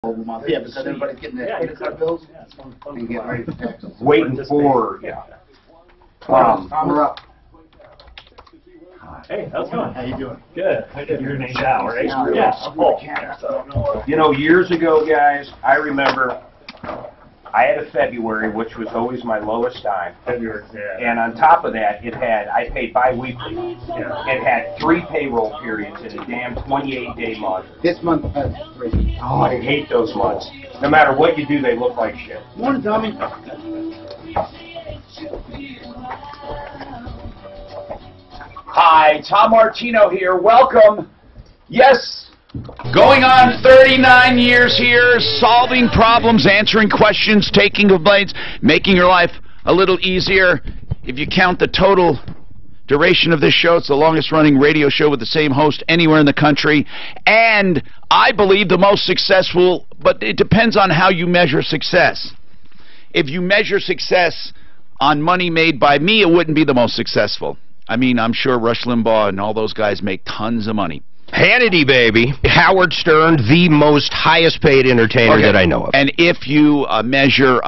Yeah, because everybody's getting their credit card bills and getting ready for taxes. Waiting for, yeah. We're up. Hey, how's it going? How you doing? Good. Your name's Al, right? Yeah. Oh. You know, years ago, guys, I remember I had a February, which was always my lowest time. February, yeah. And on top of that, I paid bi-weekly. Yeah. It had 3 payroll periods in a damn 28-day month. This month has 3. Oh, I hate those months. No matter what you do, they look like shit. Morning, Tommy. Hi, Tom Martino here. Welcome. Yes, going on 39 years here, solving problems, answering questions, taking complaints, making your life a little easier. If you count the total duration of this show, it's the longest running radio show with the same host anywhere in the country. And I believe the most successful, but it depends on how you measure success. If you measure success on money made by me, it wouldn't be the most successful. I mean, I'm sure Rush Limbaugh and all those guys make tons of money. Hannity, baby. Howard Stern, the most highest paid entertainer that I know of. And if you measure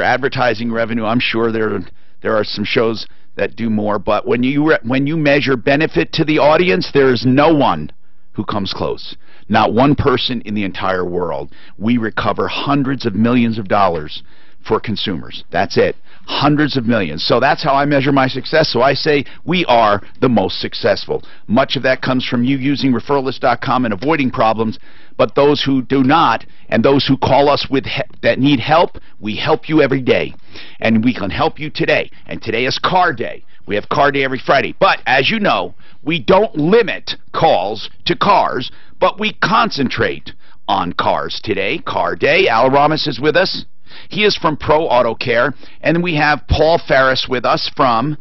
advertising revenue, I'm sure there are some shows that do more. But when you measure benefit to the audience, there is no one who comes close. Not one person in the entire world. We recover hundreds of millions of dollars for consumers. That's it. Hundreds of millions. So that's how I measure my success. So I say we are the most successful. Much of that comes from you using referralist.com and avoiding problems, but those who do not and those who call us that need help, we help you every day. And we can help you today. And today is Car Day. We have Car Day every Friday. But as you know, we don't limit calls to cars, but we concentrate on cars today. Car Day. Al Ramos is with us. He is from Pro Auto Care. And then we have Paul Ferris with us from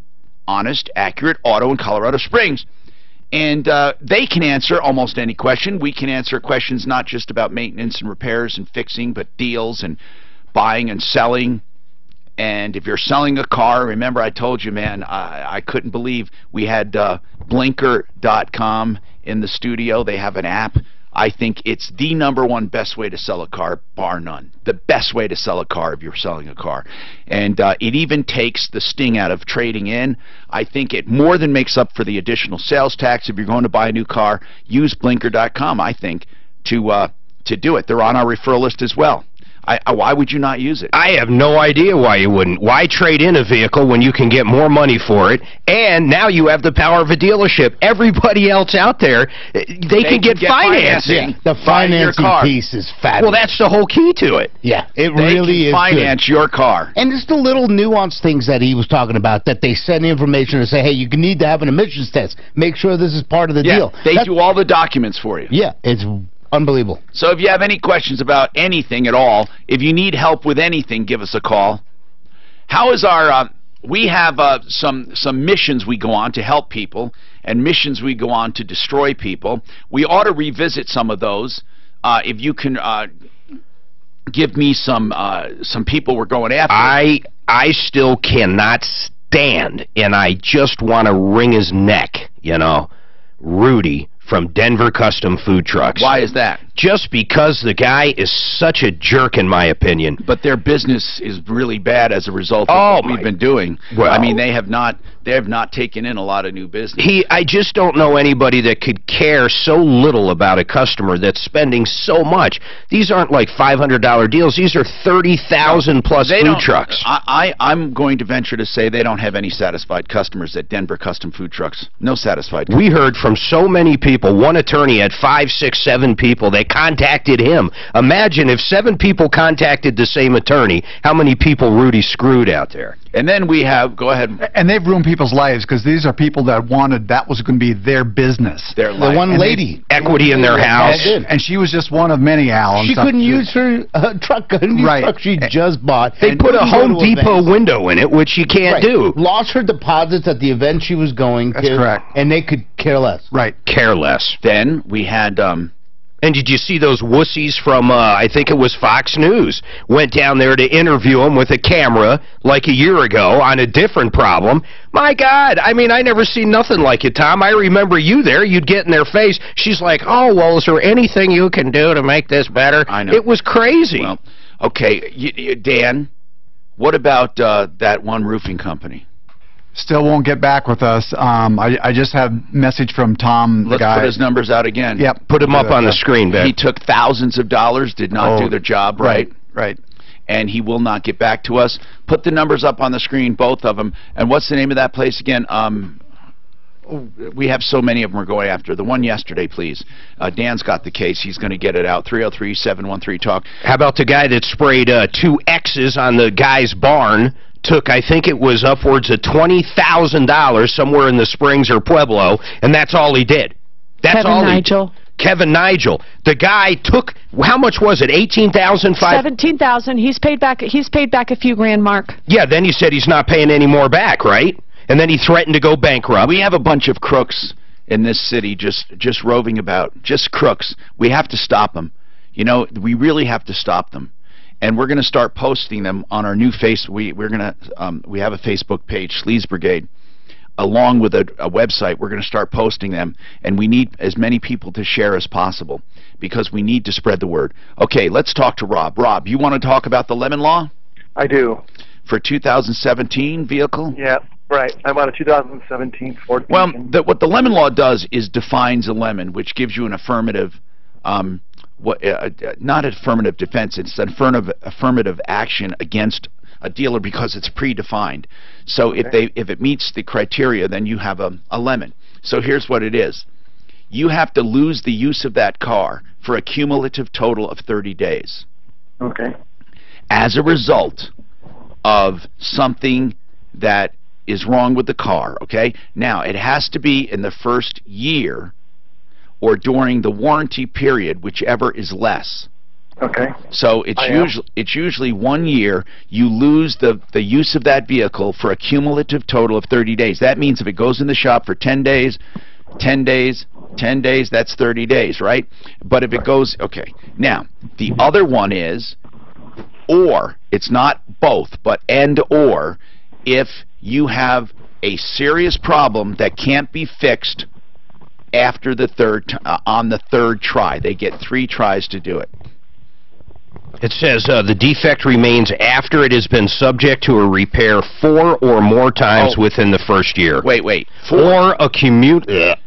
Honest, Accurate Auto in Colorado Springs. And they can answer almost any question. We can answer questions not just about maintenance and repairs and fixing, but deals and buying and selling. And if you're selling a car, remember I told you, man, I couldn't believe we had Blinker.com in the studio. They have an app. I think it's the #1 best way to sell a car, bar none. The best way to sell a car if you're selling a car. And it even takes the sting out of trading in. I think it more than makes up for the additional sales tax. If you're going to buy a new car, use Blinker.com, I think, to do it. They're on our referral list as well. Why would you not use it? I have no idea why you wouldn't. Why trade in a vehicle when you can get more money for it? And now you have the power of a dealership. Everybody else out there, they can get financing. Yeah, the financing piece is fabulous. Well, that's the whole key to it. Yeah, it really is. Finance your car. And it's the little nuanced things that he was talking about, that they send information and say, hey, you need to have an emissions test. Make sure this is part of the deal. They do all the documents for you. Yeah, it's unbelievable. So if you have any questions about anything at all, if you need help with anything, give us a call. How is our we have some missions we go on to help people and missions we go on to destroy people. We ought to revisit some of those. If you can give me some people we're going after. I still cannot stand, and I just want to wring his neck, you know, Rudy from Denver Custom Food Trucks. Why is that? Just because the guy is such a jerk, in my opinion. But their business is really bad as a result of what we've been doing. Well, I mean, they have not taken in a lot of new business. I just don't know anybody that could care so little about a customer that's spending so much. These aren't like $500 deals. These are 30,000 plus food trucks. I'm going to venture to say they don't have any satisfied customers at Denver Custom Food Trucks. No satisfied customers. We heard from so many people. One attorney had 5, 6, 7 people. They contacted him. Imagine if 7 people contacted the same attorney, how many people Rudy screwed out there. And then we have, go ahead. And they've ruined people's lives because these are people that wanted, that was going to be their business. Their life. The one lady. Equity in their house. And she was just one of many, Al. She couldn't use her truck she just bought. They put a Home Depot window in it, which you can't do. Lost her deposits at the event she was going to. That's correct. And they could care less. Right. Care less. Then we had... and And did you see those wussies from, I think it was Fox News, went down there to interview him with a camera like a year ago on a different problem? My God, I mean, I never seen nothing like it, Tom. I remember you there. You'd get in their face. She's like, oh, well, is there anything you can do to make this better? I know. It was crazy. Well, okay, Dan, what about that one roofing company? Still won't get back with us. I just have message from Tom, the guy. Let's put his numbers out again. Yep. Put him up on the screen, Ben. He took thousands of dollars, did not do their job right. Right. And he will not get back to us. Put the numbers up on the screen, both of them. And what's the name of that place again? We have so many of them we're going after. The one yesterday, please. Dan's got the case. He's going to get it out. 303-713-TALK. How about the guy that sprayed 2 X's on the guy's barn? Took, I think it was upwards of $20,000 somewhere in the Springs or Pueblo, and that's all he did. That's Kevin all Nigel. Kevin Nigel. The guy took, how much was it? 18,000? 17,000. He's paid back a few grand, Mark. Yeah, then he said he's not paying any more back, right? And then he threatened to go bankrupt. We have a bunch of crooks in this city just roving about, just crooks. We have to stop them. You know, we really have to stop them. And we're going to start posting them on our new we have a Facebook page, Sleaze Brigade, along with a website. We're going to start posting them, and we need as many people to share as possible because we need to spread the word. Okay, let's talk to Rob. Rob, you want to talk about the lemon law? I do. For 2017 vehicle? Yeah, right. I'm on a 2017 Ford Fusion. Well, what the lemon law does is defines a lemon, which gives you an affirmative not affirmative defense, it's an affirmative action against a dealer because it's predefined. So if it meets the criteria, then you have a lemon. So here's what it is. You have to lose the use of that car for a cumulative total of 30 days. Okay. As a result of something that is wrong with the car, okay? Now, it has to be in the first year or during the warranty period, whichever is less. Okay. So it's usually 1 year. You lose the use of that vehicle for a cumulative total of 30 days. That means if it goes in the shop for 10 days, 10 days, 10 days, that's 30 days, right? But if it goes, okay. Now, the other one is, or, it's not both, but and or, if you have a serious problem that can't be fixed after on the third try. They get 3 tries to do it. It says the defect remains after it has been subject to a repair 4 or more times within the first year. Wait. Or a cumulative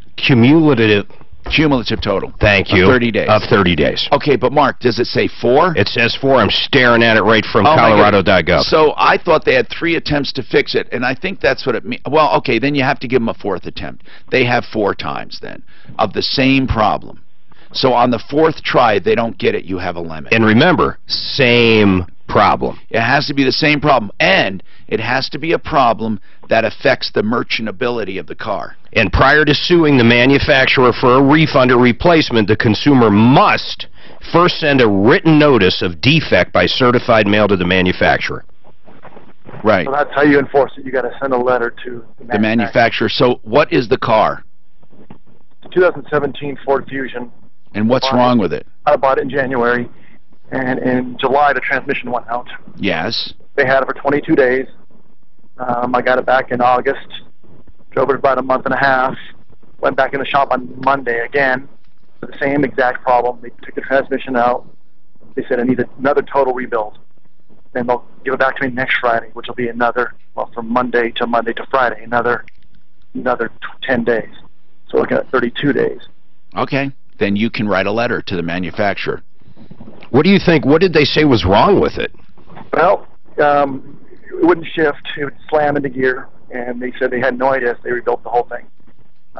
total. Thank you. Of 30 days. Of 30 days. Okay, but Mark, does it say 4? It says 4. I'm staring at it right from Colorado.gov. So I thought they had 3 attempts to fix it, and I think that's what it means. Well, okay, then you have to give them a 4th attempt. They have 4 times then of the same problem. So on the 4th try, they don't get it. You have a lemon. And remember, same problem. It has to be the same problem, and it has to be a problem that affects the merchantability of the car. And prior to suing the manufacturer for a refund or replacement, the consumer must first send a written notice of defect by certified mail to the manufacturer. Right. So that's how you enforce it. You got to send a letter to the manufacturer. So what is the car? 2017 Ford Fusion. And what's wrong with it? I bought it in January, and in July the transmission went out. Yes. They had it for 22 days. I got it back in August. Drove it about a month and a half. Went back in the shop on Monday again for the same exact problem. They took the transmission out. They said I need another total rebuild. Then they'll give it back to me next Friday, which will be another, well, from Monday to Friday, another 10 days. So looking at 32 days. Okay. Then you can write a letter to the manufacturer. What do you think? What did they say was wrong with it? Well, it wouldn't shift. It would slam into gear, and they said they had no idea if they rebuilt the whole thing.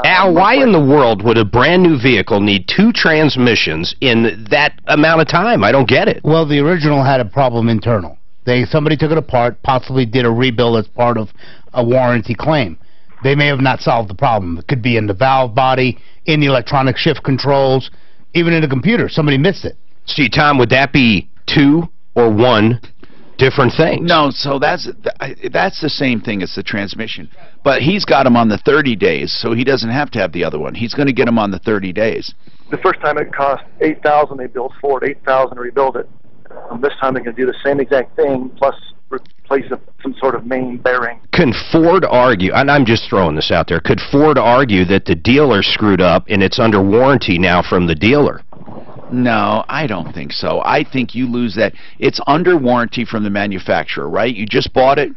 Al, why in the world would a brand new vehicle need 2 transmissions in that amount of time? I don't get it. Well, the original had a problem internal. Somebody took it apart, possibly did a rebuild as part of a warranty claim. They may have not solved the problem. It could be in the valve body, in the electronic shift controls, even in the computer. Somebody missed it. See, Tom, would that be 2 or 1 different things. No, so that's the same thing as the transmission. But he's got him on the 30 days, so he doesn't have to have the other one. He's going to get him on the 30 days. The first time it cost $8,000, they billed for it, $8,000 to rebuild it. This time they're going to do the same exact thing, plus replace some sort of main bearing. Can Ford argue, and I'm just throwing this out there, could Ford argue that the dealer screwed up and it's under warranty now from the dealer? No, I don't think so. I think you lose that. It's under warranty from the manufacturer, right? You just bought it?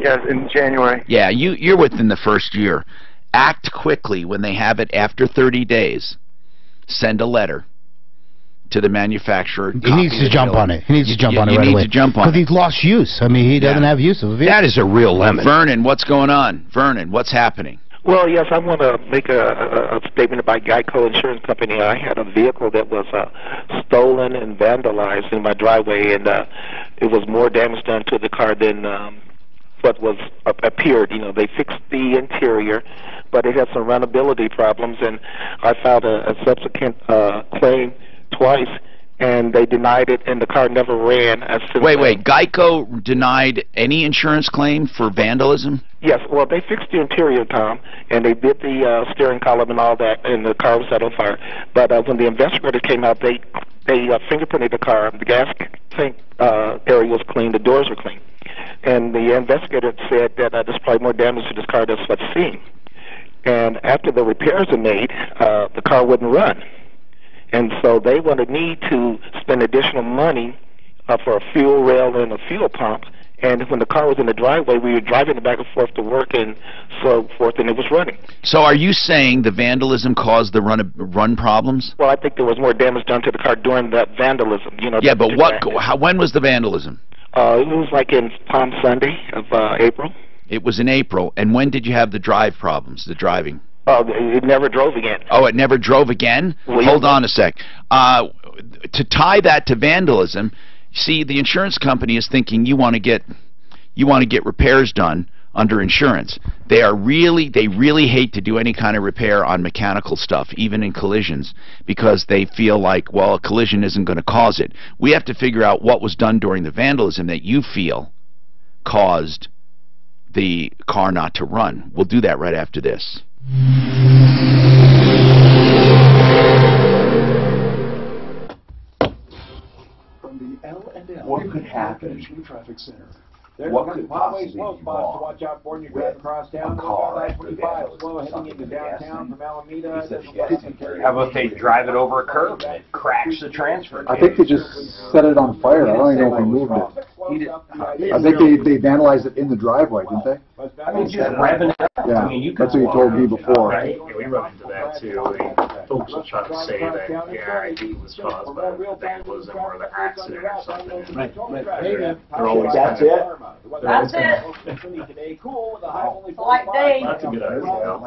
Yeah, in January. Yeah, you're within the first year. Act quickly when they have it after 30 days. Send a letter to the manufacturer. He needs to jump on it. He needs to jump on it right away. You need to jump on it. Because he's lost use. I mean, he doesn't have use of it. That is a real lemon. Vernon, what's going on? Vernon, what's happening? Well, yes, I want to make a statement about Geico Insurance Company. I had a vehicle that was stolen and vandalized in my driveway, and it was more damage done to the car than what was appeared. You know, they fixed the interior, but it had some runnability problems, and I filed a subsequent claim twice, and they denied it, and the car never ran. Wait, Geico denied any insurance claim for vandalism? Yes, well, they fixed the interior, Tom, and they did the steering column and all that, and the car was set on fire. But when the investigator came out, they fingerprinted the car. The gas tank area was clean, the doors were clean. And the investigator said that there's probably more damage to this car than what's seen. And after the repairs are made, the car wouldn't run. And so they wanted me to spend additional money for a fuel rail and a fuel pump. And when the car was in the driveway, we were driving it back and forth to work and so forth, and it was running. So are you saying the vandalism caused the run problems? Well, I think there was more damage done to the car during that vandalism. You know. Yeah, but when was the vandalism? It was like in Palm Sunday of April. It was in April. And when did you have the drive problems, the driving? It never drove again. Oh, it never drove again? Well, hold on a sec. To tie that to vandalism, see, the insurance company is thinking you want to get repairs done under insurance. They really hate to do any kind of repair on mechanical stuff, even in collisions, because they feel like, well, a collision isn't going to cause it. We have to figure out what was done during the vandalism that you feel caused the car not to run. We'll do that right after this. What could happen? Traffic center. What could possibly be wrong? To watch out for when you're driving across town. A car after I-25 slow heading into downtown from Alameda. How about they drive it over a curb and it cracks the transfer? I think they just set it on fire. I don't even know if they moved it. I think they vandalized it in the driveway, didn't they? I mean, just revving it up. Yeah, I mean, that's what you told me before. Right? Yeah, we run into that too. Folks will try to say that, yeah, it was caused by the vandalism or the accident or something. Right. They're always That's kind it. of, That's it. Today, cool. The high only Like day. That's a good idea.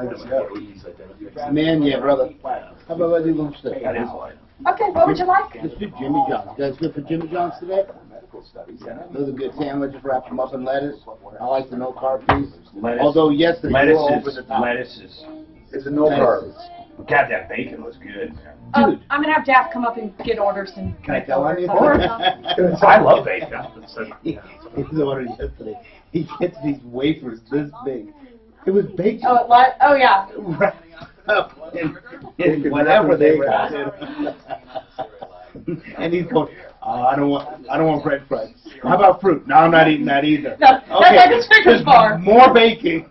Man, yeah, brother. How about I do lunch today? That is light. Okay, what would you like? Let's do Jimmy John's. You guys good for Jimmy John's today? Those are good sandwiches, wrap them up in lettuce. I like the no-carb piece. Although yesterday you were over the top. Lettuces. It's a no-carb. God, that bacon was good, man. I'm going to have Daff come up and get orders. And Can I tell on you? I love bacon. He ordered yesterday. He gets these wafers this big. It was bacon. Oh yeah. And whatever they were. And he's going, I don't want French fries. How about fruit? No, I'm not eating that either. No, that's like a Snickers bar. More bacon.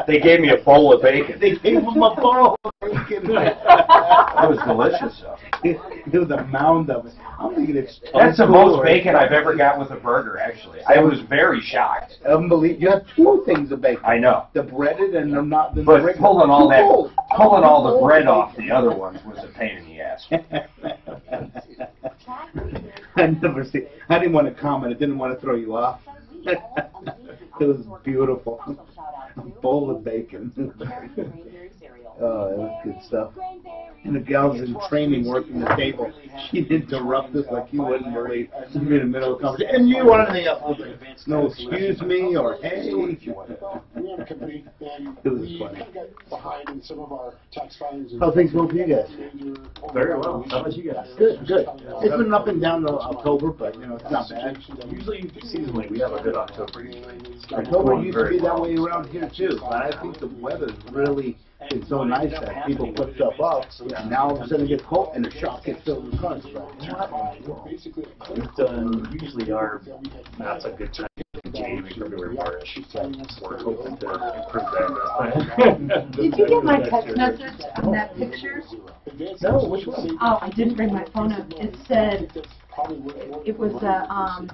They gave me a bowl of bacon. They gave him a bowl of bacon. That was delicious, though. It was a mound of it. I'm thinking it's That's the most bacon I've ever got with a burger, actually. I was very shocked. Unbelievable. You have two things of bacon. I know. The breaded and the not the But regular. pulling all the bread off the other ones was a pain in the ass. I didn't want to comment. I didn't want to throw you off. It was beautiful. A bowl of bacon. Oh, that was good stuff. and the gal's in training working the table. She'd interrupt us like you wouldn't believe. She'd be in the middle of the conversation. And you want anything else? No, excuse me, or hey. It was funny. How things go for you guys? Very well. How about you guys? Good, good. It's been up and down till October, but you know it's not bad. Usually, seasonally, we have a good October. October used to be that way around here too, but I think the weather's really been so nice that people put stuff up, and now all of a sudden it gets cold and the shop gets filled with cars. Usually that's a good time. January, February, March. We're hoping to improve that. Did you get my text message on that picture? No, which one? Oh, I didn't bring my phone up. It said it was a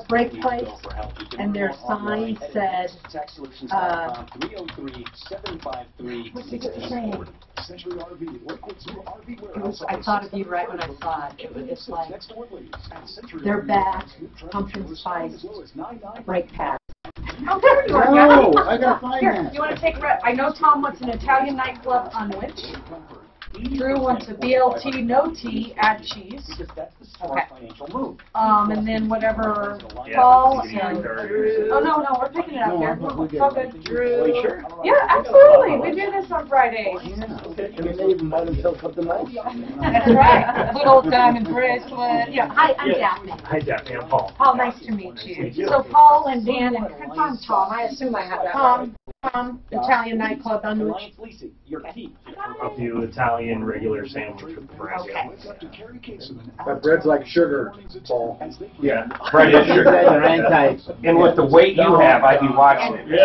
break place, and their sign said, what's it saying? I thought of you right when I saw it. It was just like, they're back, pumpkin spice, brake pads. Oh, there you are. No, I gotta find Here, that. you want to take? I know Tom wants an Italian nightclub on which? Drew wants a BLT, no tea, add cheese. Okay. And then whatever Paul and Drew. Oh no, we're picking it up here. It's all good. Drew. Yeah, absolutely. We do this on Fridays. And then they even buy themselves something nice. That's right. Little diamond bracelet. Yeah. Hi, I'm Daphne. Hi, Daphne. I'm Paul. Paul, nice to meet you. So Paul and Dan and confirm Tom. I assume I have that. Tom, Italian nightclub on which? A few Italian regular sandwich with bread. Okay. That bread's like sugar, Paul. Yeah. Bread is sugar. And with the weight you have, I'd be watching it. Do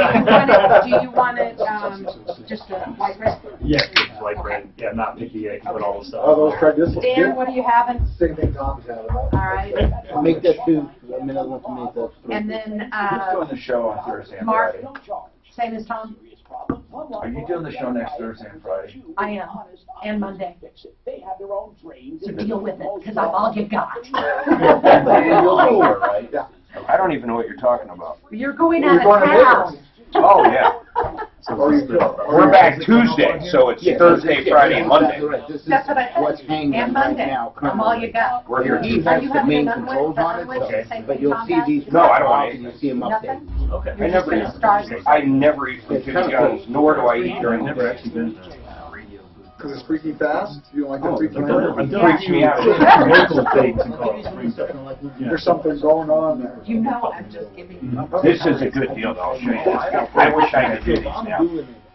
you want it just a white bread? Yes, it's white bread. Yeah, not picky. I can put all the stuff. Oh, those traditional. Dan, what are you having? Same thing Tom's having. All right. Make that too. I mean, I want to make that. And then Who's doing the show on Thursday and Mark, Friday? same as Tom? Are you doing the show next Thursday and Friday? I am. And Monday. So deal with it, because I'm all you got. Right? Yeah. I don't even know what you're talking about. You're going out of town. Oh, yeah. We're back Tuesday, so it's Thursday, Friday, and Monday. That's what I What's said. hanging And right Monday. now, I'm all you got. We're here He Tuesday. has you the having main an unwed? controls on it, Okay. so, but you'll see these. No, I don't want and you'll see them up there. Nothing? Okay. You're just going to start it? I never eat from Jimmy John's, nor do I eat during the day. Because it's freaking fast? You don't like the freaking It freaks me out. There's something going on there. You know I'm just giving you. This is a good deal, though. I'll show you. I wish I could do these now.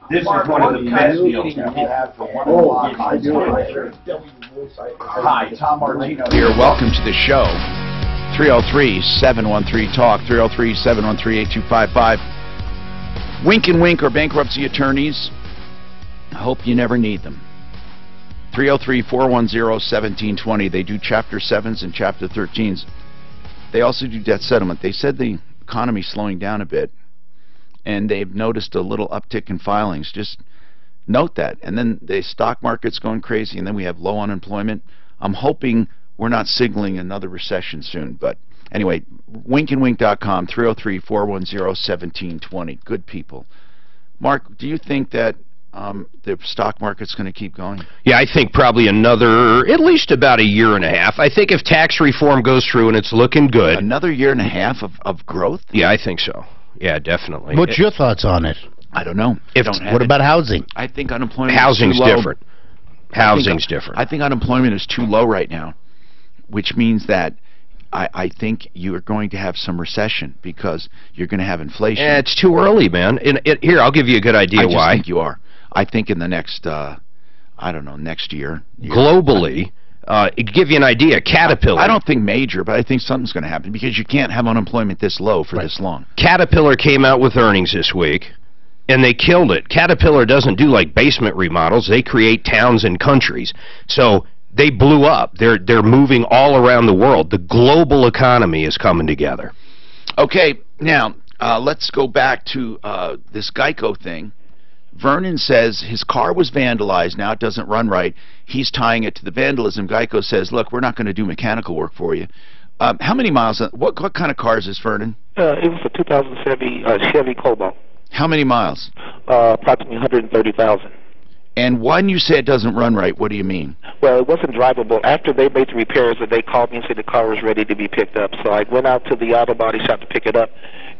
This is one of the best deals now. Oh, I do it. Hi, Tom Martino Here, welcome to the show. 303-713-TALK, 303-713-8255. Wink and Wink are bankruptcy attorneys. I hope you never need them. 303-410-1720. They do Chapter 7s and Chapter 13s. They also do debt settlement. They said the economy's slowing down a bit, and they've noticed a little uptick in filings. Just note that. And then the stock market's going crazy, and then we have low unemployment. I'm hoping we're not signaling another recession soon. But anyway, winkandwink.com, 303-410-1720. Good people. Mark, do you think that the stock market's going to keep going? Yeah, I think probably another, at least about a year and a half. I think if tax reform goes through and it's looking good. Another year and a half of growth? Yeah, I think so. Yeah, definitely. What's your thoughts on it? I don't know. What about housing? I think unemployment Housing's is too low. different. Housing's different. I think unemployment is too low right now, which means that I think you are going to have some recession because you're going to have inflation. It's too early, man. Here, I'll give you a good idea why. I think you are. I think in the next, I don't know, next year. Globally, to give you an idea, Caterpillar. I don't think major, but I think something's going to happen because you can't have unemployment this low for this long. Caterpillar came out with earnings this week, and they killed it. Caterpillar doesn't do like basement remodels. They create towns and countries. So they blew up. They're moving all around the world. The global economy is coming together. Okay, now let's go back to this Geico thing. Vernon says his car was vandalized. Now it doesn't run right. He's tying it to the vandalism. Geico says, look, we're not going to do mechanical work for you. How many miles? What kind of car is this, Vernon? It was a 2007 Chevy Cobalt. How many miles? Approximately 130,000. And when you say it doesn't run right, what do you mean? Well, it wasn't drivable. After they made the repairs, they called me and said the car was ready to be picked up. So I went out to the auto body shop to pick it up,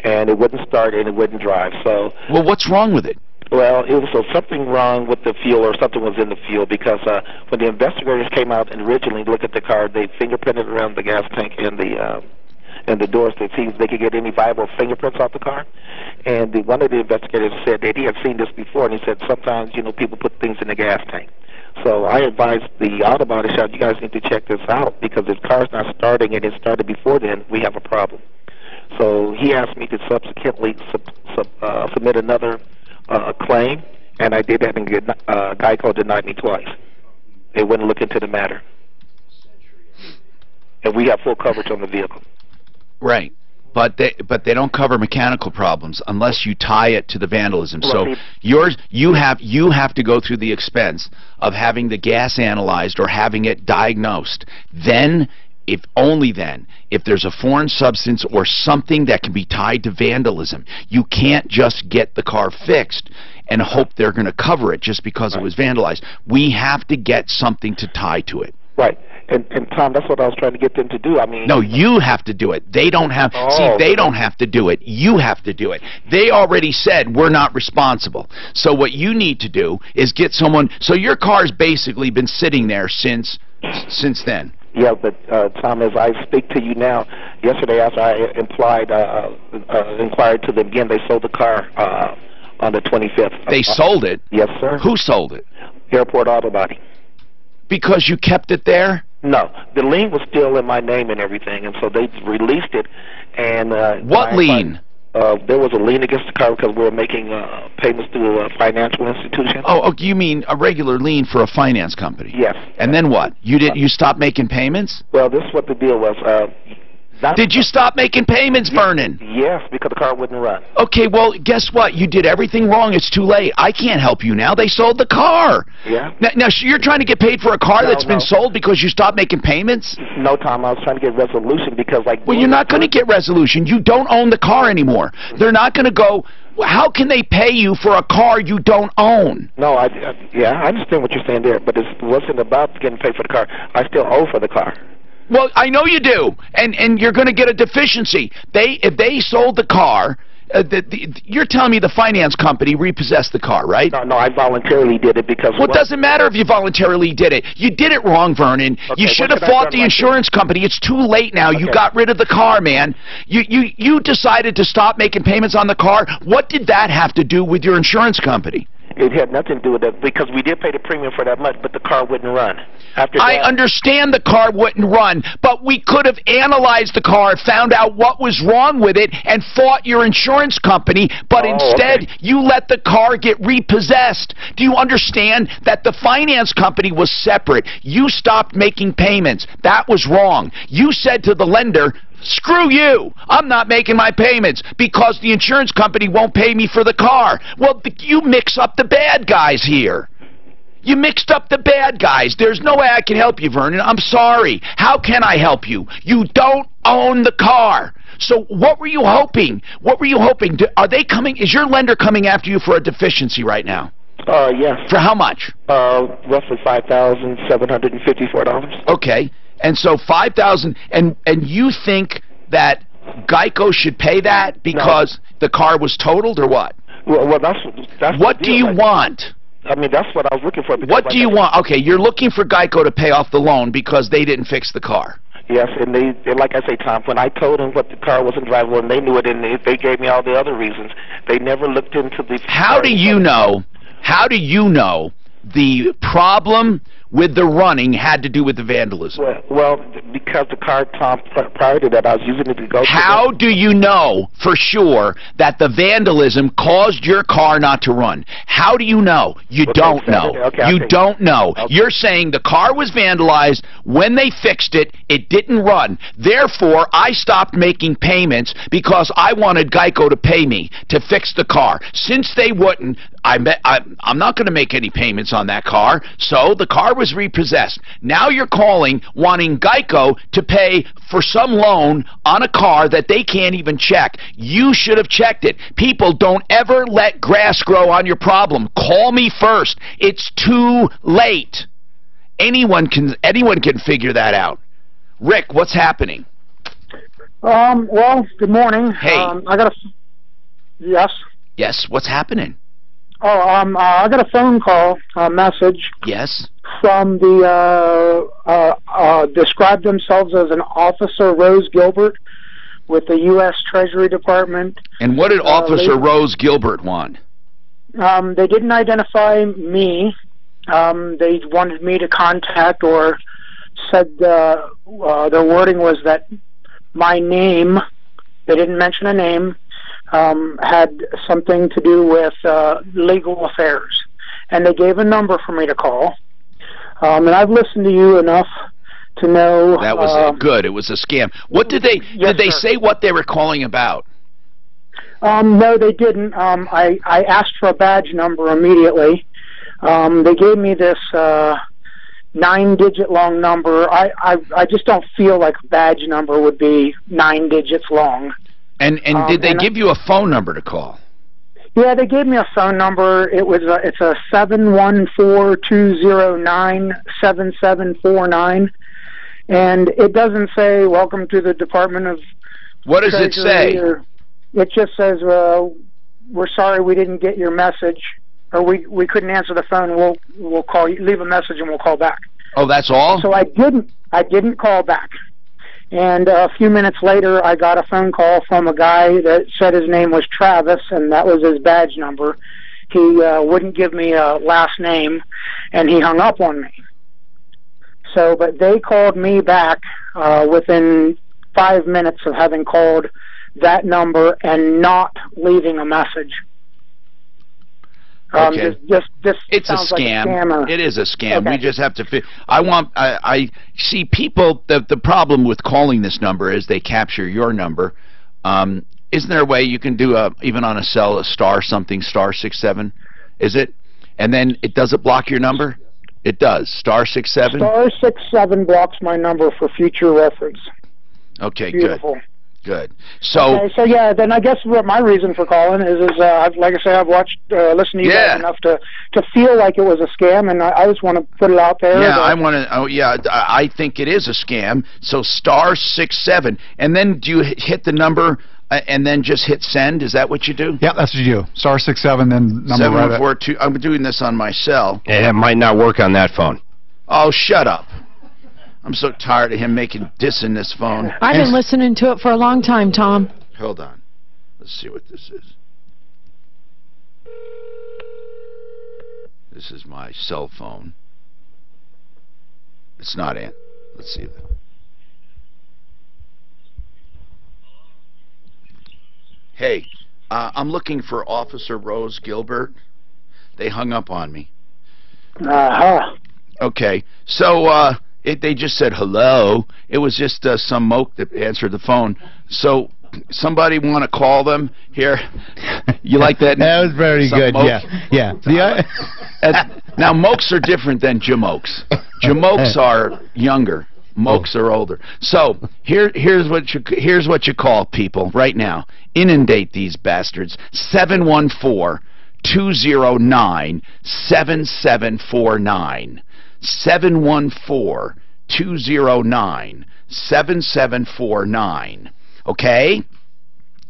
and it wouldn't start and it wouldn't drive. So. Well, what's wrong with it? Well, it was something wrong with the fuel, or something was in the fuel, because when the investigators came out and originally looked at the car, they fingerprinted around the gas tank and the doors to see if they could get any viable fingerprints off the car. And one of the investigators said that he had seen this before, and he said sometimes, people put things in the gas tank. So I advised the auto body shop, you guys need to check this out, because if the car's not starting and it started before then, we have a problem. So he asked me to subsequently submit another claim, and I did that, and Geico denied me twice. They wouldn't look into the matter. And we have full coverage on the vehicle. Right. But they don't cover mechanical problems unless you tie it to the vandalism. So you have to go through the expense of having the gas analyzed or having it diagnosed. Then, if there's a foreign substance or something that can be tied to vandalism, you can't just get the car fixed and hope they're going to cover it just because it was vandalized. We have to get something to tie to it. Right. And Tom, that's what I was trying to get them to do. I mean, no, you have to do it. They don't have. See, they don't have to do it. You have to do it. They already said we're not responsible. So what you need to do is get someone. So your car's basically been sitting there since then. Yeah, but Tom, as I speak to you now, yesterday after I inquired to them again, they sold the car on the 25th. They sold it? Yes, sir. Who sold it? Airport Auto Body. Because you kept it there? No, the lien was still in my name and everything, and so they released it. And what lien? There was a lien against the car because we were making payments through a financial institution. Oh, you mean a regular lien for a finance company? Yes. And then what? You stopped making payments? Well, this is what the deal was. Did you stop making payments, Vernon? Yes, because the car wouldn't run. Okay, well, guess what? You did everything wrong. It's too late. I can't help you now. They sold the car. Yeah. Now you're trying to get paid for a car that's been sold because you stopped making payments? No, Tom, I was trying to get resolution because, Well, you're not going to get resolution. You don't own the car anymore. They're not going to go... How can they pay you for a car you don't own? No, I understand what you're saying there, but it wasn't about getting paid for the car. I still owe for the car. Well, I know you do, and you're going to get a deficiency. If they sold the car, you're telling me the finance company repossessed the car, right? No, I voluntarily did it because... Well, it doesn't matter if you voluntarily did it. You did it wrong, Vernon. Okay, you should have fought the insurance company. It's too late now. Okay. You got rid of the car, man. You decided to stop making payments on the car. What did that have to do with your insurance company? It had nothing to do with that because we did pay the premium for that much, but the car wouldn't run. After that, I understand the car wouldn't run, but we could have analyzed the car, found out what was wrong with it, and fought your insurance company, but instead you let the car get repossessed. Do you understand that the finance company was separate? You stopped making payments. That was wrong. You said to the lender, screw you, I'm not making my payments because the insurance company won't pay me for the car. Well, you mix up the bad guys here. You mixed up the bad guys. There's no way I can help you, Vernon. I'm sorry. How can I help you? You don't own the car. So what were you hoping? What were you hoping? Are they coming? Is your lender coming after you for a deficiency right now? Yes. For how much? Roughly $5,754. Okay. And so $5,000, and you think that Geico should pay that because the car was totaled, or what? Well, that's what do you want? I mean, that's what I was looking for. What do you want? Okay, you're looking for Geico to pay off the loan because they didn't fix the car. Yes, and like I say, Tom, when I told them what the car wasn't drivable, and they knew it, and they gave me all the other reasons, they never looked into the... How do you know the problem with the running had to do with the vandalism? Well, because the car, Tom, prior to that, I was using it to go... How do you know for sure that the vandalism caused your car not to run? How do you know? You don't know. You don't know. You're saying the car was vandalized. When they fixed it, it didn't run. Therefore, I stopped making payments because I wanted Geico to pay me to fix the car. Since they wouldn't, I'm not going to make any payments on that car, so the car was repossessed. Now you're calling wanting Geico to pay for some loan on a car that they can't even check. You should have checked it. People, don't ever let grass grow on your problem. Call me first. It's too late. Anyone can figure that out. Rick, what's happening? Well, good morning. Hey. Yes? Yes, what's happening? I got a phone call, message. Yes? From the, described themselves as an Officer Rose Gilbert with the U.S. Treasury Department. And what did Officer Rose Gilbert want? They didn't identify me. They wanted me to contact, or said their wording was that my name, they didn't mention a name, had something to do with legal affairs. And they gave a number for me to call. And I've listened to you enough to know... That was good. It was a scam. What did they... did they say what they were calling about? No, they didn't. I asked for a badge number immediately. They gave me this 9-digit long number. I just don't feel like a badge number would be 9 digits long. And did they give you a phone number to call? Yeah, they gave me a phone number. It's a 714-209-7749, and it doesn't say "Welcome to the Department of." What does it say? It just says, "We're sorry we didn't get your message, or we couldn't answer the phone. We'll call you. Leave a message and we'll call back." Oh, that's all? So I didn't call back. And a few minutes later, I got a phone call from a guy that said his name was Travis, and that was his badge number. He wouldn't give me a last name, and he hung up on me. So, but they called me back within 5 minutes of having called that number and not leaving a message. Okay. It's a scam. Like it is a scam. Okay. We just have to. I see people. The problem with calling this number is they capture your number. Isn't there a way you can do even on a cell a star something *67? Is it? And then does it block your number? It does. *67. *67 blocks my number for future reference. Okay. Beautiful. Good. So. Okay, so yeah, then I guess what my reason for calling is like I say, I've watched, listened to you guys enough to feel like it was a scam, and I just want to put it out there. Yeah, I want to. Oh, yeah, I think it is a scam. So *67, and then do you hit the number and then just hit send? Is that what you do? Yeah, that's what you do. *67, then number 7142. I'm doing this on my cell. It might not work on that phone. Oh, shut up. I'm so tired of him dissing this phone. I've been listening to it for a long time, Tom. Hold on. Let's see what this is. This is my cell phone. It's not Ant. Let's see. Hey, I'm looking for Officer Rose Gilbert. They hung up on me. Okay, so they just said hello. It was just some moke that answered the phone. So somebody want to call them here? You like that? That was very good. Moke? Yeah. Now mokes are different than jamokes. Jamokes are younger. Mokes are older. So here's what you call people right now. Inundate these bastards. 714-209-7749. 714-209-7749. Okay?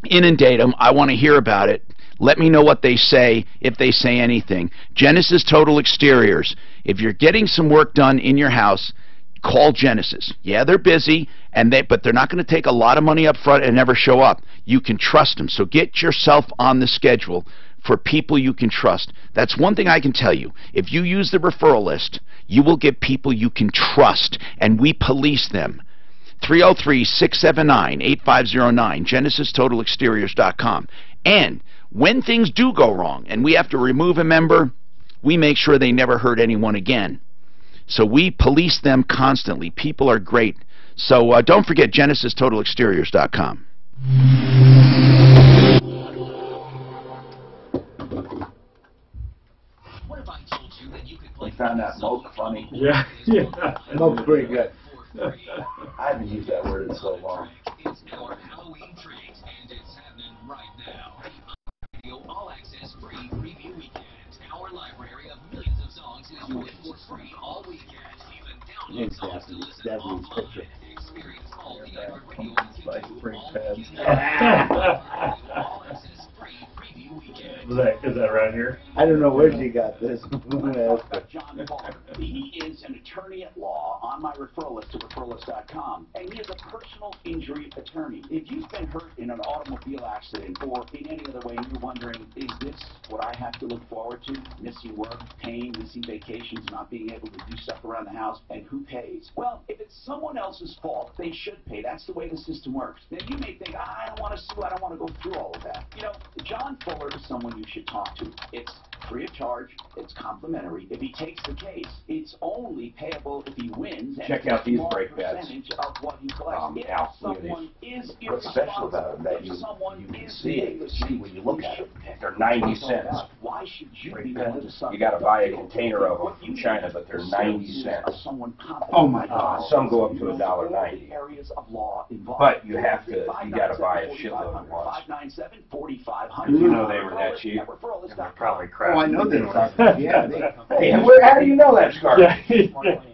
Inundate them. I want to hear about it. Let me know what they say, if they say anything. Genesis Total Exteriors. If you're getting some work done in your house, call Genesis. Yeah, they're busy, but they're not going to take a lot of money up front and never show up. You can trust them. So get yourself on the schedule for people you can trust. That's one thing I can tell you. If you use the referral list, you will get people you can trust, and we police them. 303-679-8509, GenesisTotalExteriors.com. And when things do go wrong and we have to remove a member, we make sure they never hurt anyone again. So we police them constantly. People are great. So don't forget GenesisTotalExteriors.com. What if I told you that you could We found that Moke funny. Yeah, yeah. Moke's pretty good. I haven't used that word in so long. It's our Halloween treat, and it's happening right now. Radio All Access Free Preview Weekend. Our library of millions of songs is yours for free all weekend. Even download songs to listen offline. Experience all the iHeartRadio and Brake pads. All Access Free Preview Weekend. Is that right here? I don't know where she got this. John Paul. He is an attorney at law on my referral list to referralist.com, and he is a personal injury attorney. If you've been hurt in an automobile accident or in any other way and you're wondering, is this what I have to look forward to? Missing work, pain, missing vacations, not being able to do stuff around the house, and who pays? Well, if it's someone else's fault, they should pay. That's the way the system works. Now, you may think, I don't want to sue, I don't want to go through all of that. You know, John Fuller is someone you should talk to. It's free of charge, it's complimentary. If he takes the case, it's only payable if he wins. And check out these brake pads. Percentage of what he collects. Al, look at these. What's special about them that you can see when you look at it? They're 90 cents. Why should you be willing to suffer? You got to buy a container of them from China, but they're 90 cents. Oh my God! Some go up to $1.90. But you have to. You got to buy a shitload at once. You know they were that cheap. They're probably crap. Oh, I know this. Yeah. Hey, how do you know that, Scar?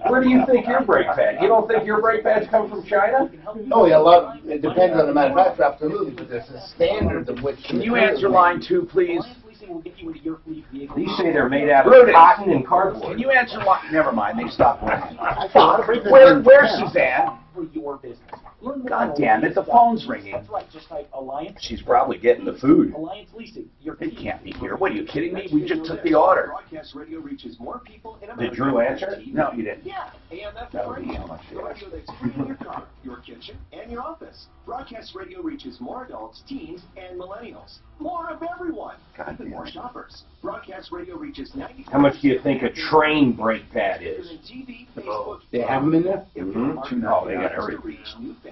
Where do you think your brake pad? You don't think your brake pads come from China? Oh yeah, it depends on the manufacturer, absolutely, but there's a standard of which. Can you answer line 2, please? These say they're made out of cotton and cardboard. Can you answer line? Never mind, they stopped ringing. Where's Suzanne? For your business. God damn it, the phone's ringing. That's right, just like Alliance. She's probably getting the food. Alliance Leasing. It can't be here. What, are you kidding me? We just took the order. Broadcast radio reaches more people in Did Drew answer? No, he didn't. Yeah, AM/FM radio. Radio that's free in your car, your kitchen, and your office. Broadcast radio reaches more adults, teens, and millennials. More of everyone. Even more shoppers. Broadcast radio reaches 90. How much do you think a train brake pad is? TV, Facebook, They have them in there? Oh, they got everything.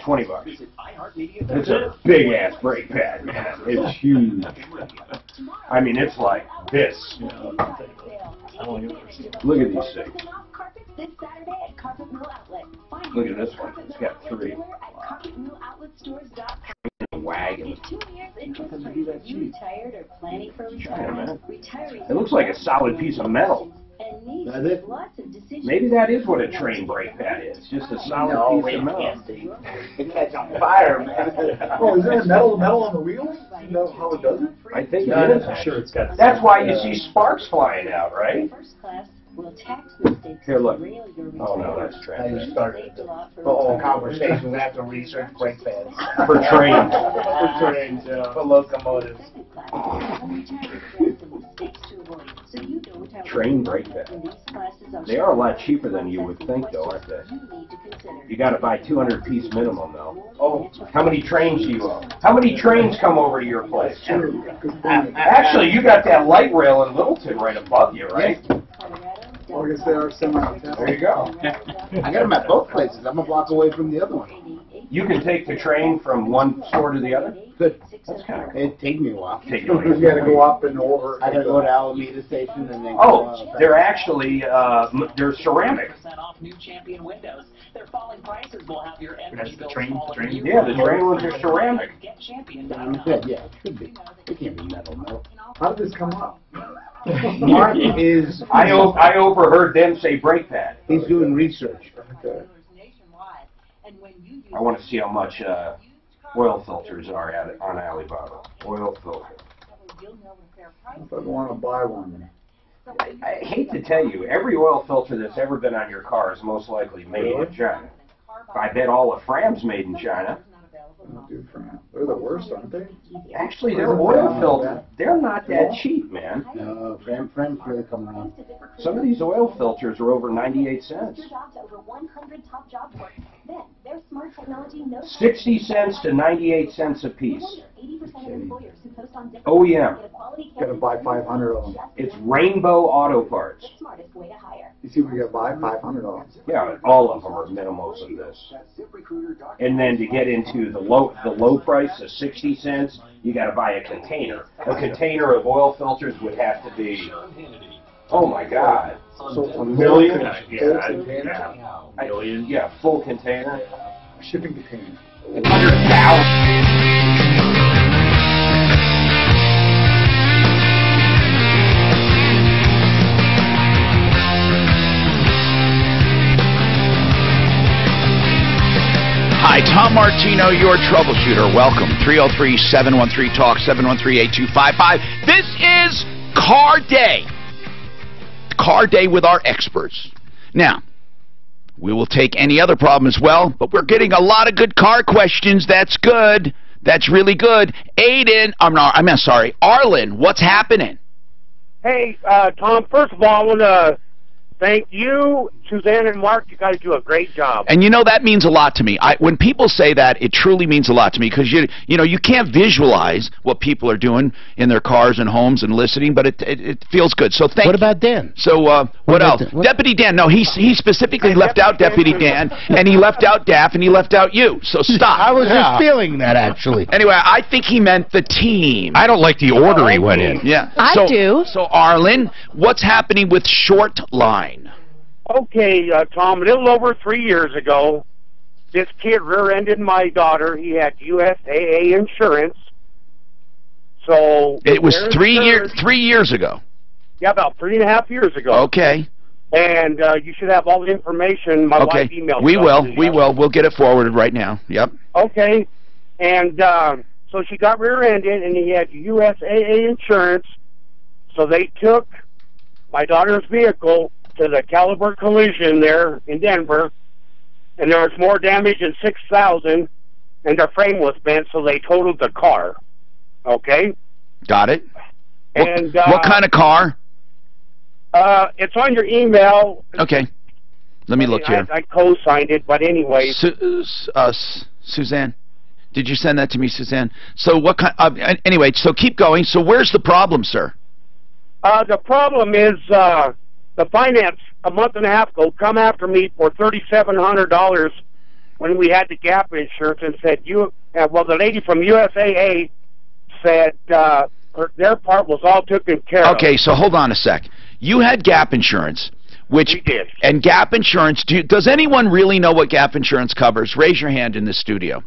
$20. It's a big ass brake pad, man. It's huge. I mean, it's like this. Look at these things. Look at this one. It's got 3. Wagon. It looks like a solid piece of metal. Maybe that is what a train brake pad is. Just a solid piece of metal. It catches on fire, man. Oh, is there metal on the wheels? You know how it does it? I think it is. I'm sure it's got. That's why you see sparks flying out, right? Here, look. Oh no, that's Now train. you started the whole conversation. We have to research brake pads. For trains. For trains, yeah. For locomotives. Train brake pads. They are a lot cheaper than you would think, though, aren't they? You got to buy 200-piece minimum, though. Oh, how many trains do you own? How many trains come over to your place? Actually, you got that light rail in Littleton right above you, right? Well, I guess they are semi-attached. There you go. I got them at both places. I'm a block away from the other one. You can take the train from one store to the other? Good. That's kind of cool. It'd take me a while. Take You got to go up and over. I got to go to Alameda Station and then. Oh, they're actually they're ceramic. Off new Champion windows. Their falling prices will have your energy bills train Yeah, the train ones are ceramic. Get Champion. Yeah, it should be. It can't be metal. How did this come up? Mark is. I overheard them say brake pad. He's doing research. Okay. I want to see how much oil filters are on Alibaba. Oil filter. If I want to buy one. I hate to tell you, every oil filter that's ever been on your car is most likely made in China. I bet all the Fram's made in China. They're the worst, aren't they? Actually, their oil filters, they're not that cheap, man. No, Fram's really coming around. Some of these oil filters are over 98 cents. 60 cents to 98 cents a piece. OEM. Gotta buy 500 of them. It's Rainbow Auto Parts. You see, we gotta buy 500 of them. Yeah, all of them are minimals of this. And then to get into the low price of 60 cents, you got to buy a container. A container of oil filters would have to be Oh my God. So a million? Yeah, a million. Yeah, full container. Shipping container. 100,000. Hi, Tom Martino, your troubleshooter. Welcome. 303-713-TALK, 713-8255. This is Car Day. Car Day with our experts. Now, we will take any other problem as well, but we're getting a lot of good car questions. That's good. That's really good. Arlen, what's happening? Hey, Tom, first of all, I want to thank you, Suzanne, and Mark. You guys do a great job. And you know, that means a lot to me. When people say that, it truly means a lot to me, because you know, you can't visualize what people are doing in their cars and homes and listening, but it feels good. So thank you. What about Dan? So what else? Deputy Dan. No, he specifically left out Deputy Dan, and he left out Daff, and he left out you. So stop. I was just feeling that, actually. Anyway, I think he meant the team. I don't like the order he went in. Yeah. I do. So Arlen, what's happening with Short Line? Okay, Tom, a little over 3 years ago, this kid rear-ended my daughter. He had USAA insurance. So it was 3 years ago. Yeah, about 3.5 years ago. Okay. And you should have all the information. My wife emailed we will. We'll get it forwarded right now. Yep. Okay. And so she got rear-ended, and he had USAA insurance. So they took my daughter's vehicle to the Caliber Collision there in Denver, and there was more damage than $6,000, and their frame was bent, so they totaled the car. Okay? Got it. And what kind of car? It's on your email. Okay. Let me look here. I co-signed it, but anyway. Suzanne, did you send that to me, Suzanne? So what kind? Anyway, so keep going. So where's the problem, sir? The problem is the finance a month and a half ago come after me for $3,700 when we had the gap insurance, and said the lady from USAA said their part was all taken care of. Okay, so hold on a sec. You had gap insurance, which we did. And gap insurance. Does anyone really know what gap insurance covers? Raise your hand in the studio.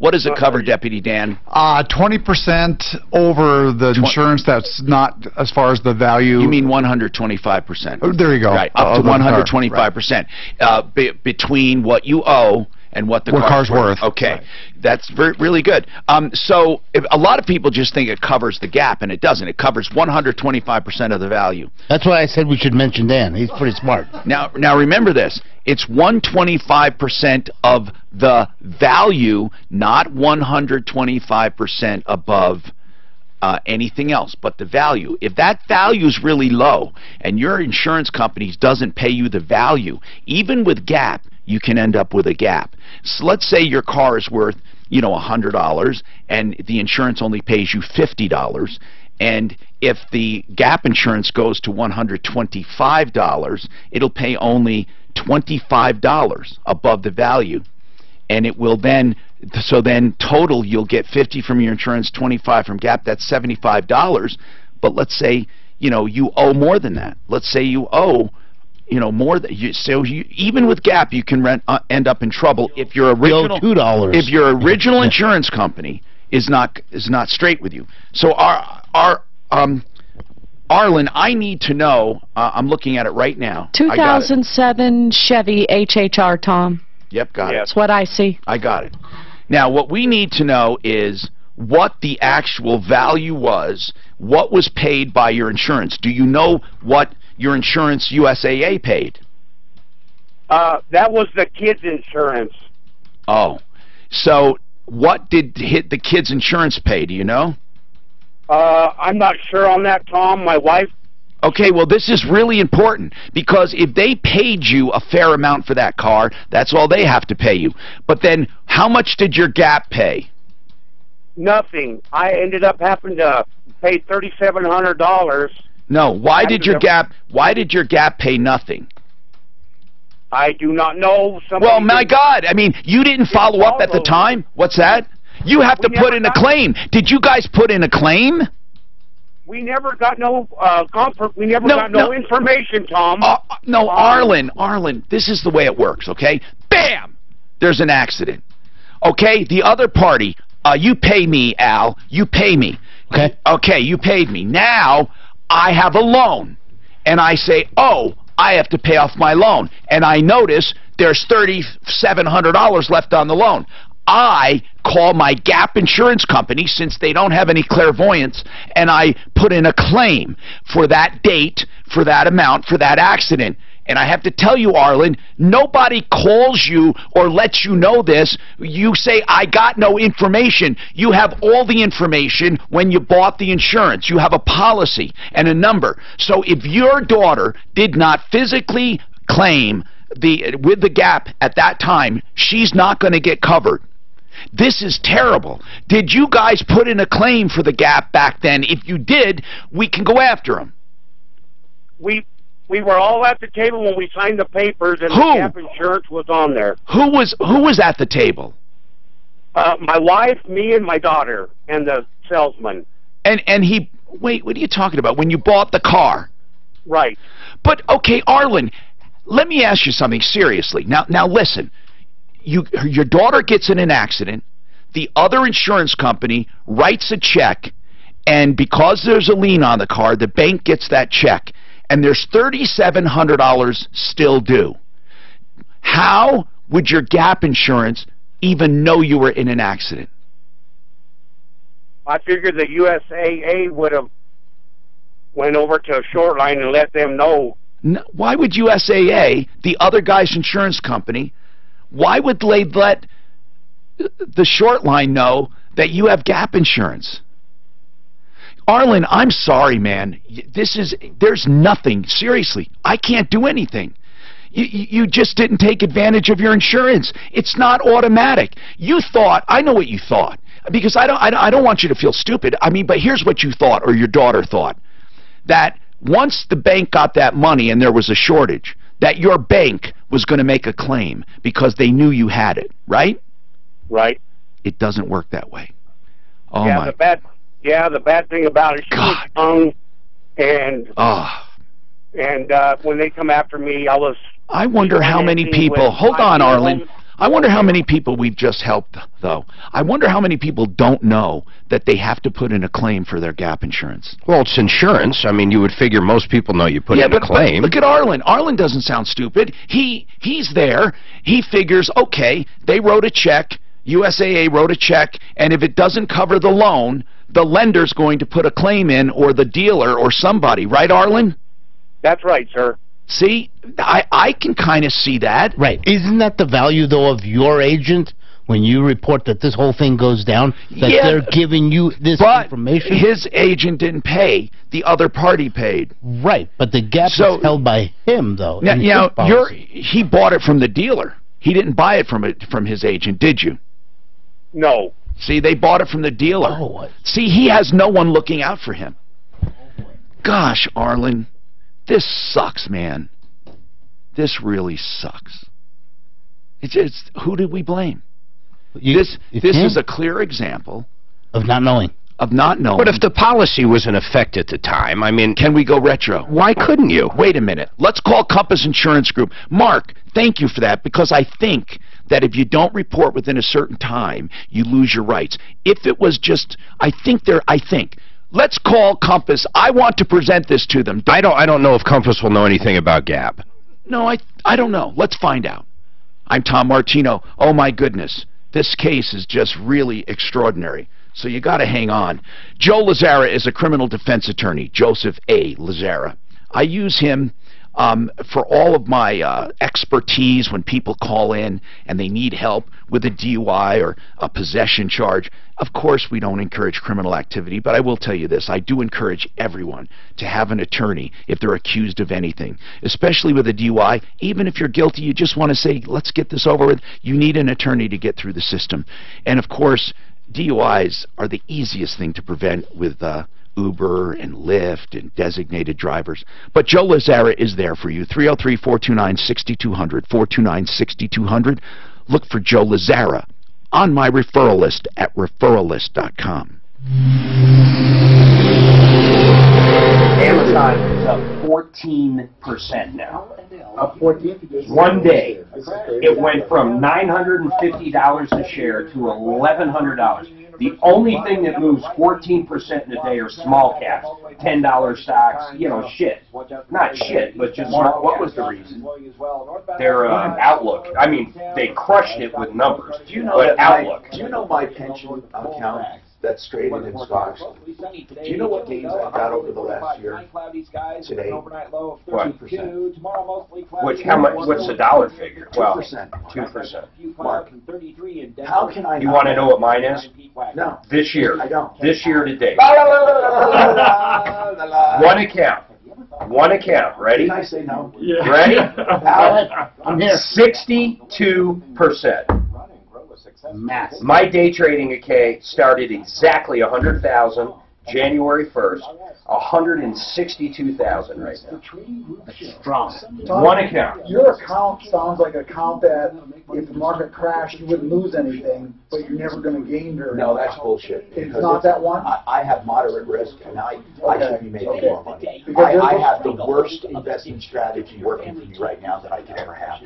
What does it cover, Deputy Dan? 20% over the insurance. That's not as far as the value. You mean 125%? Oh, there you go. Right, up to 125%. Between what you owe and what the car's worth. Okay, right. That's really good. So a lot of people just think it covers the gap, and it doesn't. It covers 125% of the value. That's why I said we should mention Dan. He's pretty smart. Now remember this. It's 125% of the value, not 125% above anything else, but the value. If that value is really low and your insurance company doesn't pay you the value, even with gap, you can end up with a gap. So let's say your car is worth, $100, and the insurance only pays you $50. And if the gap insurance goes to $125, it'll pay only $25 above the value. And it will then, so then total you'll get 50 from your insurance, 25 from gap. That's $75. But let's say, you owe more than that. Let's say you owe, more than even with gap, you can end up in trouble if your original $2. If your original insurance company is not straight with you. So Arlen, I need to know. I'm looking at it right now. 2007 Chevy HHR, Tom. Yep, got it. That's what I see. I got it. Now, what we need to know is what the actual value was, what was paid by your insurance. Do you know what your insurance USAA paid? That was the kid's insurance. Oh. So what did the kid's insurance pay? Do you know? I'm not sure on that, Tom. My wife. Okay, well, this is really important, because if they paid you a fair amount for that car, that's all they have to pay you. But then how much did your gap pay? Nothing. I ended up having to pay $3,700. No, why did your gap pay nothing? I do not know. Well, my God, I mean, you didn't follow up at the time? What's that? You have to put in a claim. Did you guys put in a claim? We never got no comfort. We never got no information, Tom. No, Arlen, this is the way it works, okay? Bam! There's an accident. Okay, the other party, you pay me, Al. You pay me. Okay. Okay, you paid me. Now, I have a loan. And I say, oh, I have to pay off my loan. And I notice there's $3,700 left on the loan. I call my Gap insurance company, since they don't have any clairvoyance, and I put in a claim for that date, for that amount, for that accident. And I have to tell you, Arlen, nobody calls you or lets you know this. You say, I got no information. You have all the information when you bought the insurance. You have a policy and a number. So if your daughter did not physically claim with the Gap at that time, she's not going to get covered. This is terrible. Did you guys put in a claim for the Gap back then? If you did, we can go after them. We were all at the table when we signed the papers, and the Gap insurance was on there. Who was at the table? My wife, me, and my daughter, and the salesman. And he, wait, what are you talking about? When you bought the car? Right. But, okay, Arlen, let me ask you something seriously. Now listen. Your daughter gets in an accident, the other insurance company writes a check, and because there's a lien on the car, the bank gets that check, and there's $3,700 still due. How would your Gap insurance even know you were in an accident? I figured the USAA would have went over to a short line and let them know. No, why would USAA, the other guy's insurance company, why would they let the short line know that you have Gap insurance? Arlen, I'm sorry, man. There's nothing. Seriously, I can't do anything. You just didn't take advantage of your insurance. It's not automatic. You thought, I know what you thought, because I don't want you to feel stupid. I mean, but here's what you thought, or your daughter thought, that once the bank got that money and there was a shortage, that your bank was going to make a claim because they knew you had it, right? Right. It doesn't work that way. Oh yeah, my. The bad thing about it, she was young, and when they come after me, I wonder how many people. Hold on, Arlen. I wonder how many people we've just helped, though. I wonder how many people don't know that they have to put in a claim for their Gap insurance. Well, it's insurance. I mean, you would figure most people know you put in a claim. But look at Arlen. Arlen doesn't sound stupid. He's there. He figures, okay, they wrote a check, USAA wrote a check, and if it doesn't cover the loan, the lender's going to put a claim in, or the dealer, or somebody. Right, Arlen? That's right, sir. See, I can kind of see that. Right. Isn't that the value, though, of your agent when you report that this whole thing goes down? That they're giving you this information? His agent didn't pay. The other party paid. Right, but the Gap is held by him, though. Now, he bought it from the dealer. He didn't buy it from his agent, did you? No. See, they bought it from the dealer. Oh, see, he has no one looking out for him. Gosh, Arlen. This sucks, man. This really sucks. It's who did we blame? This is a clear example of not knowing. Of not knowing. But if the policy was in effect at the time, I mean... Can we go retro? Why couldn't you? Wait a minute. Let's call Compass Insurance Group. Mark, thank you for that, because I think that if you don't report within a certain time, you lose your rights. If it was just... I think... Let's call Compass. I want to present this to them. I don't know if Compass will know anything about Gap. No, I don't know. Let's find out. I'm Tom Martino. Oh, my goodness. This case is just really extraordinary. So you got to hang on. Joe Lazzara is a criminal defense attorney, Joseph A. Lazzara. I use him for all of my expertise when people call in and they need help with a DUI or a possession charge. Of course, we don't encourage criminal activity, but I will tell you this. I do encourage everyone to have an attorney if they're accused of anything, especially with a DUI. Even if you're guilty, you just want to say, let's get this over with. You need an attorney to get through the system. And, of course, DUIs are the easiest thing to prevent with Uber and Lyft and designated drivers. But Joe Lazzara is there for you. 303-429-6200, 429-6200. Look for Joe Lazzara on my referral list at referrallist.com. Amazon is up 14% now. Up 14? One day, it went from $950 a share to $1,100. The only thing that moves 14% in a day are small caps, $10 stocks, you know, shit. Not shit, but just small. What was the reason? Their outlook. I mean, they crushed it with numbers, but outlook. Do you know my pension account that's traded in stocks? Do you know what gains I got over the last year? Today? What? 2%. Which, how much, what's the dollar figure? 2%. 2%. Mark, how can I... You want to know what mine is? No. This year. I don't. This year to date. One account. One account. Ready? Can I say no? Yeah. Ready? I'm here. 62%. Massive. My day trading account started exactly 100,000 January 1st, 162,000 right now. That's strong. One account. Your account sounds like an account that if the market crashed, you wouldn't lose anything, but you're never going to gain very No, much. that's bullshit. It's not that one? I have moderate risk, and I should be making more money. Because I have the worst investment strategy working for me right now that I could ever have.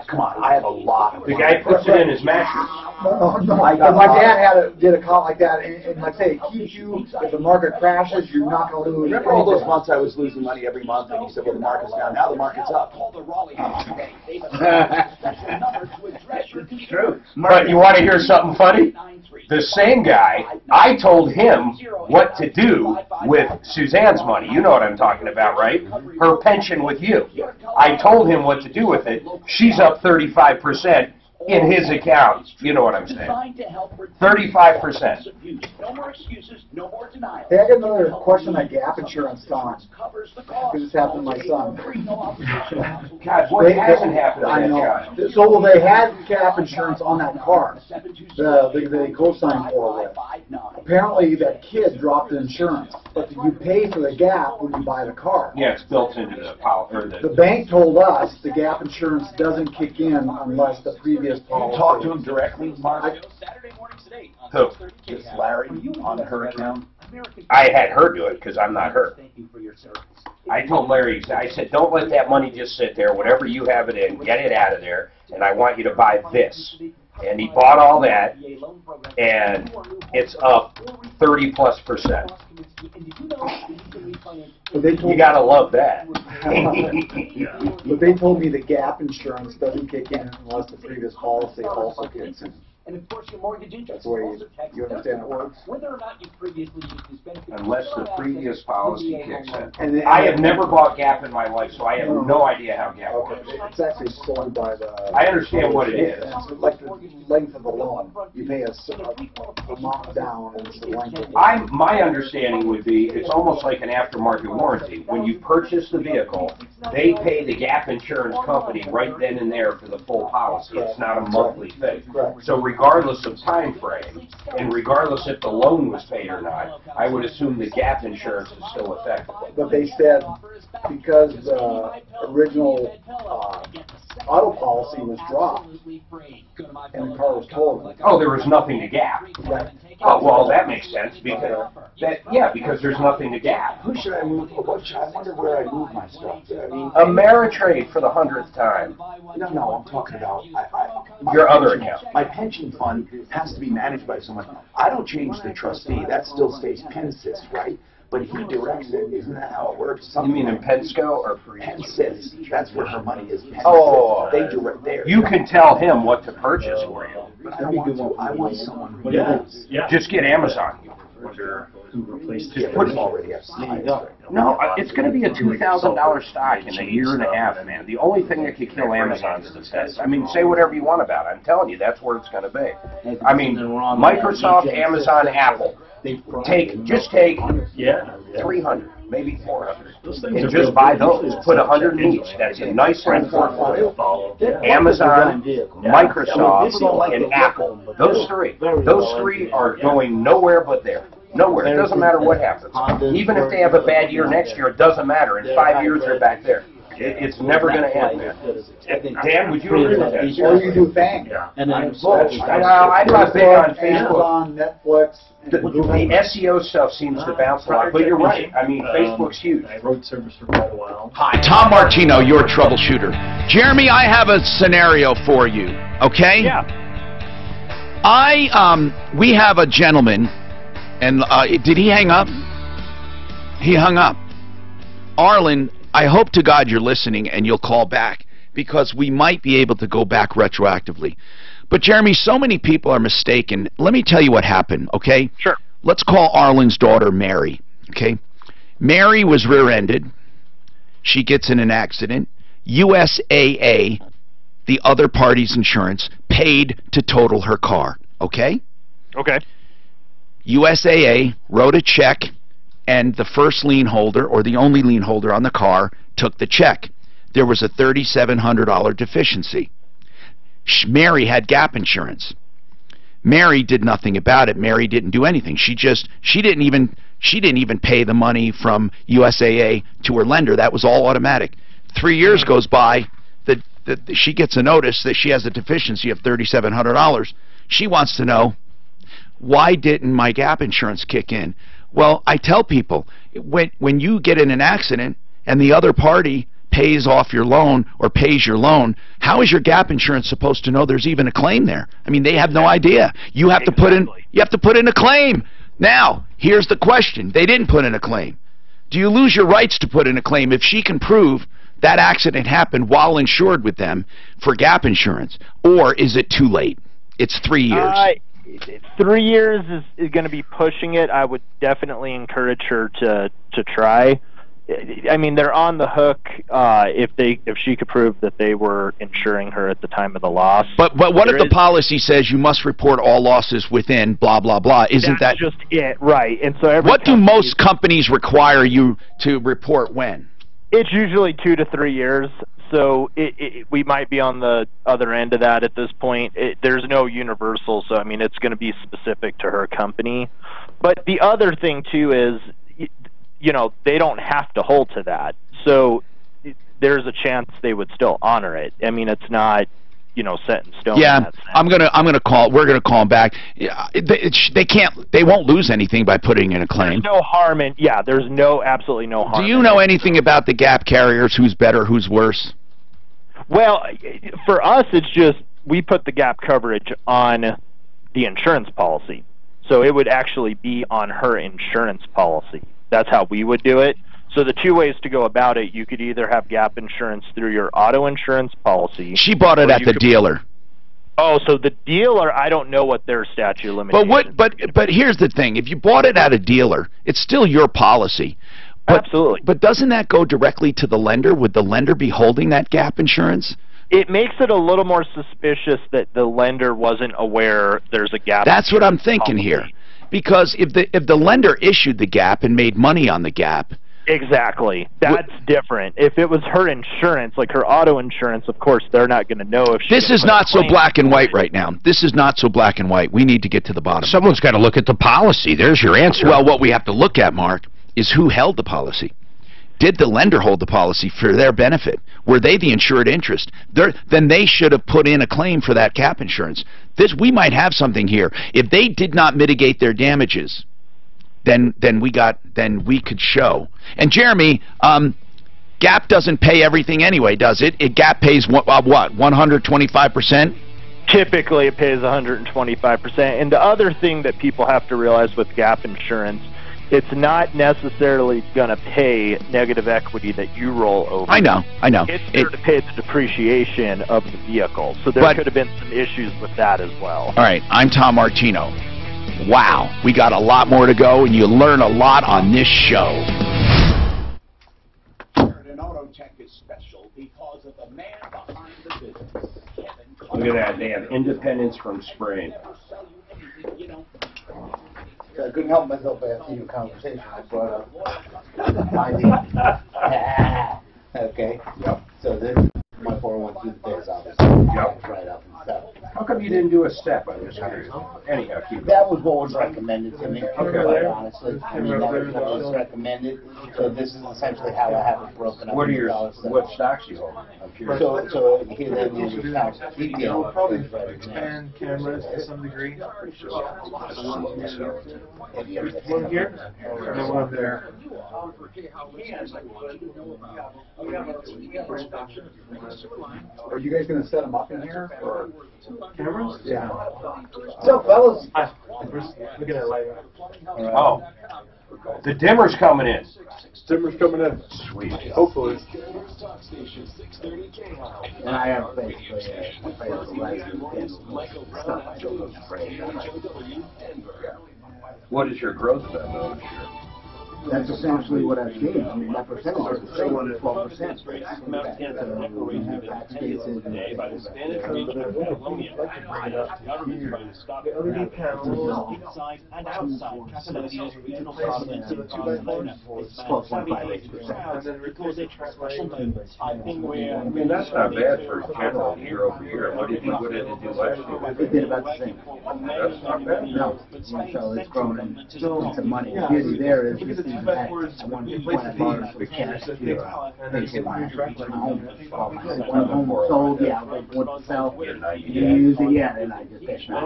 Come on, I have a lot of The money. guy puts it in his mattress. No. I got My a lot. dad did a account like that, and like I say, it keeps you, if the market crashes, you're not going to lose. Remember all those months I was losing money every month, and he said, well, the market's down. Now the market's up. It's true. But you want to hear something funny? The same guy, I told him what to do with Suzanne's money. You know what I'm talking about, right? Her pension with you. I told him what to do with it. She's up 35% in his account. You know what I'm saying? 35%. No more excuses, no more denial. Hey, I got another question on gap insurance, Don. Because this happened to my son. God, what hasn't happened to I that know. guy? So they had gap insurance on that car. They co-signed for it. Apparently that kid dropped the insurance, but you pay for the gap when you buy the car. Yeah, it's built into the policy. The bank told us the gap insurance doesn't kick in unless the previous policy. You talk to him directly, Mark? Who? Is Larry on her account? I had her do it because I'm not her. I told Larry, I said, don't let that money just sit there. Whatever you have it in, get it out of there, and I want you to buy this. And he bought all that, and it's up 30+%. You gotta love that. But they told me the gap insurance doesn't kick in unless the previous policy also kicks in. And of course, your mortgage interest. That's the way you understand it works. Whether or not you previously used this benefit. Unless the previous policy kicks in. And I have never bought Gap in my life, so I have no idea how Gap works. It's actually sold by the... I understand what it is. It's like the length of the loan. You pay a amount down, and it's the length of the My understanding would be it's almost like an aftermarket warranty. When you purchase the vehicle, they pay the Gap insurance company right then and there for the full policy. It's not a monthly thing. So regardless of time frame, and regardless if the loan was paid or not, I would assume the gap insurance is still effective. But they said because the original auto policy was dropped and the car was totaled. Oh, there was nothing to gap. Oh, well, that makes sense because because there's nothing to gap. Who should I move? I wonder where I move my stuff. I mean, Ameritrade for the 100th time. No, I'm talking about your other account. My pension fund has to be managed by someone. I don't change the trustee. That still stays Pensys, right? But he directs it. Isn't that how it works? You mean in Pensco or Pensys? That's where her money is. Pensys. Oh, they direct there. You can tell him what to purchase for you. But I want someone who knows. Just get Amazon. Just put already have No, it's going to be a $2,000 stock in a year and a half, man. The only thing that could kill Amazon is the test. I mean, say whatever you want about it. I'm telling you, that's where it's going to be. I mean, Microsoft, Amazon, Apple. Just take 300, maybe 400, and just buy those. Put 100 in each. That's a nice little portfolio. Amazon, Microsoft, and Apple. Those three are going nowhere but there. Nowhere. It doesn't matter what happens. Even if they have a bad year next year, it doesn't matter. In 5 years, they're back there. It's never going to end, man. Dan, would you agree with that? Or you do FANG. Yeah. And then I'm not big on Facebook. Amazon, Netflix. The SEO stuff seems to bounce a lot, but you're right. I mean, Facebook's huge. I wrote service for quite a while. Hi, Tom Martino, your troubleshooter. Jeremy, I have a scenario for you, okay? Yeah. We have a gentleman, and did he hang up? He hung up. Arlen, I hope to God you're listening and you'll call back, because we might be able to go back retroactively. But Jeremy, so many people are mistaken. Let me tell you what happened, okay? Sure. Let's call Arlen's daughter Mary, okay? Mary was rear-ended. She gets in an accident. USAA, the other party's insurance, paid to total her car, okay? Okay. USAA wrote a check, and the first lien holder, or the only lien holder on the car, took the check. There was a $3,700 deficiency. Mary had gap insurance. Mary did nothing about it. Mary didn't do anything. She didn't even pay the money from USAA to her lender. That was all automatic. 3 years goes by. She gets a notice that she has a deficiency of $3,700. She wants to know, why didn't my gap insurance kick in? Well, I tell people, when you get in an accident and the other party pays off your loan or pays your loan, how is your gap insurance supposed to know there's even a claim there? I mean, they have no idea. You have to put in a claim. Now, here's the question. They didn't put in a claim. Do you lose your rights to put in a claim if she can prove that accident happened while insured with them for gap insurance? Or is it too late? It's 3 years. 3 years is going to be pushing it. I would definitely encourage her to try. I mean, they're on the hook if she could prove that they were insuring her at the time of the loss. But what if the policy says you must report all losses within blah blah blah? Isn't that just it? Right. And so what do most companies require you to report when? It's usually 2 to 3 years. So we might be on the other end of that at this point. There's no universal, so I mean it's going to be specific to her company. But the other thing too is, you know, they don't have to hold to that. So there's a chance they would still honor it. I mean, it's not, you know, set in stone. Yeah, we're gonna call them back. They won't lose anything by putting in a claim. There's no harm in, there's absolutely no harm. Do you know anything about the gap carriers? Who's better, who's worse? Well, for us, it's just we put the gap coverage on the insurance policy. So it would actually be on her insurance policy. That's how we would do it. So the two ways to go about it, you could either have gap insurance through your auto insurance policy. She bought it at the dealer. Oh, so the dealer, I don't know what their statute of limitations. But here's the thing: if you bought it at a dealer, it's still your policy. Absolutely. But doesn't that go directly to the lender? Would the lender be holding that gap insurance? It makes it a little more suspicious that the lender wasn't aware there's a gap. That's what I'm thinking here. Because if the lender issued the gap and made money on the gap. Exactly. That's different. If it was her insurance, like her auto insurance, of course, they're not going to know if she... This is not so black and white right now. This is not so black and white. We need to get to the bottom. Someone's got to look at the policy. There's your answer. Well, what we have to look at, Mark, is who held the policy. Did the lender hold the policy for their benefit? Were they the insured interest? Then they should have put in a claim for that gap insurance. We might have something here. If they did not mitigate their damages, then we could show. And Jeremy, Gap doesn't pay everything anyway, does it? Gap pays what 125%? Typically, it pays 125%. And the other thing that people have to realize with gap insurance, it's not necessarily going to pay negative equity that you roll over. I know. It's there to pay the depreciation of the vehicle. So there could have been some issues with that as well. All right, I'm Tom Martino. Wow, we got a lot more to go, and you learn a lot on this show. An auto tech is special because of the man behind the business. Look at that, they have independence from spraying. I couldn't help myself after your conversation. I brought up my name. Okay. Yep. So this is my 401 pays, obviously. Yep. Right up and stuff. How come you didn't do a step? I'm just curious. Anyhow, keep That was what was recommended to me, Okay. quite honestly. I mean, that was what was recommended, so this is essentially how I have it broken up. What are your, into all stuff. what stocks you hold? I'm curious. So here then the account detail. Probably expand cameras to some degree. One here, and then one there. Are you guys gonna set them up in here, or? Cameras? Yeah. What's up, fellas? Look at that light. Oh, the dimmer's coming in. Dimmer's coming in. Sweet. Hopefully. And I have basically a light stuff I don't look afraid of. What is your growth then, though, this year? That's essentially what I've seen. I mean, my percentage is the same, 12%. So we have back spaces and LED panels. Inside and outside Catalonia's regional parliament in Barcelona. It's about 12.5% because it's special moments. I think we're... I mean, that's not bad for general year over year. What did you do last year? It did about the same. That's not bad. No, so it's growing into money. The beauty there is this is that I want to put my borrow for cash to pay for my home. When the home sold, yeah, like what to sell, you use it, yeah, and I just pay my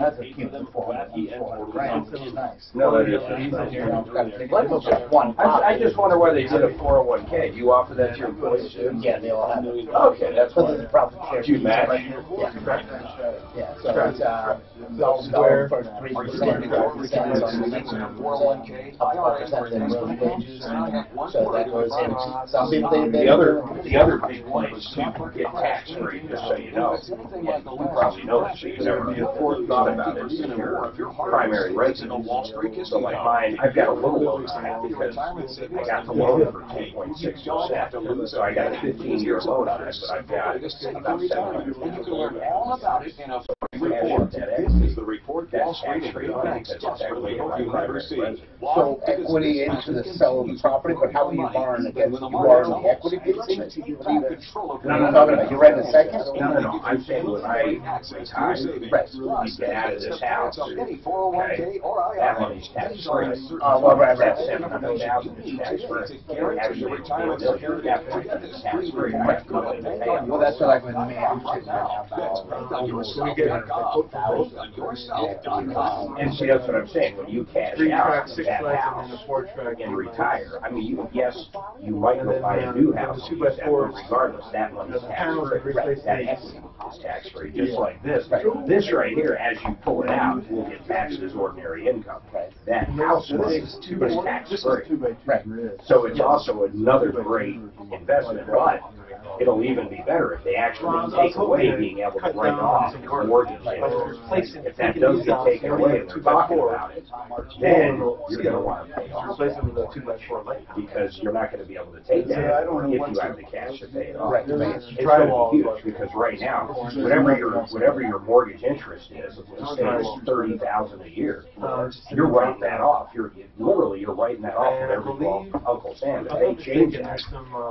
that's a cute $400 which is nice. No, that is I just wonder why they did a 401k. Do you offer that to your employees too? Yeah, they all have it. Okay, that's But why. there's a profit share. Do you match? Yeah, so it's going for 3%, 4% on the next 401k, up to 4% in real wages, so that goes in. Some people think The other big place to get tax free, just so you know, you probably know this, you never thought about it, is your primary residence. So like mine, I've got a little loan on it because I got the loan for 2.6%. So I got a 15-year loan on it, but I've got about $700,000. All about it in a report. This is the report Wall Street and real banks trust for the hope you never see. So equity into the sell of the property, but how are you borrowing against? You borrowing the equity piece of it? You're right in a second? No. I'm saying when I retire, get out of this house, okay, that money's tax free. Well, right. That $700,000 is tax free. Actually, it's tax free. Well, that's what I've been made. I'm sitting right now. And see, that's what I'm saying. When you cash out of that house and retire, I mean, yes, you might go buy a new house, but regardless, that money's tax free. That equity is tax free. Just like this. This right here, as you pull it out, will get taxed as ordinary income. That house money is tax free. So it's also another great investment, but it'll even be better if they actually take away being able to write off your mortgage interest. If that does get taken away and they're talking about it, then you're going to want to pay off that because you're not going to be able to take that if you have the cash to pay it off. It's going to be huge because right now, whatever your mortgage interest is, say it's $30,000 a year, you're writing that off. You're writing that off. Whatever you Uncle Sam, if they change that,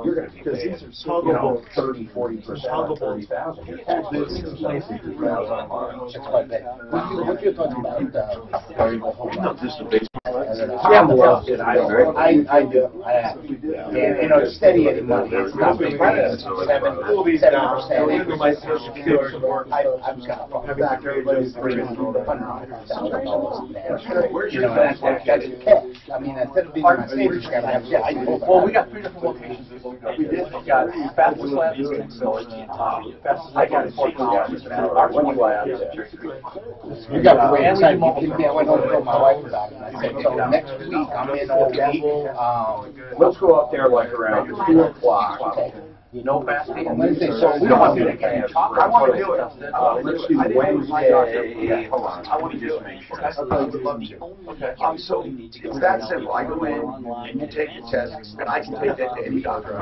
you're going to be paying 30, 40% on 30,000. Your tax rate is What you're talking about, variable home loan. Sam loves it. I do. And, it's steady Eddie money. It's not big. 7%. Even my social security work, I was kind of back everybody's $300,000. Where's your that's cash. I mean, instead of being my savings account, well, we got 3 different locations. We did. We got Fastest Labs in Fastest I got it. You got to wait inside. I went home and told my wife about it. I said, so next week I'm in all week. Let's go up there like around 2 o'clock. No fasting. Wednesday, so we don't want to do that. I want to do it. Let's do Wednesday. Hold on. I want to just make sure. I would love to. Okay. So it's that simple. I go in and you take the test, and I can take that to any doctor.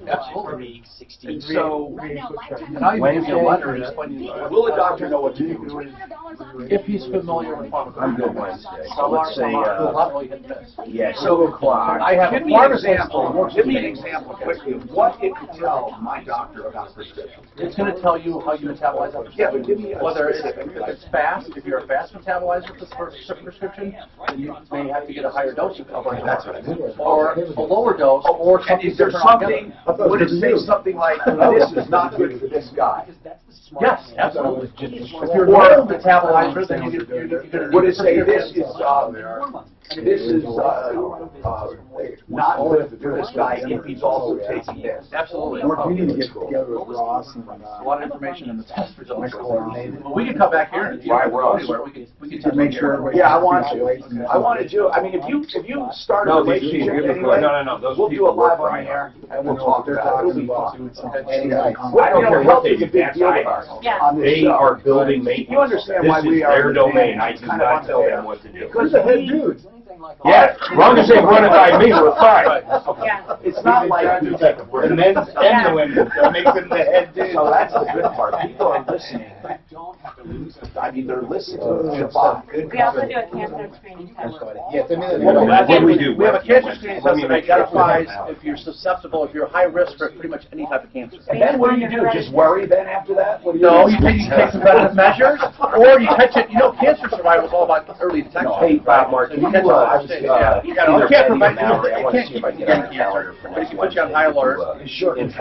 Absolutely. And so, and I even give you a letter explaining, will the doctor know what to do? If he's familiar with pharmacology. I'm good Wednesday. So let's say, yeah, 2 o'clock. I have a example. Give me an example quickly of what it could take tell my doctor about prescription? It's going to tell you how you metabolize other stuff. Yeah, but give me whether if it's fast, if you're a fast metabolizer for prescription, then you may have to get a higher dose of it. That's what I mean. Or a lower dose, or And something is there different something, altogether. would it say something like, this is not good for this guy? Yes, absolutely. If you're low metabolizer, then you're going to Would it say this is, not good for this guy if he's also taking this? Absolutely. We need to get together with Ross and a lot of information in the test results. Well, we can come back here and Why, Ross? we can make sure everybody. Yeah, I want to do, I mean, if you start a relationship anyway, we'll do it live on the air and we'll talk about it. It'll be fun. Health is a big deal with us on this They show. are building maintenance. You understand why This we is are their domain. I do kind of not tell unfair. them what to do. Because the head dude. Yeah, as long as they run it by me, we're fine. It's not like you take a break. The men's and the women, that makes them the head dude. So that's the good part. People are listening. I mean, they're listening to Shabbat. We also do a cancer screening test. Yes, I mean, Well, That's what we do. We have a cancer screening test that identifies if you're susceptible, if you're high risk for pretty much any type of cancer. And then what do you do? Just worry then after that? What do you No, do? you take preventative measures, or you catch it. You know, cancer survival is all about early detection. Hey, Bob Martin, You catch it. You can't prevent it can't cancer, but it can put you on high alert. Sure, and you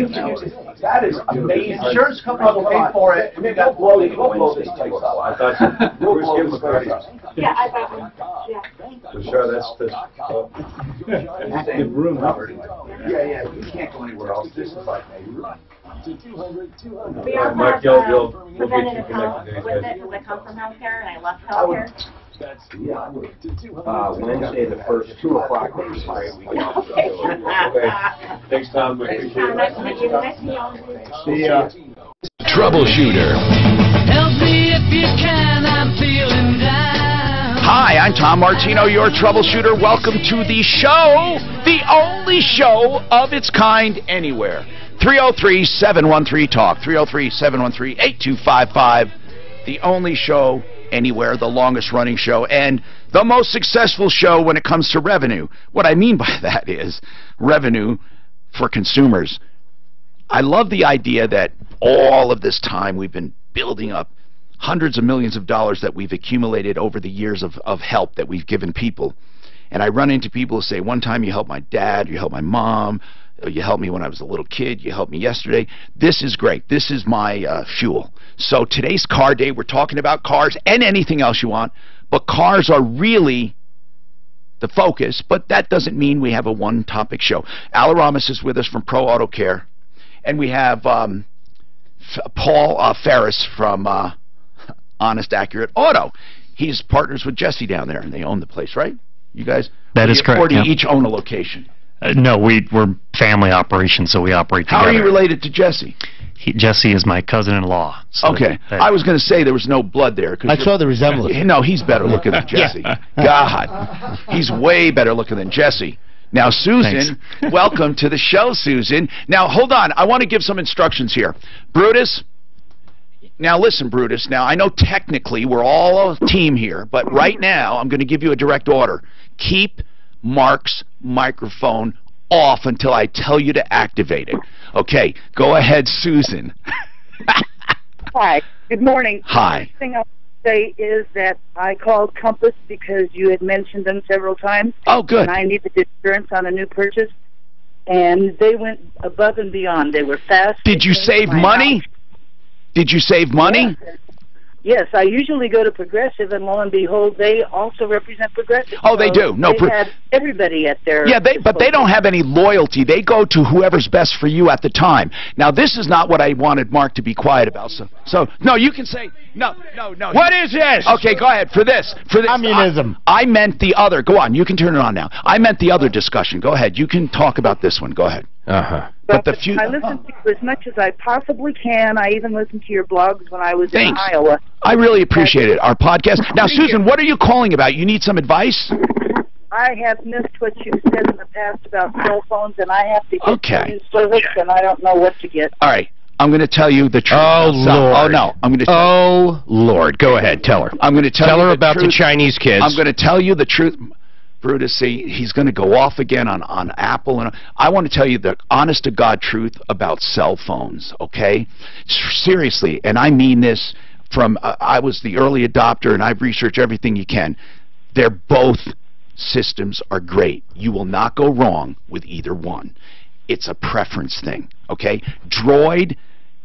can, that is amazing. Insurance companies will pay for it. We'll blow this place up. I thought We'll blow this place up. Yeah, I got one. Yeah. For sure, that's active room. Yeah, you can't go anywhere else. This is like a run. We also Mike, have we'll get you preventative health connected. with it because I come from healthcare and I left healthcare. Wednesday, the first 2 o'clock. Okay. Thanks, Tom. We appreciate it. Nice to meet you. Nice to meet you. See ya. Troubleshooter. Help me if you can, I'm feeling down. Hi, I'm Tom Martino, your troubleshooter. Welcome to the show, the only show of its kind anywhere. 303-713-TALK, 303-713-8255. The only show anywhere, the longest running show, and the most successful show when it comes to revenue. What I mean by that is revenue for consumers. I love the idea that all of this time we've been building up hundreds of millions of dollars that we've accumulated over the years of help that we've given people. And I run into people who say, one time you helped my dad, you helped my mom, you helped me when I was a little kid, you helped me yesterday. This is great. This is my fuel. So today's Car Day, we're talking about cars and anything else you want, but cars are really the focus, but that doesn't mean we have a one-topic show. Al Aramis is with us from Pro Auto Care, and we have Paul Ferris from Honest Accurate Auto. He's partners with Jesse down there, and they own the place, right? You guys? That is correct. Or do you yeah. each own a location? No, we're family operations, so we operate together. How are you related to Jesse? Jesse is my cousin-in-law. So okay. I was going to say there was no blood there. I saw the resemblance. No, he's better looking than Jesse. God. He's way better looking than Jesse. Now, Susan, welcome to the show, Susan. Now, hold on. I want to give some instructions here. Brutus, now listen, Brutus. Now, I know technically we're all a team here, but right now I'm going to give you a direct order. Keep Mark's microphone off until I tell you to activate it. Okay, go ahead, Susan. Hi, good morning. Hi. The first thing I'll say is that I called Compass because you had mentioned them several times. Oh, good. And I needed insurance on a new purchase, and they went above and beyond. They were fast. Did you save money? Did you save money? Yes, I usually go to Progressive, and lo and behold, they also represent Progressive. Oh, they do. No, they had everybody at their but they don't have any loyalty. They go to whoever's best for you at the time. Now, this is not what I wanted Mark to be quiet about. So no, you can say no. What is this? Okay, go ahead. For this, communism. I meant the other. Go on. You can turn it on now. I meant the other discussion. Go ahead. You can talk about this one. Go ahead. But the few. I listen to you as much as I possibly can. I even listened to your blogs when I was in Iowa. I really appreciate it. Our podcast. Now, Susan, what are you calling about? You need some advice? I have missed what you said in the past about cell phones, and I have to get new service, and I don't know what to get. All right. I'm going to tell you the truth. Oh, Lord. Oh, no. I'm going to Oh, Lord. Go ahead. Tell her. I'm going to tell her you about the Chinese kids. I'm going to tell you the truth. Brutus, see, he's going to go off again on Apple. And I want to tell you the honest-to-God truth about cell phones, okay? Seriously, and I mean this from, I was the early adopter, and I've researched everything you can. They're both systems are great. You will not go wrong with either one. It's a preference thing, okay? Droid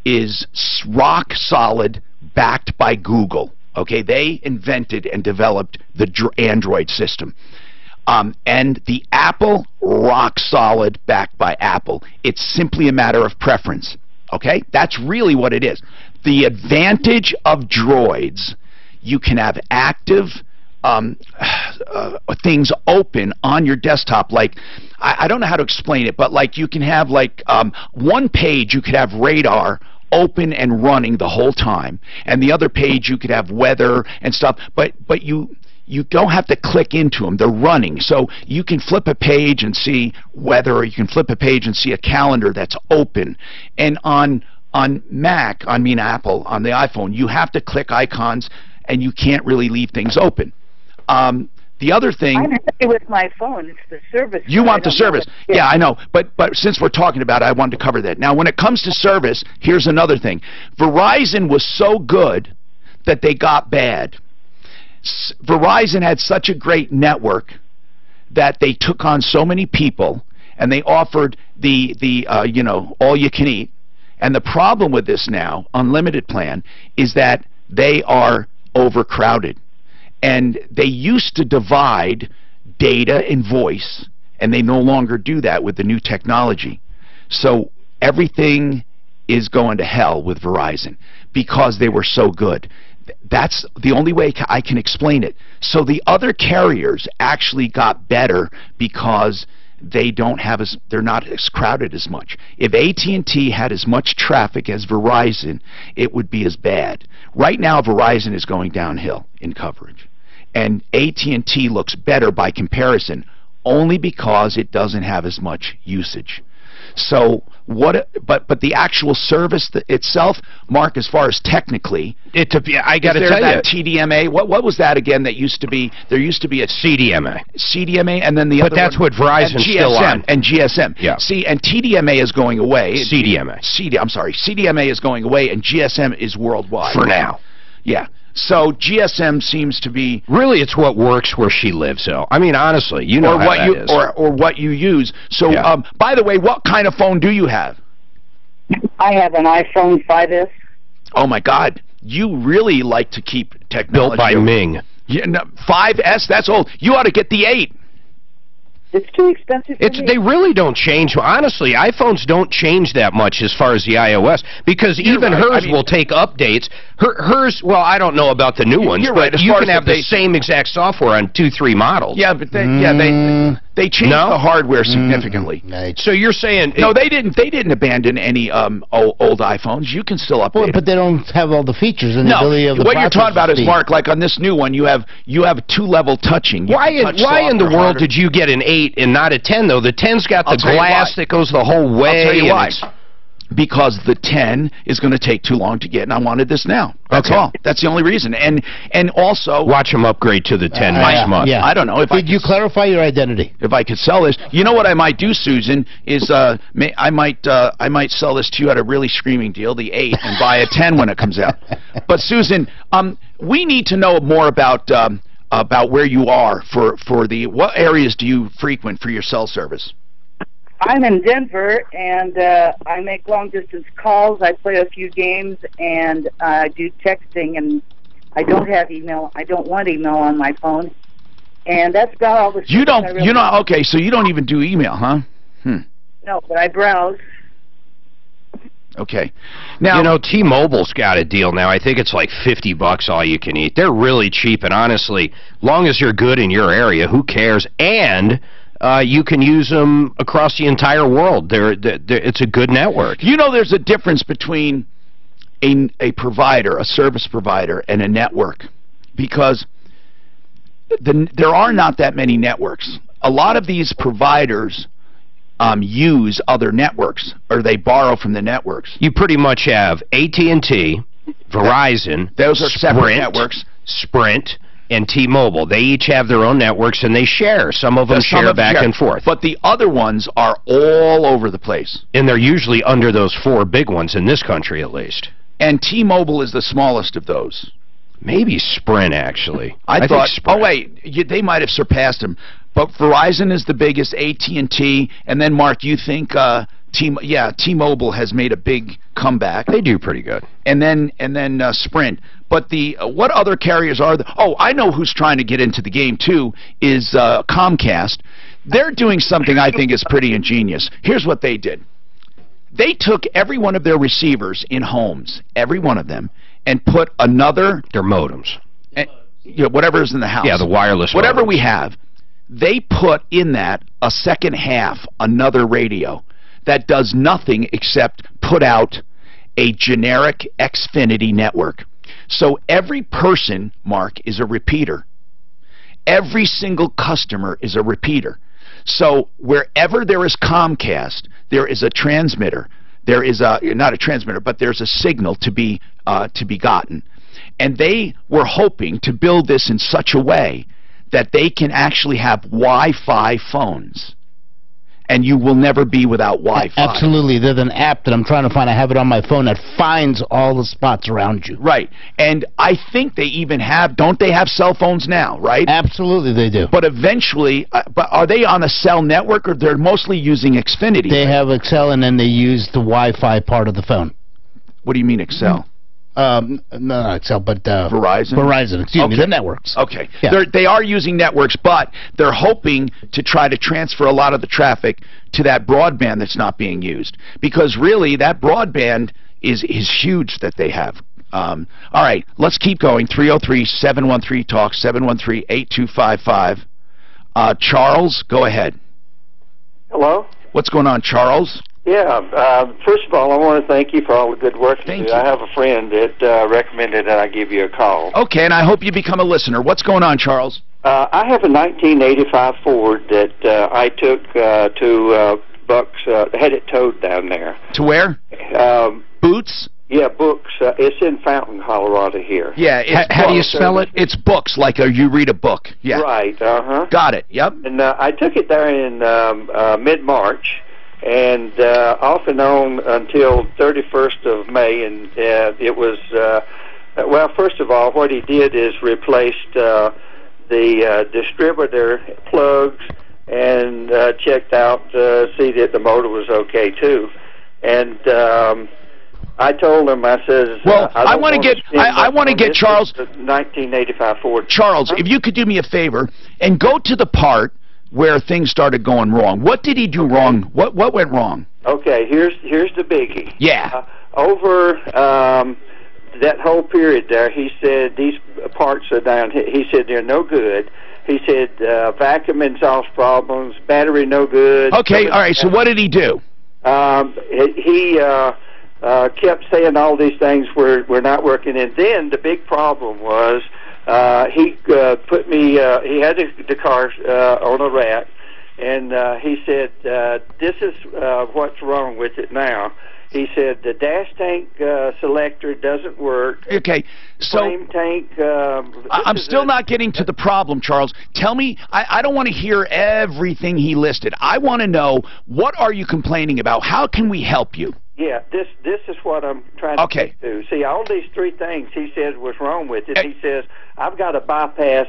is rock solid, backed by Google, okay? They invented and developed the Android system. And the Apple, rock solid, backed by Apple. It's simply a matter of preference, okay? That's really what it is. The advantage of Droids, you can have active things open on your desktop. Like, I don't know how to explain it, but like you can have like one page you could have radar open and running the whole time, and the other page you could have weather and stuff, but you don't have to click into them. They're running. So you can flip a page and see weather, or you can flip a page and see a calendar that's open. And on Mac, Apple, on the iPhone, you have to click icons, and you can't really leave things open. The other thing... I'm happy with my phone. It's the service. You want the service. Yeah, I know. But since we're talking about it, I wanted to cover that. Now, when it comes to service, here's another thing. Verizon was so good that they got bad. Verizon had such a great network that they took on so many people, and they offered the all you can eat. And the problem with this now, unlimited plan, is that they are overcrowded. And they used to divide data and voice, and they no longer do that with the new technology. So everything is going to hell with Verizon because they were so good. That's the only way I can explain it. So the other carriers actually got better because they they're not as crowded as much. If AT&T had as much traffic as Verizon, it would be as bad. Right now, Verizon is going downhill in coverage, and AT&T looks better by comparison only because it doesn't have as much usage. So but the actual service itself, Mark, as far as technically, I got to tell you, TDMA. What was that again? That used to be there used to be a CDMA. CDMA, and then the other. But that's one, what Verizon's still on. And GSM. Yeah. See, and TDMA is going away. CDMA. I'm sorry. CDMA is going away, and GSM is worldwide for now. Yeah. So GSM seems to be really, it's what works where she lives. So I mean, honestly, you know how that is. Or what you use. So by the way, what kind of phone do you have? I have an iPhone 5S. Oh my God, you really like to keep technology. Built by Ming. Yeah, no, 5S. That's old. You ought to get the 8. It's too expensive for me. They really don't change. Honestly, iPhones don't change that much as far as the iOS, because even hers will take updates. Hers, well, I don't know about the new ones, but you can have the same exact software on 2-3 models. Yeah, but they changed the hardware significantly. So you're saying no? They didn't abandon any old iPhones. You can still update. Well, but they don't have all the features and the ability of the what you're talking about is, Mark, like on this new one, you have 2-level touching. Why in the world did you get an 8 and not a 10 though? The 10's got the glass that goes the whole way. I'll tell you why. Because the 10 is going to take too long to get, and I wanted this now. That's all. That's the only reason. And also, watch them upgrade to the 10 next month. Yeah. I don't know. Did you clarify your identity? If I could sell this, you know what I might do, Susan, is I might sell this to you at a really screaming deal, the 8, and buy a 10 when it comes out. But Susan, we need to know more about where you are for the what areas do you frequent for your cell service? I'm in Denver, and I make long-distance calls. I play a few games, and I do texting, and I don't have email. I don't want email on my phone, and that's about all the. You don't. You're not okay. So you don't even do email, huh? No, but I browse. Okay. Now, you know, T-Mobile's got a deal now. I think it's like $50 all you can eat. They're really cheap, and honestly, long as you're good in your area, who cares? And you can use them across the entire world. It's a good network. You know, there's a difference between a provider, a service provider, and a network, because there are not that many networks. A lot of these providers use other networks, or they borrow from the networks. You pretty much have AT&T, Verizon, those are separate networks. Sprint, and T-Mobile. They each have their own networks, and they share. Some of them share back and forth. But the other ones are all over the place. And they're usually under those 4 big ones in this country, at least. And T-Mobile is the smallest of those. Maybe Sprint, actually. I thought, Sprint. oh, wait, they might have surpassed them. But Verizon is the biggest, AT&T, and then, Mark, you think T-Mobile has made a big comeback. They do pretty good. And then Sprint. But what other carriers are there? Oh, I know who's trying to get into the game, too, is Comcast. They're doing something I think is pretty ingenious. Here's what they did. They took every one of their receivers in homes, every one of them, and put another... Their modems. Whatever's in the house. Yeah, the wireless whatever modems. we have. They put in that a second half, another radio, that does nothing except put out a generic Xfinity network. So every person, Mark, is a repeater. Every single customer is a repeater. So wherever there is Comcast, there is a transmitter. There is not a transmitter, but there's a signal to be gotten. And they were hoping to build this in such a way that they can actually have Wi-Fi phones. And you will never be without Wi-Fi. Absolutely. There's an app that I'm trying to find. I have it on my phone that finds all the spots around you. Right. And I think they even have, don't they have cell phones now, right? Absolutely they do. But eventually, but are they on a cell network, or they're mostly using Xfinity? They have Excel, and then they use the Wi-Fi part of the phone. What do you mean Excel? No, not Excel, but Verizon? Verizon, excuse me, the networks. Okay. Yeah. They are using networks, but they're hoping to try to transfer a lot of the traffic to that broadband that's not being used. Because really, that broadband is huge that they have. All right, let's keep going. 303-713-TALK, 713-8255. Charles, go ahead. Hello? What's going on, Charles? Yeah, first of all, I want to thank you for all the good work you do. I have a friend that recommended that I give you a call. Okay, and I hope you become a listener. What's going on, Charles? I have a 1985 Ford that I took to Bucks, had it towed down there. To where? Boots? Yeah, Books. It's in Fountain, Colorado here. Yeah. How do you spell it? It's books, like you read a book. Yeah. Right, uh-huh. Got it, yep. And I took it there in mid-March. And off and on until 31st of May, and it was, well, first of all, what he did is replaced the distributor plugs and checked out to see that the motor was okay, too. And I told him, I says, well, I want to get Charles, 1985 Ford. Charles, if you could do me a favor and go to the part where things started going wrong. What did he do wrong? What went wrong? Okay, here's the biggie. Yeah. Over that whole period there, he said these parts are down. He said they're no good. He said vacuum exhaust problems, battery no good. Okay, all right. So what did he do? He kept saying all these things were not working, and then the big problem was. He put me, he had the car on a rack, and he said, this is what's wrong with it now. He said, the dash tank selector doesn't work. Okay, so... Flame tank... I'm still not getting to the problem, Charles. Tell me, I don't want to hear everything he listed. I want to know, what are you complaining about? How can we help you? Yeah, this is what I'm trying to do. See, all these 3 things he says was wrong with it. He says, I've got to bypass,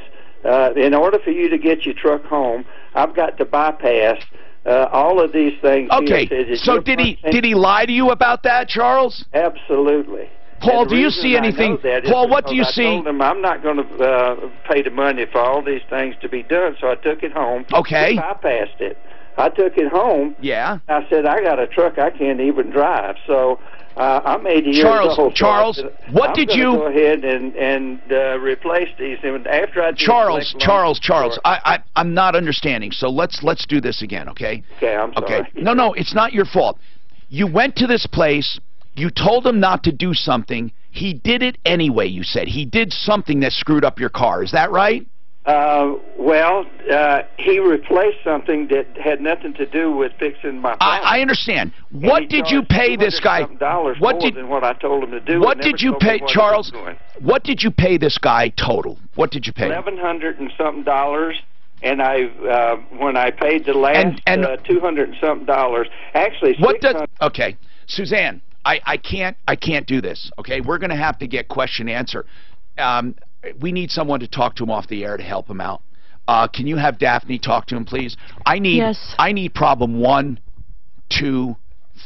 in order for you to get your truck home, I've got to bypass all of these things. Okay, so did he lie to you about that, Charles? Absolutely. Paul, do you see anything? Paul, what do you see? I told him I'm not going to pay the money for all these things to be done, so I took it home. Okay. He bypassed it. I took it home. Yeah. I said, I got a truck I can't even drive. So I made the Charles, what did you... go ahead and replace these. And after I did Charles, I'm not understanding. So let's do this again, okay? Okay, I'm sorry. Okay. No, it's not your fault. You went to this place. You told him not to do something. He did it anyway, you said. He did something that screwed up your car. Is that right? Well, he replaced something that had nothing to do with fixing my phone. I understand. What did you pay this guy? What did than what I told him to do? What did you pay, Charles? What did you pay this guy total? What did you pay? $1,100 and something dollars. And when I paid the last $200 and something dollars, actually Okay, Suzanne, I can't do this. Okay, we're going to have to get question answer. We need someone to talk to him off the air to help him out. Can you have Daphne talk to him, please? I need problem 1, 2,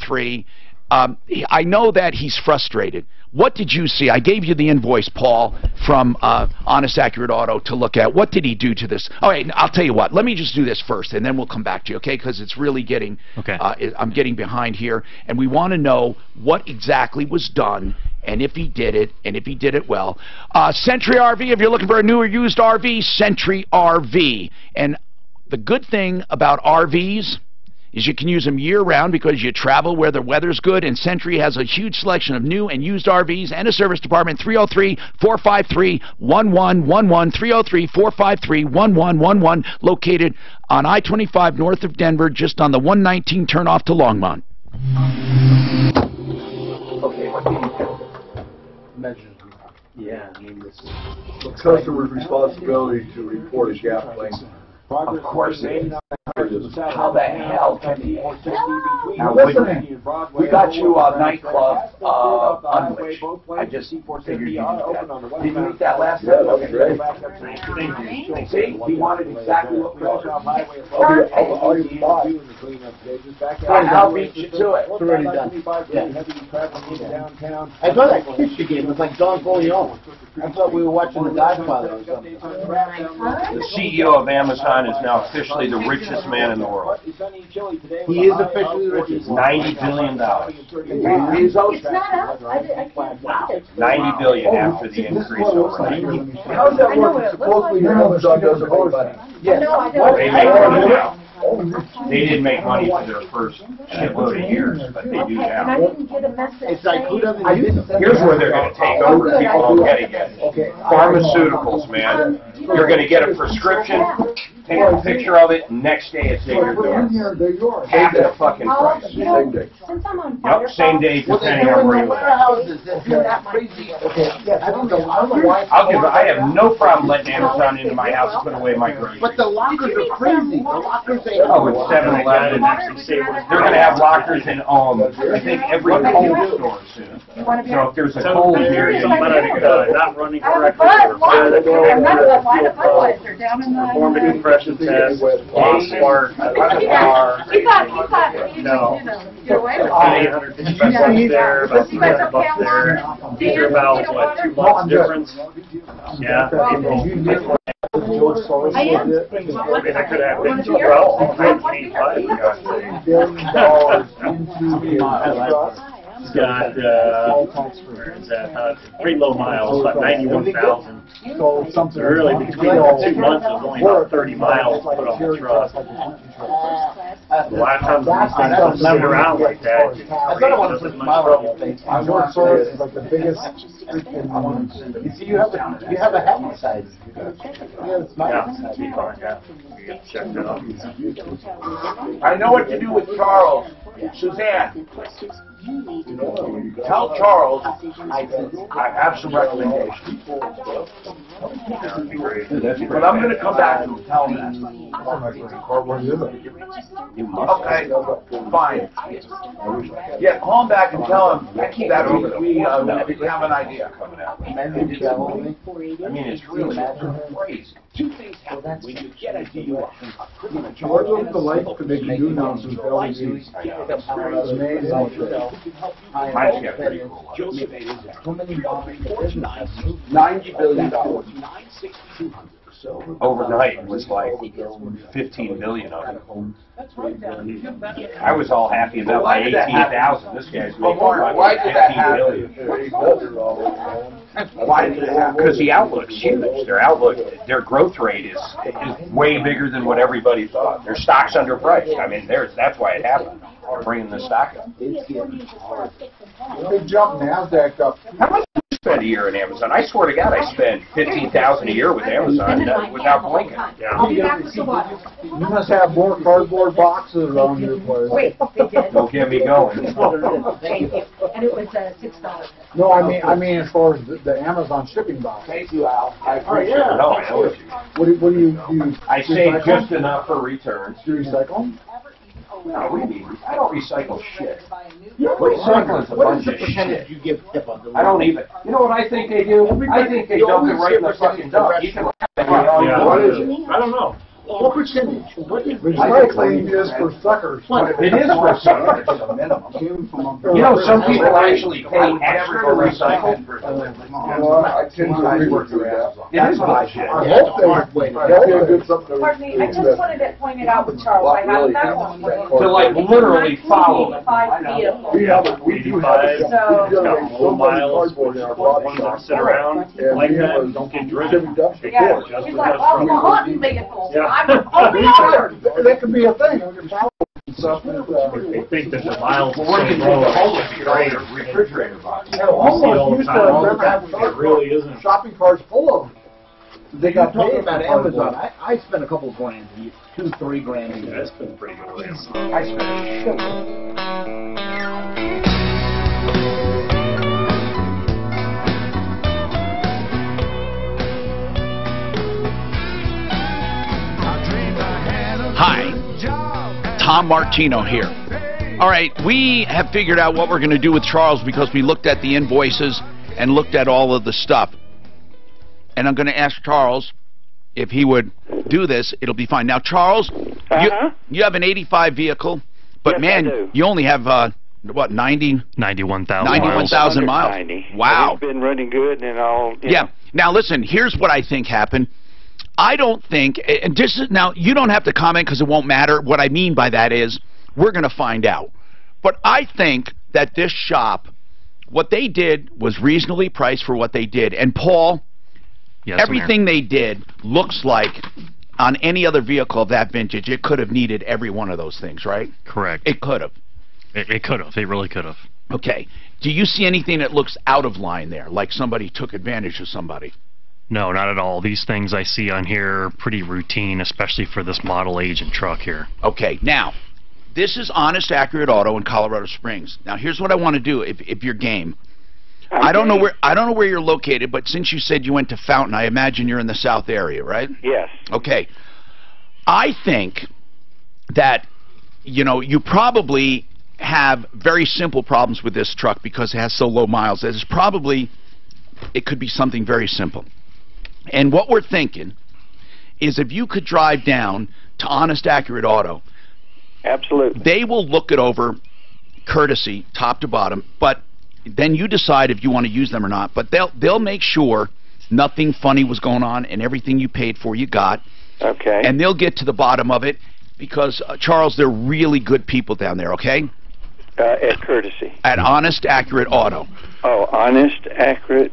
3. I know that he's frustrated. What did you see? I gave you the invoice, Paul, from Honest Accurate Auto to look at. What did he do to this? All right, I'll tell you what. Let me just do this first, and then we'll come back to you, okay? Because it's really getting, I'm getting behind here, and we want to know what exactly was done, and if he did it, and if he did it well. Century RV, if you're looking for a new or used RV, Century RV. And the good thing about RVs is you can use them year-round because you travel where the weather's good, and Century has a huge selection of new and used RVs and a service department. 303-453-1111, 303-453-1111, located on I-25 north of Denver, just on the 119 turnoff to Longmont. Okay, what do you do? Measures. Yeah, I mean, this The customer's responsibility to report a gap claim. Of course it is. How the hell can he? Now, we got you a nightclub unwitch. I just figured you'd eat that. Did you eat that last time? Okay, great. See, he wanted exactly what we ordered. I'll beat you to it. It's already done. Yeah. I thought that Kiss you game was like Don Corleone. I thought we were watching The Godfather or something. The CEO of Amazon is now officially the richest man in the world. He is officially the richest. $90 billion. It's not us. I can't find it. $90 billion after the increase overnight. How's that work? Supposedly your Amazon doesn't hold money. Yes. No, I They make don't. money now. They didn't make money for their first shitload of years, but they do And I now. didn't get a message. It's like, who doesn't use it? Here's where they're going to take over. People don't get it yet. Pharmaceuticals, man. You're going to get a prescription, take a picture of it, next day it's in your door. Half the fucking price. Same day. Since I'm on Yep, same day, depending on where you live. I have no problem letting Amazon into my house and put away my groceries. But the lockers are crazy. The lockers ain't. Oh, it's 7-Eleven. They're going to have lockers in, I think, every Kohl's store soon. So if there's a Kohl's here, you not running correctly. Perform an impression test, lost spark, car. No. $850 there, about $300 there. They're about, what, 2 months difference? Yeah. I am. I could have been 1985. It's got, where is that? Pretty low miles, about 91,000. So really, between the 2 months, it was only about 30 miles put on the truck. A lot of times these things don't sit around like that. I thought I wanted to put my trouble. I work for it. It's like the biggest freaking one. You see, you have a happy side. Yeah, it's my side. I know what to do with Charles. Suzanne, tell Charles I have some recommendations. But I'm going to come back and tell him that. Okay, fine. Yeah, call him back and tell him that we have an idea coming out. I mean, it's really crazy. Two things happen when you get a DUI. Charge over the lights to make new announcements. Mine's got pretty cool. $90 billion. Overnight, it was like 15 billion of it. I was all happy about my 18,000. This guy's making like 15 billion. Why did it happen? Because the outlook's huge. Their growth rate is way bigger than what everybody thought. Their stock's underpriced. I mean, that's why it happened. Bringing the stock up. Big jump, NASDAQ up. How much spend a year in Amazon. I swear to God, I spend $15,000 a year with Amazon without blinking. You must have more cardboard boxes on your place. Wait, they did. Don't get me going. Thank you. And it was $6. No, I mean as far as the Amazon shipping box. Thank you, Al. I Oh, appreciate yeah. it. No, I know what you What do you I save just enough for returns. Do you recycle them? No, what do you mean? I don't recycle shit. Recycle is a bunch of shit. you give tip on the I don't even. You know what I think they do? I think they dump it right in the fucking dump. You can laugh at me all you Yeah. want. What is it? I don't know. What percentage? What is Recycling is for suckers. It is for suckers. You know, some people actually pay extra to recycle. I tend to agree with that. It is bullshit. I hope they did something. Pardon me, I just wanted it pointed out with Charles. I have another one for you. To like literally follow them. 1985 vehicle. We do have it. So- We've done Low so many miles, cardboard in our body ones shop. that sit around And like we that, have don't get a driven. Chevy dumpster Yeah, full. he's like, oh, the hunting vehicles. Yeah. I'm a That could be a thing. We can follow stuff. They think that the miles Well, what do you are do with low. homeless people in a refrigerator box? Almost used to have It really isn't. shopping carts full of them. They got Talking paid about for cardboard. Amazon, I spent a couple grand, $2-3 grand a year. That's been pretty good. I spend a shit. Hi, Tom Martino here. All right, we have figured out what we're going to do with Charles because we looked at the invoices and looked at all of the stuff. And I'm going to ask Charles if he would do this. It'll be fine. Now, Charles, you have an 85 vehicle, but Yes, man, I do. you only have, what, 91,000 91,000 miles? 90. Wow. It's been running good and all. Yeah. Now, listen, here's what I think happened. I don't think, and this is, now, you don't have to comment because it won't matter. What I mean by that is, we're going to find out. But I think that this shop, what they did was reasonably priced for what they did. And Paul, Yes, everything they did looks like on any other vehicle of that vintage, it could have needed every one of those things, right? Correct. It could have. It could have. It really could have. Okay. Do you see anything that looks out of line there, like somebody took advantage of somebody? No, not at all. These things I see on here are pretty routine, especially for this model age and truck here. Okay, now, this is Honest Accurate Auto in Colorado Springs. Now, here's what I want to do if you're game. I don't know where you're located, but since you said you went to Fountain, I imagine you're in the South area, right? Yes. Okay. I think that, you know, you probably have very simple problems with this truck because it has so low miles. It could be something very simple. And what we're thinking is if you could drive down to Honest Accurate Auto, absolutely, they will look it over courtesy, top to bottom, but then you decide if you want to use them or not. But they'll make sure nothing funny was going on and everything you paid for you got. Okay. And they'll get to the bottom of it because, Charles, they're really good people down there, okay? At courtesy. At Honest Accurate Auto. Oh, Honest Accurate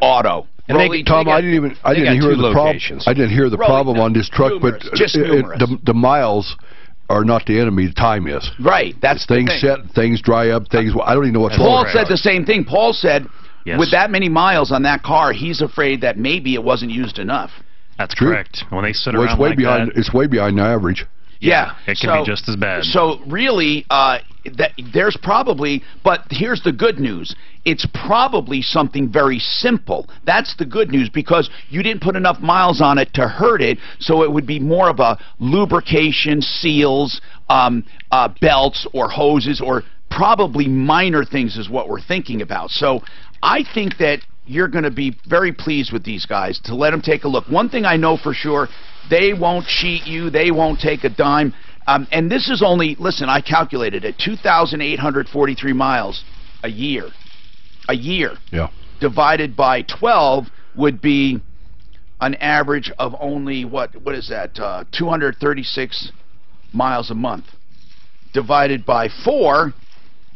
Auto. And Tom, I didn't hear the problem. I didn't hear the problem on this truck, but the miles are not the enemy. The time is. Right. That's things the thing. set, things dry up, things. I don't even know what's Paul said the same thing. Paul said, yes, with that many miles on that car, he's afraid that maybe it wasn't used enough. That's correct. When they sit well, around like that, it's way behind the average. Yeah, it can be just as bad. So really, there's probably, but here's the good news. It's probably something very simple. That's the good news because you didn't put enough miles on it to hurt it, so it would be more of a lubrication, seals, belts, or hoses, or probably minor things is what we're thinking about. So I think that you're going to be very pleased with these guys to let them take a look. One thing I know for sure, they won't cheat you. They won't take a dime. And this is only, listen, I calculated it, 2,843 miles a year. A year. Yeah. Divided by 12 would be an average of only, what is that, 236 miles a month. Divided by 4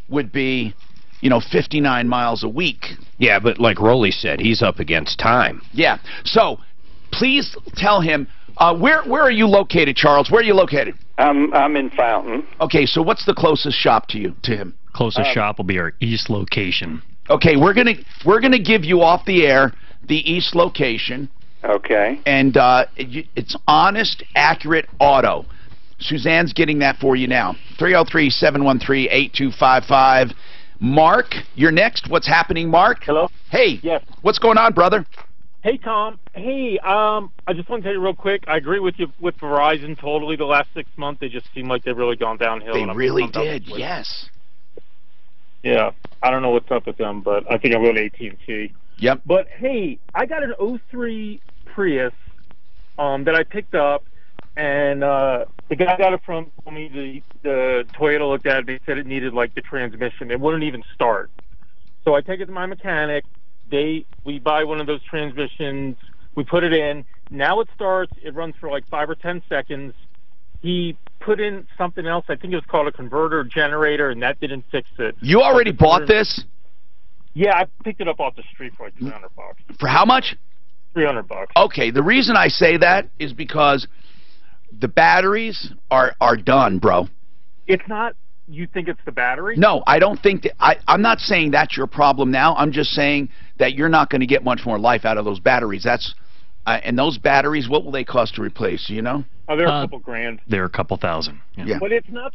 would be, 59 miles a week. Yeah, but like Rolly said, he's up against time. Yeah. So, please tell him, where are you located, Charles? Where are you located? I'm in Fountain. Okay, so what's the closest shop to him? Closest shop will be our east location. Okay, we're gonna give you off the air the East location. Okay. And it's Honest, Accurate Auto. Suzanne's getting that for you now. 303-713-8255. Mark, you're next. What's happening, Mark? Hello? Hey. Yes. What's going on, brother? Hey, Tom. Hey, I just want to tell you real quick, I agree with you with Verizon totally. The last 6 months, they just seem like they've really gone downhill. They really did, yes. Yeah, I don't know what's up with them, but I think I'm going to AT&T. Yep. But, hey, I got an 03 Prius that I picked up, and the guy got it from me. The Toyota looked at it. They said it needed, like, the transmission. It wouldn't even start. So I take it to my mechanic. We buy one of those transmissions. We put it in. Now it starts. It runs for, like, 5 or 10 seconds. He put in something else. I think it was called a converter generator, and that didn't fix it. You already bought this? Yeah, I picked it up off the street for like $300. For how much? $300. Okay, the reason I say that is because the batteries are done, bro. It's not. You think it's the battery? No, I don't think that. I'm not saying that's your problem now. I'm just saying that you're not going to get much more life out of those batteries. That's and those batteries. What will they cost to replace? You know? Oh, they're a couple grand. They're a couple thousand. Yeah. But it's not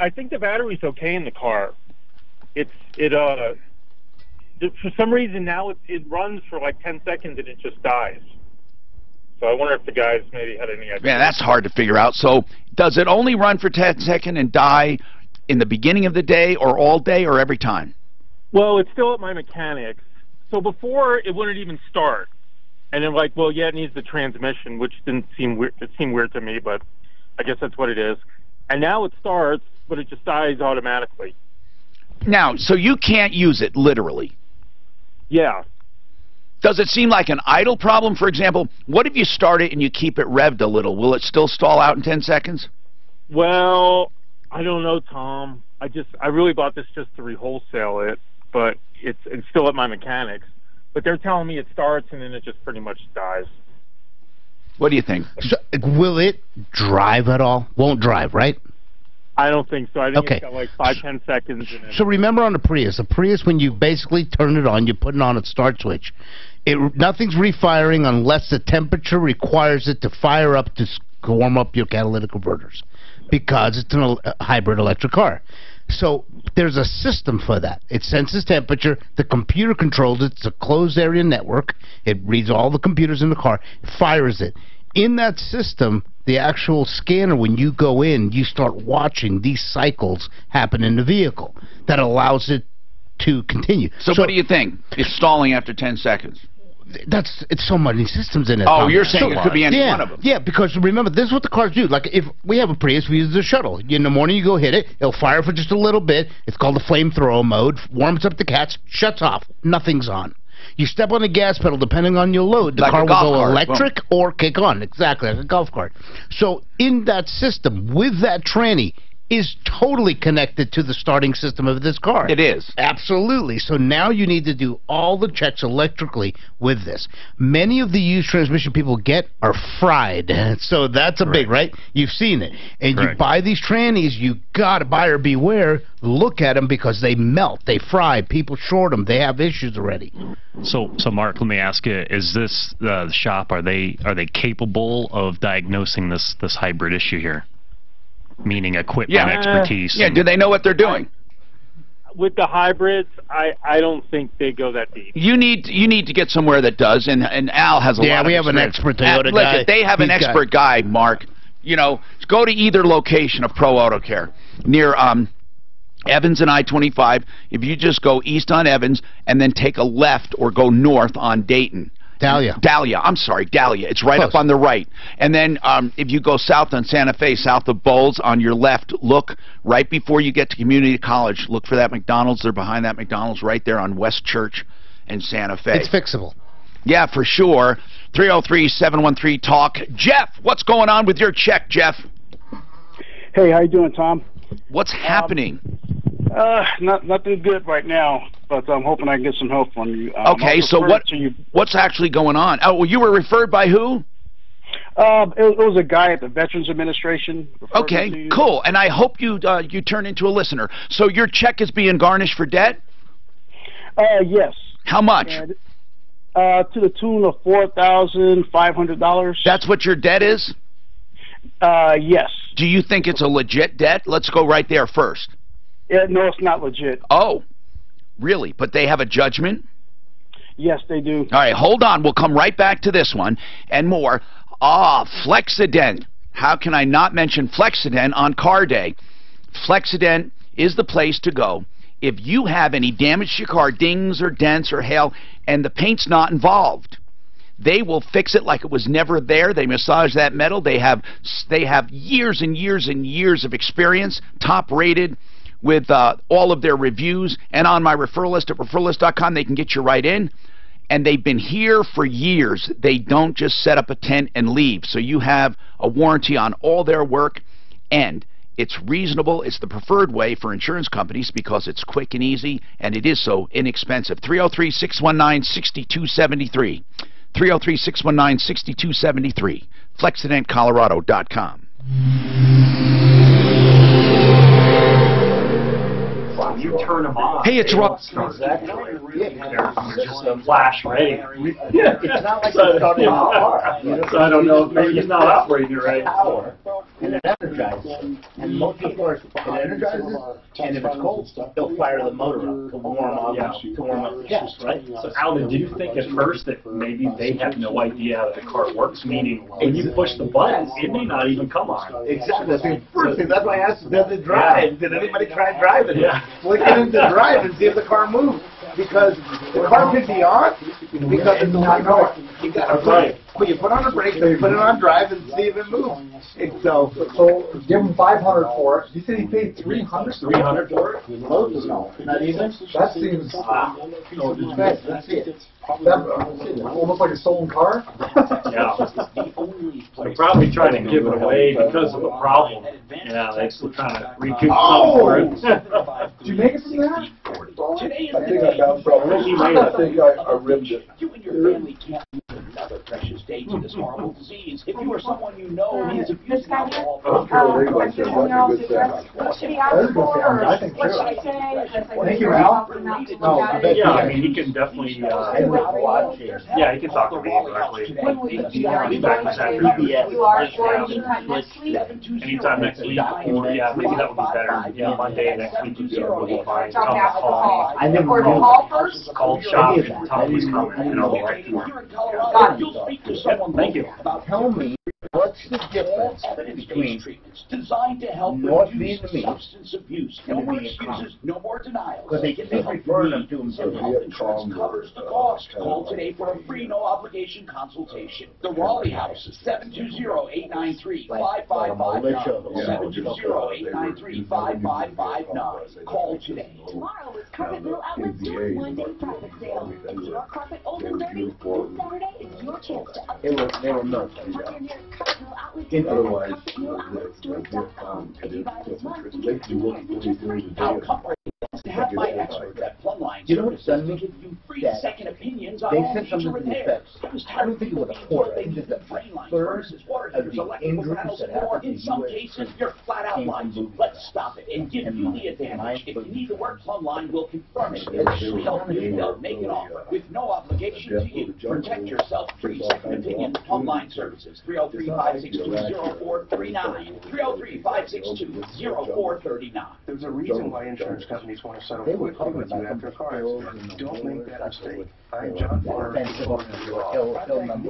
I think the battery's okay in the car. For some reason now it runs for like 10 seconds and it just dies. So I wonder if the guys maybe had any idea. Yeah, that's hard to figure out. So does it only run for 10 seconds and die in the beginning of the day or all day or every time? Well, it's still at my mechanic's. So before it wouldn't even start. And then like, well, yeah, it needs the transmission, which didn't seem weird. It seemed weird to me, but I guess that's what it is. And now it starts, but it just dies automatically. Now, so you can't use it literally? Yeah. Does it seem like an idle problem? For example, what if you start it and you keep it revved a little? Will it still stall out in 10 seconds? Well, I don't know, Tom. I really bought this just to re-wholesale it, but it's still at my mechanic's. But they're telling me it starts and then it just pretty much dies. What do you think? So, will it drive at all? Won't drive, right? I don't think so. I think it's got like 5-10 seconds in it. So remember on the Prius, when you basically turn it on, you put it on its start switch. Nothing's refiring unless the temperature requires it to fire up to warm up your catalytic converters, because it's a hybrid electric car. So there's a system for that. It senses temperature. The computer controls it. It's a closed area network. It reads all the computers in the car, fires it. In that system, the actual scanner, when you go in, you start watching these cycles happen in the vehicle. That allows it to continue. So what do you think? It's stalling after 10 seconds. It's so many systems in it. Oh, you're saying it could be any one of them. Yeah, because remember, this is what the cars do. Like, if we have a Prius, we use the shuttle. In the morning, you go hit it. It'll fire for just a little bit. It's called the flamethrower mode. Warms up the cats, shuts off. Nothing's on. You step on the gas pedal, depending on your load, the car will go electric or kick on. Exactly, like a golf cart. So in that system, with that tranny, is totally connected to the starting system of this car. It is. Absolutely. So now you need to do all the checks electrically with this. Many of the used transmission people get are fried. So that's a big, right? You've seen it. And you buy these trannies, you got to buyer beware. Look at them because they melt. They fry. People short them. They have issues already. So Mark, let me ask you, is this the shop, are they capable of diagnosing this hybrid issue here? Meaning equipment expertise. Yeah, do they know what they're doing? With the hybrids, I don't think they go that deep. You need to get somewhere that does, and Al has a lot of experience. Yeah, we have an expert Toyota guy. Look, they have an expert guy, Mark. You know, go to either location of Pro Auto Care near Evans and I-25. If you just go east on Evans and then take a left or go north on Dayton. Dahlia. I'm sorry, Dahlia. It's right up on the right. And then if you go south on Santa Fe, south of Bowles, on your left, look right before you get to Community College. Look for that McDonald's. They're behind that McDonald's right there on West Church and Santa Fe. It's fixable. Yeah, for sure. 303-713-TALK. Jeff, what's going on with your check, Jeff? Hey, how you doing, Tom? What's happening? Nothing good right now, but I'm hoping I can get some help from you. Okay, so what's actually going on? Oh, well, you were referred by who? It was a guy at the Veterans Administration. Okay, cool. And I hope you turn into a listener. So your check is being garnished for debt? Yes. How much? And, to the tune of $4,500. That's what your debt is? Yes. Do you think it's a legit debt? Let's go right there first. No, it's not legit. Oh, really? But they have a judgment? Yes, they do. All right, hold on. We'll come right back to this one and more. Flexident. How can I not mention Flexident on Car Day? Flexident is the place to go if you have any damage to your car, dings or dents or hail, and the paint's not involved. They will fix it like it was never there. They massage that metal. They have years and years and years of experience, top rated, with all of their reviews. And on my referral list at referralist.com, they can get you right in. And they've been here for years. They don't just set up a tent and leave. So you have a warranty on all their work, and it's reasonable. It's the preferred way for insurance companies because it's quick and easy, and it is so inexpensive. 303-619-6273. 303-619-6273. FlexidentColorado.com. You turn them off. Hey, it's Rob. Exactly. They're just a flash ready. It's not like it's starting off. So I don't know if maybe it's not operating right. Power and it energizes. And most people are, it energizes, and if it's cold, they'll fire the motor up to warm up the gas, right? So Al, did you think at first that maybe they have no idea how the car works? Meaning, when you push the button, it may not even come on. Exactly. That's the first thing. That's why I asked, does it drive? Did anybody try driving it? Yeah. Flick it into drive and see if the car moves. Because the car could be on because it's not going. You got to put on the brakes, put it on drive, and see if it moves. So give him 500 for it. You said he paid 300. 300 for it? No, not even. That seems. That's it. Almost like a stolen car. Yeah. They're probably trying to give it away because of a problem. Yeah, they're still trying to recoup something for it. Did you make it from that? I think I bounced from it. I think I ribbed it. You and your family can't lose another precious day to this horrible disease. If you or someone you know needs abusing alcohol, Thank you, Al. Yeah, I mean, he can definitely. Yeah, he can talk to me directly. I'll be back this afternoon. Anytime next week. Yeah, maybe that would be better. Yeah, Monday next week would be fine. Call shop and tell him he's coming, and I'll be right to him. Thank you. Tell me, what's the difference between North Vietnamese substance abuse? No more excuses, no more denials. Because they refer them to themselves. Health insurance covers the cost. Call today for a free, no obligation consultation. The Raleigh House is 720-893-5559. 720-893-5559. Call today. Tomorrow is Carpetville Outlet's Store one-day private sale. If your carpet old and dirty, this Saturday is your chance to upgrade. They were nuts. Otherwise, CarpetvilleOutletStores.com. If you buy this month, you get 2 months for just free. To have my experts at Plumline You know what done me? give you free second opinions on They all sent major something to the repairs. effects. I don't think it was a quarter. I think just a third of the injuries that happened in some cases, you're flat out lying. Let's stop it and give you the advantage. If you need to work, Plumline will confirm it. We'll help you. They'll make an offer with no obligation to you. Protect yourself. Free second opinion. Plumline Services. 303-562-0439. 303-562-0439. There's a reason why insurance companies want to settle quickly with you after a car accident. Don't make that mistake. I'm John Fuller.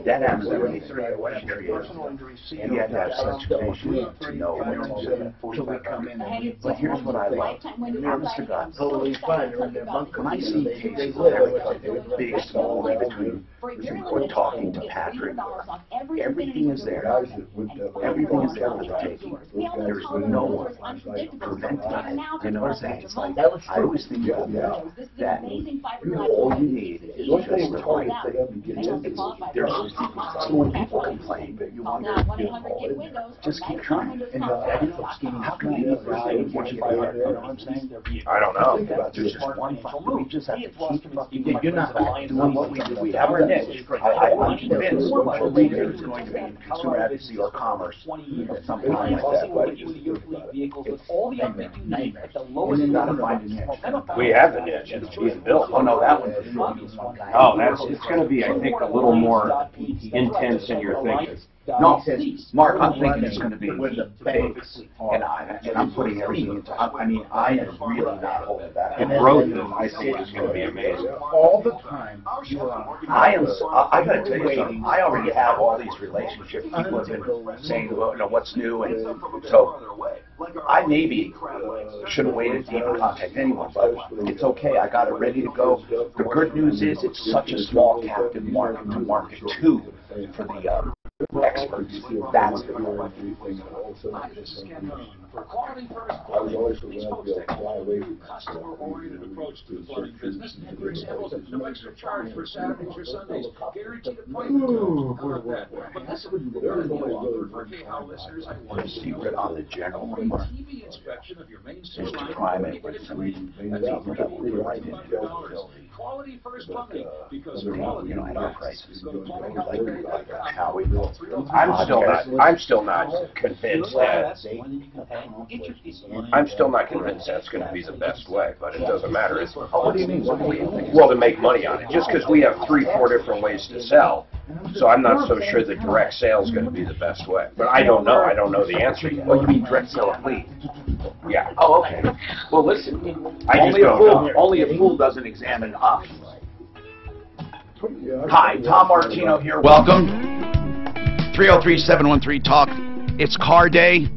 That happens every 3 or whatever it is. And you have to have such patience to know what to do. So we come in and but here's what I like. Honest to God, totally fine. You're in their bunk. When I see cases, big, small, in between talking to Patrick, everything is there. Everything is there for the taking. There's no one preventing it. You know what I'm saying? It's like, I always think that all you need is just the right thing. There's so when people complain that you wonder, just keep trying. And how can you do what you do? You know what I'm saying? I don't know. There's just one final move. You just have to keep fucking. You're not doing what we do. We have our day. niche. I'm convinced there's going to be consumer advocacy or commerce at some time like that. But it's all the equipment you need at the lowest level. We have the niche. It's being built. Oh, no, that one. Oh, it's going to be, I think, a little more intense in your thinking. No, Mark, I'm thinking it's going to be big, and I'm putting everything into. I mean, I am really not holding back. The growth, I think, is going to be amazing. All the time. I got to tell you something. I already have all these relationships. People have been saying, well, you know, what's new, and so I maybe should have waited to even contact anyone, but it's okay. I got it ready to go. The good news is it's such a small captive market to market to for the experts. That's the one. For quality first plumbing, please post a customer-oriented approach to the plumbing business. For example, no extra charge for Saturdays or Sundays. Guaranteed appointment. But this would be very long for KHOW listeners. I want to see it on the general TV inspection of your main sewer line. Quality first plumbing, because quality prices. I'm still not convinced that. I'm still not convinced that's going to be the best way, but it doesn't matter. What do you mean? Well, to make money on it. Just because we have 3-4 different ways to sell, so I'm not so sure that direct sale is going to be the best way. But I don't know. I don't know the answer yet. Well, you mean direct sale of lead? Yeah. Oh, okay. Well, listen. Only a fool doesn't examine options. Hi, Tom Martino here. Welcome. 303-713-TALK. It's car day.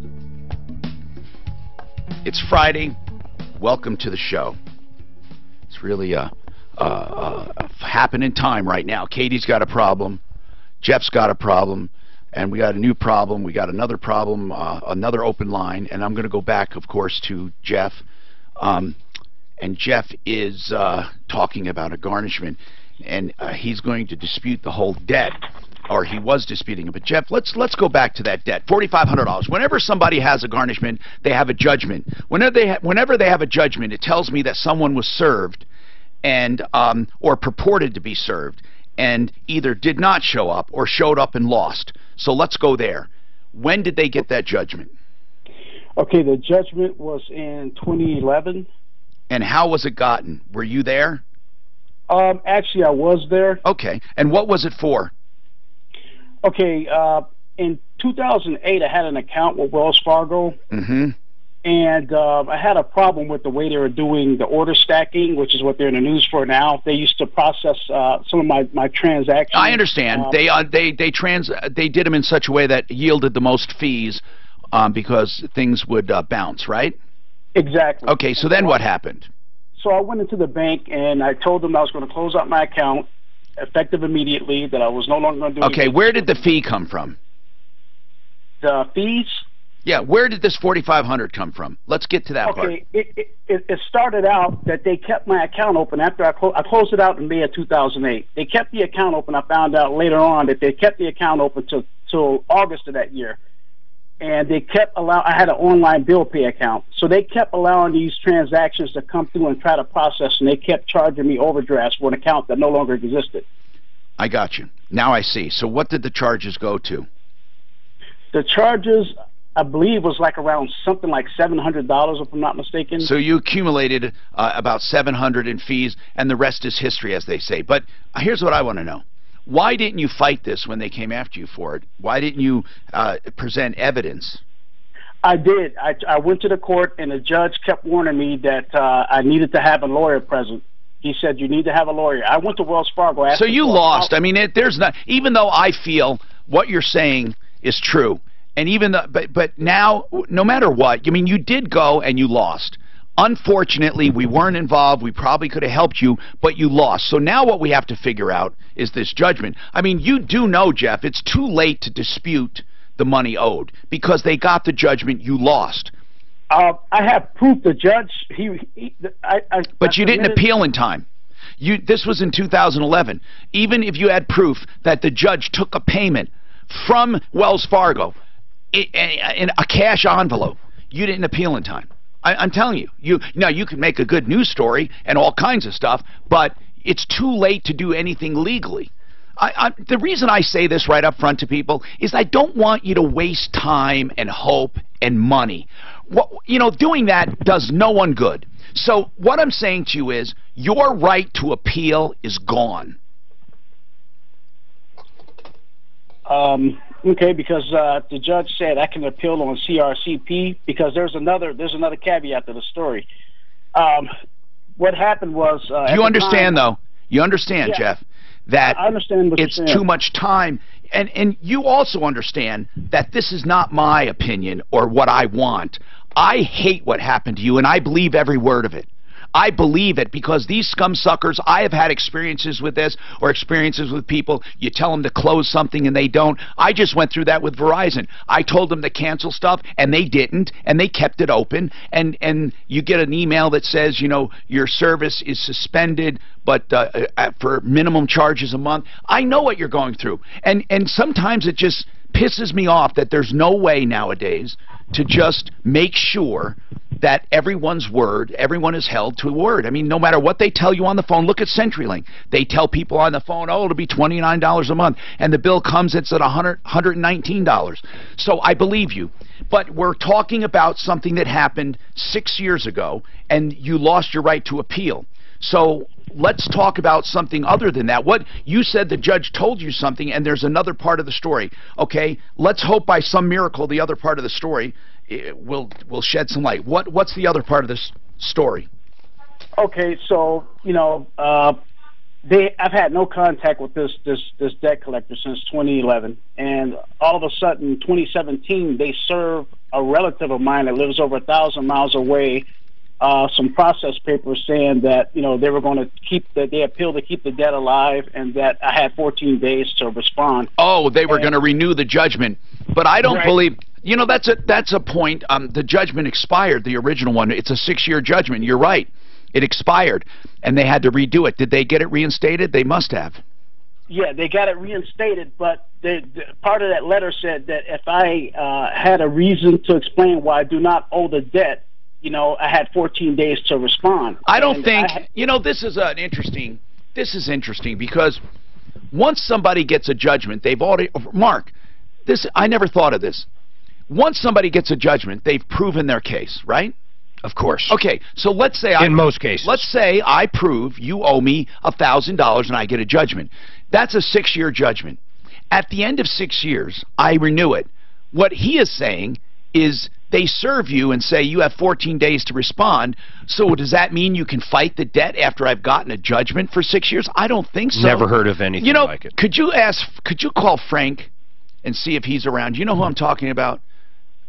It's Friday. Welcome to the show. It's really a happening time right now. Katie's got a problem. Jeff's got a problem. And we got a new problem. We got another problem, another open line. And I'm going to go back, of course, to Jeff. And Jeff is talking about a garnishment. And he's going to dispute the whole debt. Or he was disputing it. But Jeff, let's go back to that debt. $4,500. Whenever somebody has a garnishment, they have a judgment. Whenever they have a judgment, it tells me that someone was served, and or purported to be served, and either did not show up or showed up and lost. So let's go there. When did they get that judgment? Okay, the judgment was in 2011. And how was it gotten? Were you there? Actually, I was there. Okay. And what was it for? Okay, in 2008, I had an account with Wells Fargo, and I had a problem with the way they were doing the order stacking, which is what they're in the news for now. They used to process some of my transactions. I understand. They did them in such a way that yielded the most fees because things would bounce, right? Exactly. Okay, so then what happened? So I went into the bank and I told them I was going to close out my account, effective immediately, that I was no longer going to do Okay, where did the fee come from? The fees? Yeah, where did this $4,500 come from? Let's get to that part. Okay, it started out that they kept my account open after I closed it out in May of 2008. They kept the account open. I found out later on that they kept the account open till August of that year. And they kept I had an online bill pay account. So they kept allowing these transactions to come through and try to process, and they kept charging me overdrafts for an account that no longer existed. I got you. Now I see. So what did the charges go to? The charges, I believe, was like around something like $700, if I'm not mistaken. So you accumulated about $700 in fees, and the rest is history, as they say. But here's what I want to know. Why didn't you fight this when they came after you for it? Why didn't you present evidence? I did. I went to the court, and the judge kept warning me that I needed to have a lawyer present. He said, you need to have a lawyer. I went to Wells Fargo. So you lost. I mean, there's not, even though I feel what you're saying is true, and even though, but now, no matter what, I mean, you did go and you lost. Unfortunately, we weren't involved. We probably could have helped you, but you lost. So now what we have to figure out is this judgment. I mean, you do know, Jeff, it's too late to dispute the money owed because they got the judgment. You lost. I have proof. The judge, but you didn't appeal in time. This was in 2011. Even if you had proof that the judge took a payment from Wells Fargo in a cash envelope, you didn't appeal in time. I'm telling you, now you can make a good news story and all kinds of stuff, but it's too late to do anything legally. The reason I say this right up front to people is I don't want you to waste time and hope and money. Doing that does no one good. So what I'm saying to you is your right to appeal is gone. Okay, because the judge said I can appeal on CRCP because there's another caveat to the story. What happened was... Do you understand, though? You understand, yeah, Jeff, that I understand what it's you're saying. too much time. And you also understand that this is not my opinion or what I want. I hate what happened to you, and I believe every word of it. I believe it because these scum suckers, I have had experiences with this or experiences with people. You tell them to close something and they don't. I just went through that with Verizon. I told them to cancel stuff and they didn't, and they kept it open. And you get an email that says, your service is suspended, but for minimum charges a month. I know what you're going through. And sometimes it just pisses me off that there's no way nowadays to just make sure that everyone is held to a word. I mean, no matter what they tell you on the phone, look at CenturyLink. They tell people on the phone, oh, it'll be $29 a month, and the bill comes, it's at $119. So I believe you. But we're talking about something that happened 6 years ago, and you lost your right to appeal. So let's talk about something other than that. What you said, the judge told you something, and there's another part of the story. Okay, let's hope by some miracle the other part of the story will shed some light. What's the other part of this story? Okay, so I've had no contact with this debt collector since 2011, and all of a sudden, 2017, they serve a relative of mine that lives over 1,000 miles away some process papers saying that they were going to they appealed to keep the debt alive, and that I had 14 days to respond. Oh, they were going to renew the judgment, but I don't believe. That's a point. The judgment expired, the original one. It's a 6-year judgment. You're right. It expired, and they had to redo it. Did they get it reinstated? They must have. Yeah, they got it reinstated, but part of that letter said that if I had a reason to explain why I do not owe the debt, I had 14 days to respond. I don't think, this is interesting because once somebody gets a judgment, they've already, Mark, I never thought of this. Once somebody gets a judgment, they've proven their case, right? Of course. Okay, so let's say in most cases. Let's say I prove you owe me $1,000 and I get a judgment. That's a 6-year judgment. At the end of 6 years, I renew it. What he is saying is they serve you and say you have 14 days to respond. So does that mean you can fight the debt after I've gotten a judgment for 6 years? I don't think so. Never heard of anything like it. Could you call Frank and see if he's around? You know who I'm talking about?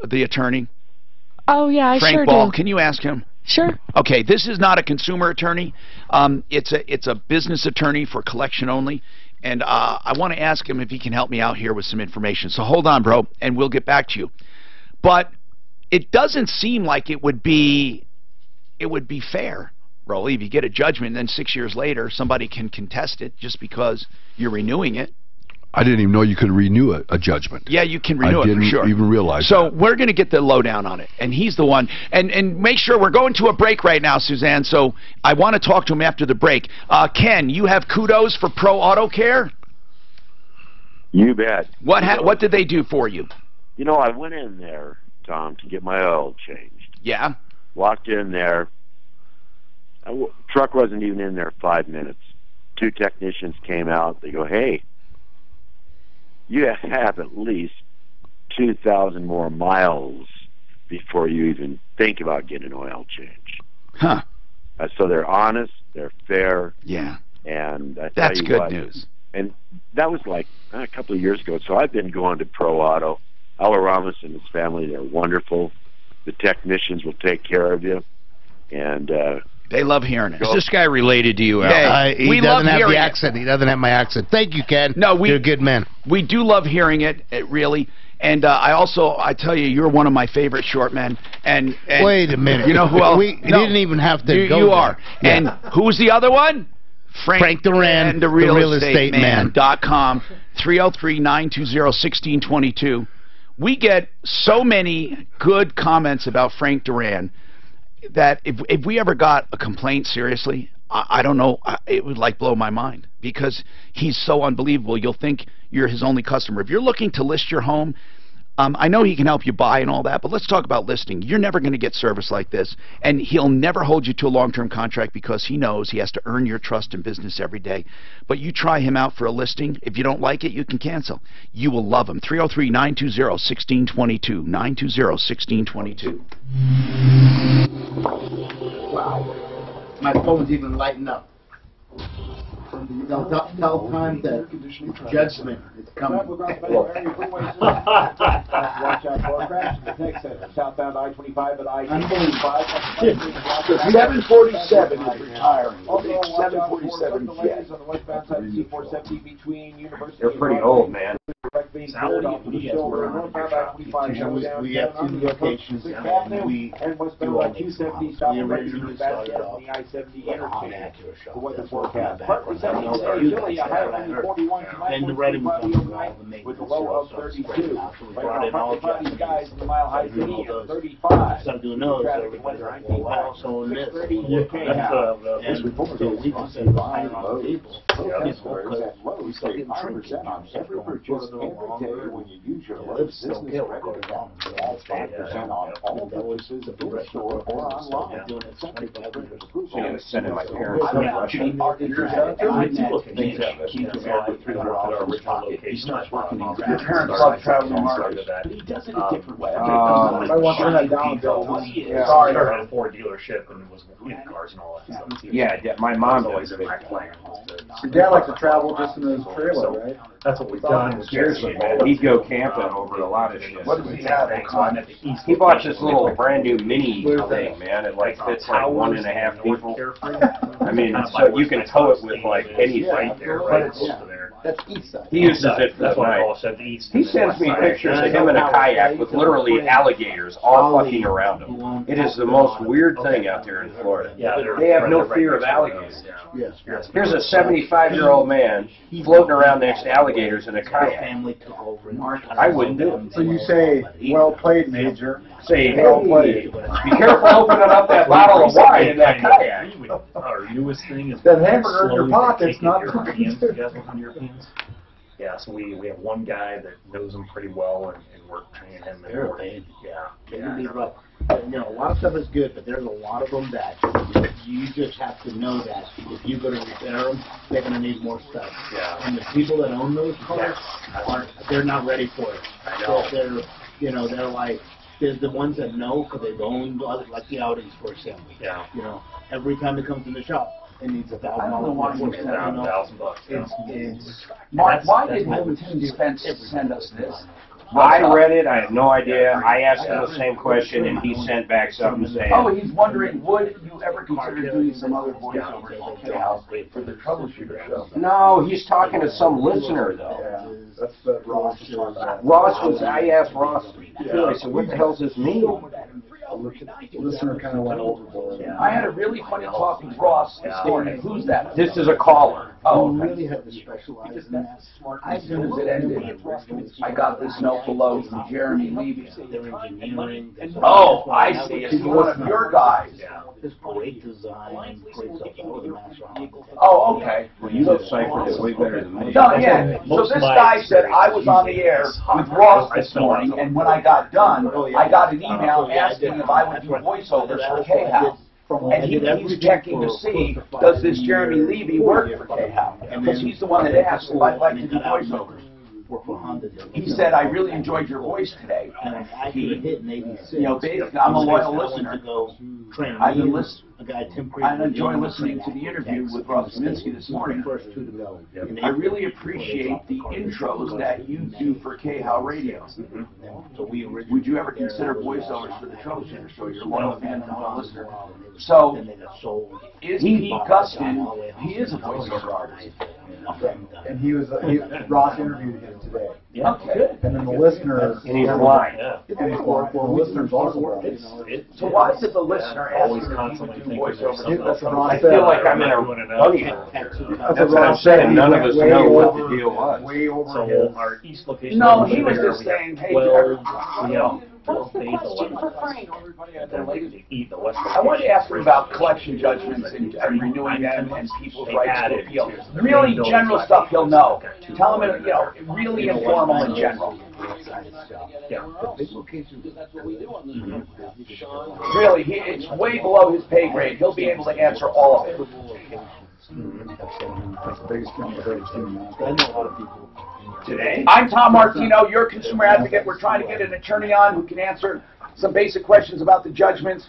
The attorney? Oh, yeah, I Frank sure Ball. do. Can you ask him? Sure. Okay, this is not a consumer attorney. It's a business attorney for collection only. And I want to ask him if he can help me out here with some information. So hold on, bro, and we'll get back to you. But it doesn't seem like it would be fair, Rolly, if you get a judgment and then 6 years later somebody can contest it just because you're renewing it. I didn't even know you could renew a judgment. Yeah, you can renew it for sure. I didn't even realize So that. we're going to get the lowdown on it, and he's the one. And make sure we're going to a break right now, Suzanne, so I want to talk to him after the break. Ken, you have kudos for Pro Auto Care? You bet. What did they do for you? I went in there, Tom, to get my oil changed. Yeah? Walked in there. Truck wasn't even in there 5 minutes. 2 technicians came out. They go, hey, you have at least 2,000 more miles before you even think about getting an oil change. Huh. So they're honest, they're fair. Yeah. And that's good news. And that was like a couple of years ago. So I've been going to Pro Auto. Al Ramos and his family, they're wonderful. The technicians will take care of you. And they love hearing it. Is this guy related to you, Al? Yeah, he doesn't have the accent. He doesn't have my accent. Thank you, Ken. No, you're a good man. We do love hearing it really. And I tell you, you're one of my favorite short men. And wait a minute. You know who else? We didn't even have to go You there. are. Yeah. And who's the other one? Frank Duran, the real estate man.com, 303-920-1622. We get so many good comments about Frank Duran that if we ever got a complaint, seriously, I don't know. It would like blow my mind because he's so unbelievable. You'll think you're his only customer. If you're looking to list your home, I know he can help you buy and all that, but let's talk about listing. You're never going to get service like this, and he'll never hold you to a long-term contract because he knows he has to earn your trust in business every day. But you try him out for a listing. If you don't like it, you can cancel. You will love him. 303-920-1622. 920-1622. Wow. My phone's even lighting up. Tell time that judgment is coming. Watch out for crash in the tech center. Southbound I-25 and I-85. 747 is retiring. 747 jet. On the westbound side of C-470 between University. They're pretty old, man. We have two locations, and we do all these miles. We originally started off the I-70 interchange. The weather forecast. And the writing was on all the maintenance. With a low of 32. Brought in all these guys in the mile high city of 35. Some do know that we're also in this. And so we can say behind on people. We still get 5% on every purchase every day when you use your business credit card. That's 5% on all purchases at the store or online. I'm going to send in my parents to Russia. Things that keep him over 300 at our original location. He starts working on your parents love traveling market. But he does it a different way. I want to turn that down, Bill. Sorry. He started a Ford dealership and was in cars and all that stuff. Yeah, my mom always a big plan. Your dad likes to travel just in his trailer, right? That's what we've done. Seriously, man. He'd go camping over a lot of shit. What does he have? He bought this little brand new mini thing, man. It like fits like 1.5 people. I mean, so you can tow it with like anything. Right there, right there. That's east side. He uses it for the night. He sends me pictures of him in a kayak with literally alligators all fucking around him. It is the most weird thing out there in Florida. They have no fear of alligators. Here's a 75-year-old man floating around next to alligators in a kayak. I wouldn't do it. So you say, well played, Major. Say, well played. Be careful opening up that bottle of wine in that kayak. Our newest thing is that hamburger in your pocket's not Europeans. You guys want some Europeans? Yeah, so we have one guy that knows them pretty well, and we're training him. You know, a lot of stuff is good, but there's a lot of them that you just have to know that if you go to repair them, they're going to need more stuff. And the people that own those cars they're not ready for it. I know. They're like. There's the ones that know because they've owned other, like the Audis, for example. You know, every time it comes in the shop, it needs $1,000. I don't know why you spent $1,000. Mark, why did Tim Spence send us this? I read it. I have no idea. I asked him the same question, and he sent back something saying, "Oh, he's wondering, would you ever consider doing some other voiceovers for the Troubleshooter show?" No, he's talking to some listener though. Yeah, that's the Ross was talking about. Ross was. I asked Ross. I said, "What the hell does this mean?" The listener kind of went overboard. I had a really funny talk with Ross this morning. Who's that? This is a caller. Oh, you really had to specialize in that. As soon as it ended, I got this note below from Jeremy Levy. Oh, I see. It's one of your guys. It's great design, great stuff. Oh, okay. Well, you deciphered it way better than me. No, yeah. So this guy said I was on the air with Ross this morning, and when I got done, I got an email asking if I would do voiceovers for K-House. And he's checking to see, does this Jeremy Levy work for K-House? Because he's the one that asked if I'd like to do voiceovers. He said, I really enjoyed your voice today. Basically, I'm a loyal listener. I enjoy listening to the interview with Ross Kaminsky this morning. I really appreciate the intros that you do for K-How Radio. Would you ever consider voiceovers for the Troubleshooter show? You're a loyal fan and a loyal listener. So, is Pete Gustin, he is a voiceover artist. And Ross interviewed him today. Okay. And then the listener. And he's blind. And he's blind. Well, the listener's also blind. So why is it the listener asking me to do voiceovers? I feel like I'm in a bunny. That's what I'm saying. None of us know what the deal was. So our east location. No, he was just saying, hey, I wanted to ask him about collection judgments and renewing them and people's rights to appeal. Really general stuff he'll know. Tell him, really informal and general. Really, it's way below his pay grade. He'll be able to answer all of it. Today? I'm Tom Martino, your consumer advocate. We're trying to get an attorney on who can answer some basic questions about the judgments,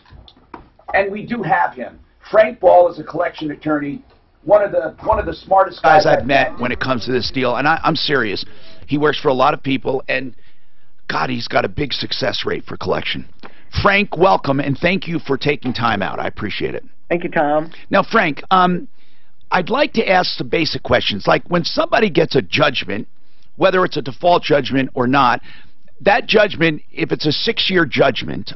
and we do have him. Frank Ball is a collection attorney, one of the smartest guys I've met when it comes to this deal, and I'm serious. He works for a lot of people, and God, he's got a big success rate for collection. Frank, welcome, and thank you for taking time out. I appreciate it. Thank you, Tom. Now, Frank, I'd like to ask some basic questions. Like when somebody gets a judgment, whether it's a default judgment or not, that judgment, if it's a 6-year judgment,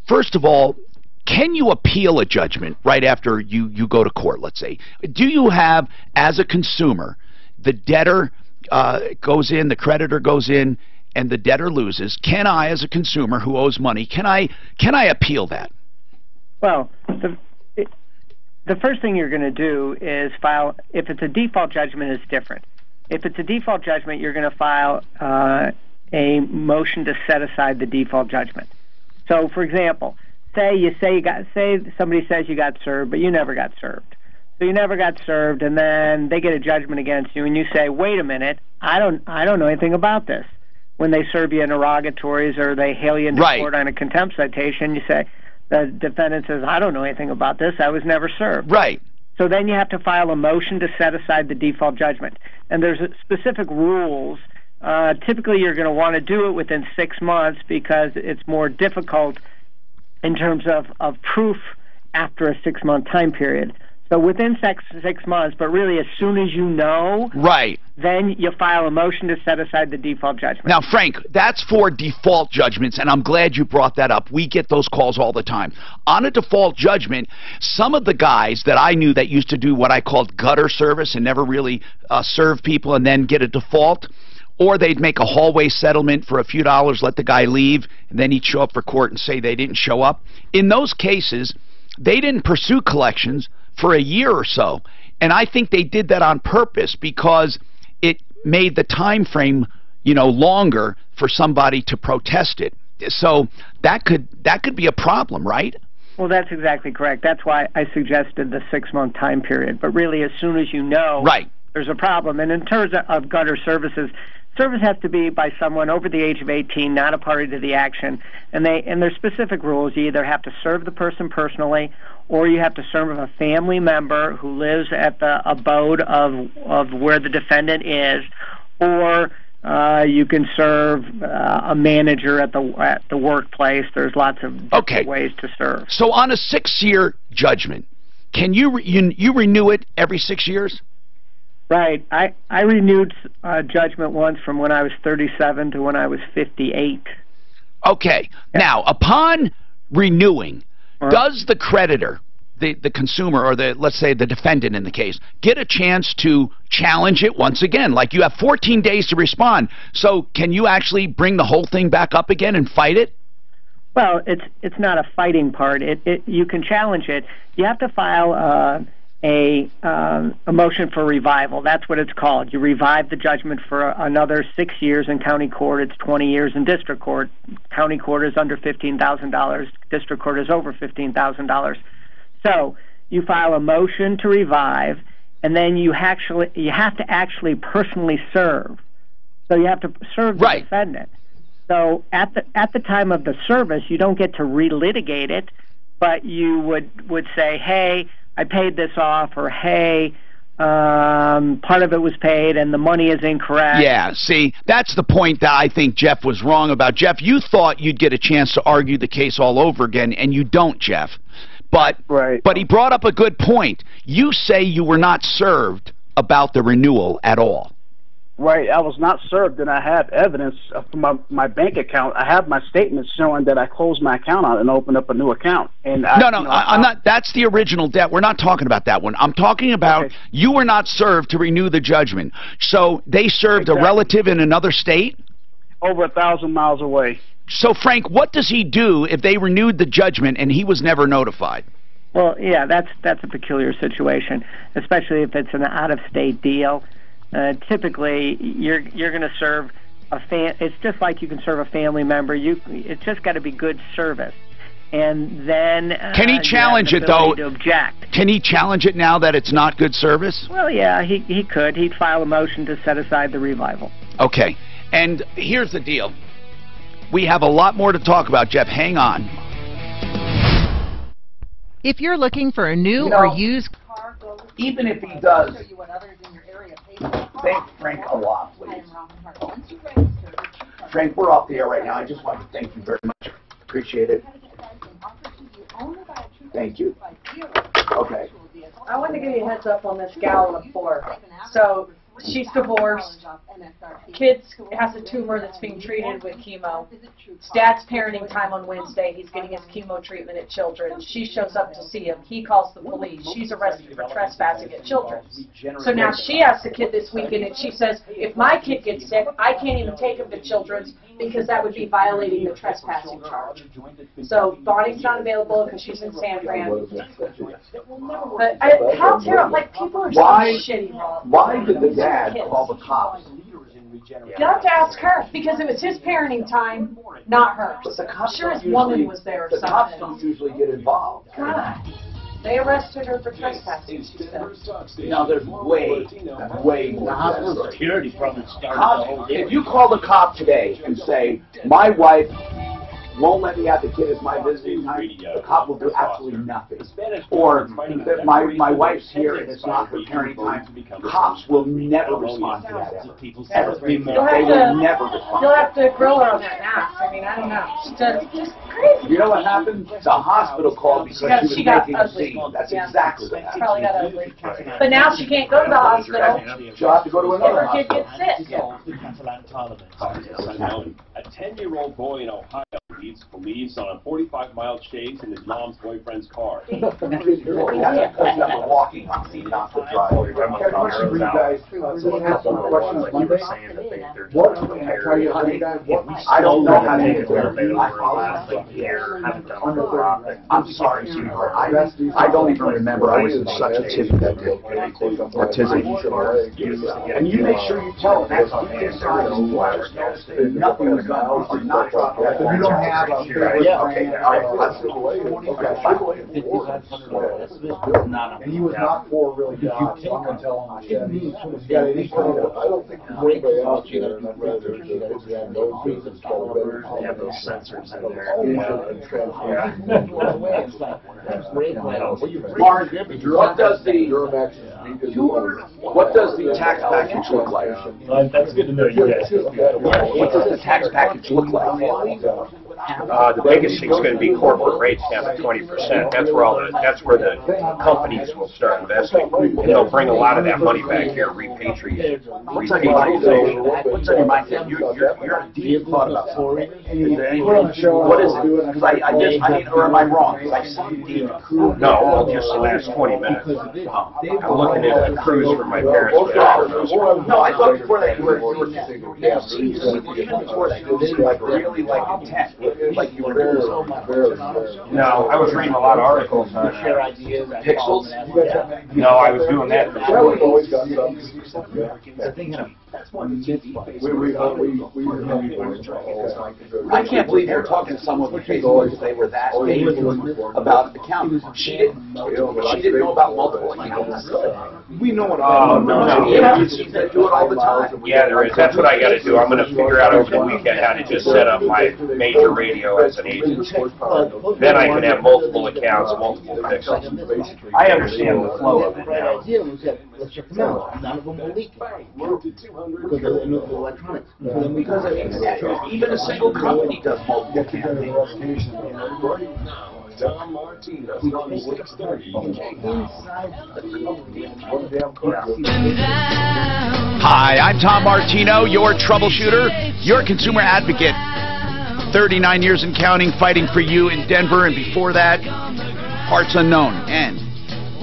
first of all, can you appeal a judgment right after you go to court, let's say? Do you have, as a consumer, the debtor goes in, the creditor goes in, and the debtor loses? Can I, as a consumer who owes money, can I appeal that? Well, the first thing you're going to do is file, if it's a default judgment, it's different. If it's a default judgment, you're going to file a motion to set aside the default judgment. So, for example, say somebody says you got served, but you never got served. So you never got served, and then they get a judgment against you, and you say, "Wait a minute, I don't know anything about this." When they serve you interrogatories or they hail you into court on a contempt citation, you say, the defendant says, "I don't know anything about this. I was never served." Right. So then you have to file a motion to set aside the default judgment. And there's specific rules. Typically, you're going to want to do it within 6 months because it's more difficult in terms of proof after a 6-month time period. So within 6 months, but really as soon as you know, then you file a motion to set aside the default judgment. Now, Frank, that's for default judgments, and I'm glad you brought that up. We get those calls all the time. On a default judgment, some of the guys that I knew that used to do what I called gutter service and never really serve people and then get a default, or they'd make a hallway settlement for a few dollars, let the guy leave, and then he'd show up for court and say they didn't show up. In those cases, they didn't pursue collections for a year or so, and I think they did that on purpose because it made the time frame, longer for somebody to protest it. So that could be a problem, right? Well, that's exactly correct. That's why I suggested the 6-month time period. But really, as soon as you know, there's a problem. And in terms of gutter services, service has to be by someone over the age of 18, not a party to the action. And there's specific rules. You either have to serve the person personally, or you have to serve a family member who lives at the abode of where the defendant is, or you can serve a manager at the workplace. There's lots of different ways to serve. So on a 6-year judgment, can you renew it every 6 years? Right. I renewed judgment once from when I was 37 to when I was 58. Okay. Now, upon renewing, does the creditor, the consumer, or let's say the defendant in the case, get a chance to challenge it once again? Like, you have 14 days to respond. So can you actually bring the whole thing back up again and fight it? Well, it's not a fighting part. You can challenge it. You have to file a motion for revival. That's what it's called. You revive the judgment for another 6 years in county court. It's 20 years in district court. County court is under $15,000. District court is over $15,000. So you file a motion to revive, and then you have to actually personally serve. So you have to serve the defendant. So at the time of the service, you don't get to relitigate it, but you would say, hey, I paid this off, or hey, part of it was paid and the money is incorrect. Yeah, see, that's the point that I think Jeff was wrong about. Jeff, you thought you'd get a chance to argue the case all over again, and you don't, Jeff. But he brought up a good point. You say you were not served about the renewal at all. Right, I was not served, and I have evidence from my bank account. I have my statements showing that I closed my account out and opened up a new account. And I'm not. That's the original debt. We're not talking about that one. I'm talking about you were not served to renew the judgment. So they served a relative in another state? Over 1,000 miles away. So, Frank, what does he do if they renewed the judgment and he was never notified? Well, yeah, that's a peculiar situation, especially if it's an out-of-state deal. Typically, you're going to serve it's just like you can serve a family member. It's just got to be good service. And then can he challenge it though? To object. Can he challenge it now that it's not good service? Well, yeah, he could. He'd file a motion to set aside the revival. Okay. And here's the deal. We have a lot more to talk about, Jeff. Hang on. If you're looking for a new or used car, even if he does, thank Frank a lot, please. Frank, we're off the air right now. I just want to thank you very much. Appreciate it. Thank you. Okay. I wanted to give you a heads up on this gal on the floor. So she's divorced. Kids has a tumor that's being treated with chemo. Dad's parenting time on Wednesday. He's getting his chemo treatment at Children's. She shows up to see him. He calls the police. She's arrested for trespassing at Children's. So now she has the kid this weekend, and she says, if my kid gets sick, I can't even take him to Children's because that would be violating the trespassing charge. So Bonnie's not available because she's in San Fran. But how terrible! Like people are so shitty, Rob. Why did the dad call the cops? You have to ask her, because it was his parenting time, not hers. I'm sure his woman was there or something. The cops don't usually get involved. God. They arrested her for trespassing, she said. No, there's way more. The hospital security probably started the whole deal. If you call the cop today and say, my wife won't let me have the kid as my visiting time, the cop will do absolutely nothing. Or my wife's here and it's not her parenting time. Cops will never respond to that ever. They will never respond. You'll have to grill her on that mask. I mean, I don't know. Just crazy. You know what happened? The hospital called because she was making a scene. That's exactly what happened. Probably got ugly. But now she can't go to the hospital. She'll have to go to another hospital. If her kid gets sick. A 10-year-old boy in Ohio leaves police on a 45-mile chase in his mom's boyfriend's car. Walking on the not the driveway. I don't know how to get there. I'm sorry, sweetheart. I don't even remember. I was in such a tizzy that day. And you make sure you tell them that's nothing was done. Not you don't have a okay. And he was not for really God, so I'm going to tell him. I don't think anybody out there, and I'd rather have those sensors in there. Mark, what does the tax package look like? That's good to know you guys. What does the tax package look like? The biggest thing's going to be corporate rates down to 20%. That's where the companies will start investing, and they'll bring a lot of that money back here, repatriate. What's on your mind? You're a deep thought about something. Is there anything? What is it? Because I need, or am I wrong? Because I see deep. No, well, just the last 20 minutes. I'm looking at a cruise for my parents. No, I thought before that you were even before that you were like really like intense. Like you were No, I was reading a lot of articles on pixels. No, I was doing that. I can't believe you're talking to someone with Facebook. They were that vague about accounting. She didn't know about multiple accounts. We know what. No. You do it all the time. Yeah, there is. That's what I got to do. I'm going to figure out over the weekend how to just set up my major radio as an agency. Then I can have multiple accounts, multiple pixels. I understand the flow of it now. Let's check them out. None of them will leak. Because of electronics. Because even a single company does multiple campaigns. Tom Martino, 630. Hi, I'm Tom Martino, your troubleshooter, your consumer advocate. 39 years and counting, fighting for you in Denver, and before that, parts unknown, and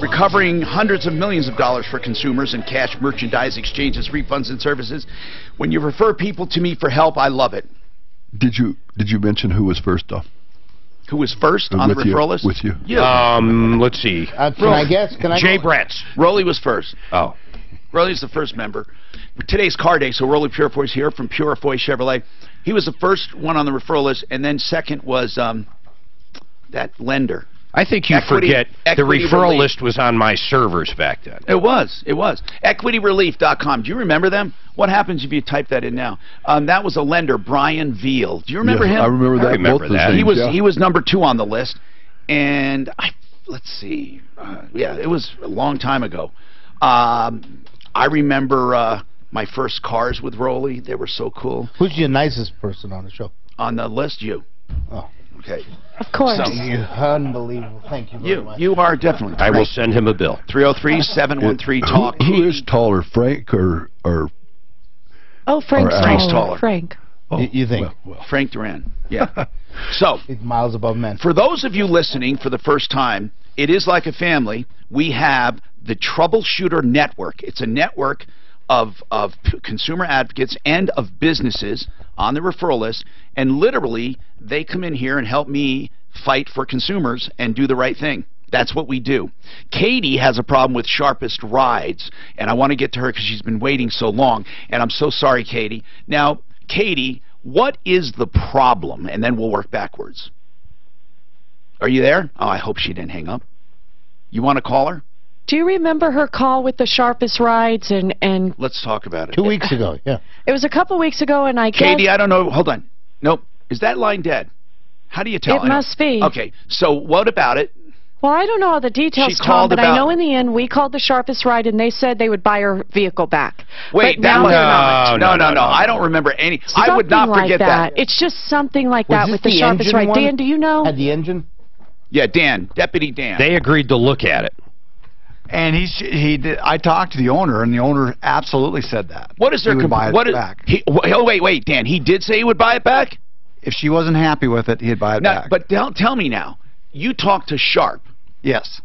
recovering hundreds of millions of dollars for consumers in cash, merchandise, exchanges, refunds, and services. When you refer people to me for help, I love it. Did you mention who was first, though? Who was first on the referral list? With you. Yeah. Let's see. Can I guess? Jay Bretz. Rolly was first. Oh. Rolly's the first member. Today's car day, so Rolly Purifoy's here from Purifoy Chevrolet. He was the first one on the referral list, and then second was that lender. I think you forget the referral list was on my servers back then. It was. EquityRelief.com. Do you remember them? What happens if you type that in now? That was a lender, Brian Veal. Do you remember him? I remember that. I remember that. He was number 2 on the list, and let's see. Yeah, it was a long time ago. I remember my first cars with Rolly. They were so cool. Who's your nicest person on the show? On the list, you. Oh. Okay. Of course. So, unbelievable. Thank you very much. You are definitely. I will send him a bill. 303-713-TALK. Who is taller, Frank or Oh, Frank's taller. Frank. Oh, you think? Well. Frank Duran. Yeah. So, he's miles above men. For those of you listening for the first time, it is like a family. We have the Troubleshooter Network. It's a network of consumer advocates and of businesses on the referral list, and literally they come in here and help me fight for consumers and do the right thing. That's what we do. Katie has a problem with Sharpest Rides, and I want to get to her because she's been waiting so long, and I'm so sorry, Katie. Now, Katie, what is the problem? And then we'll work backwards. Are you there? Oh, I hope she didn't hang up. You want to call her? Do you remember her call with the Sharpest Rides and Let's talk about it. 2 weeks ago, yeah. It was a couple weeks ago, and I guess... Katie, I don't know. Hold on. Nope. Is that line dead? How do you tell? It must be. Okay. So what about it? Well, I don't know all the details, Tom, but I know in the end we called the Sharpest Ride, and they said they would buy her vehicle back. Wait, no. I don't remember any. I would not forget that. It's just something like that with the Sharpest Ride. Dan, do you know? Had the engine? Yeah, Dan, Deputy Dan. They agreed to look at it. And he did. I talked to the owner, and the owner absolutely said that. What is there? He would buy it back. Wait, Dan. He did say he would buy it back. If she wasn't happy with it, he'd buy it back. But tell me now. You talked to Sharp. Yes.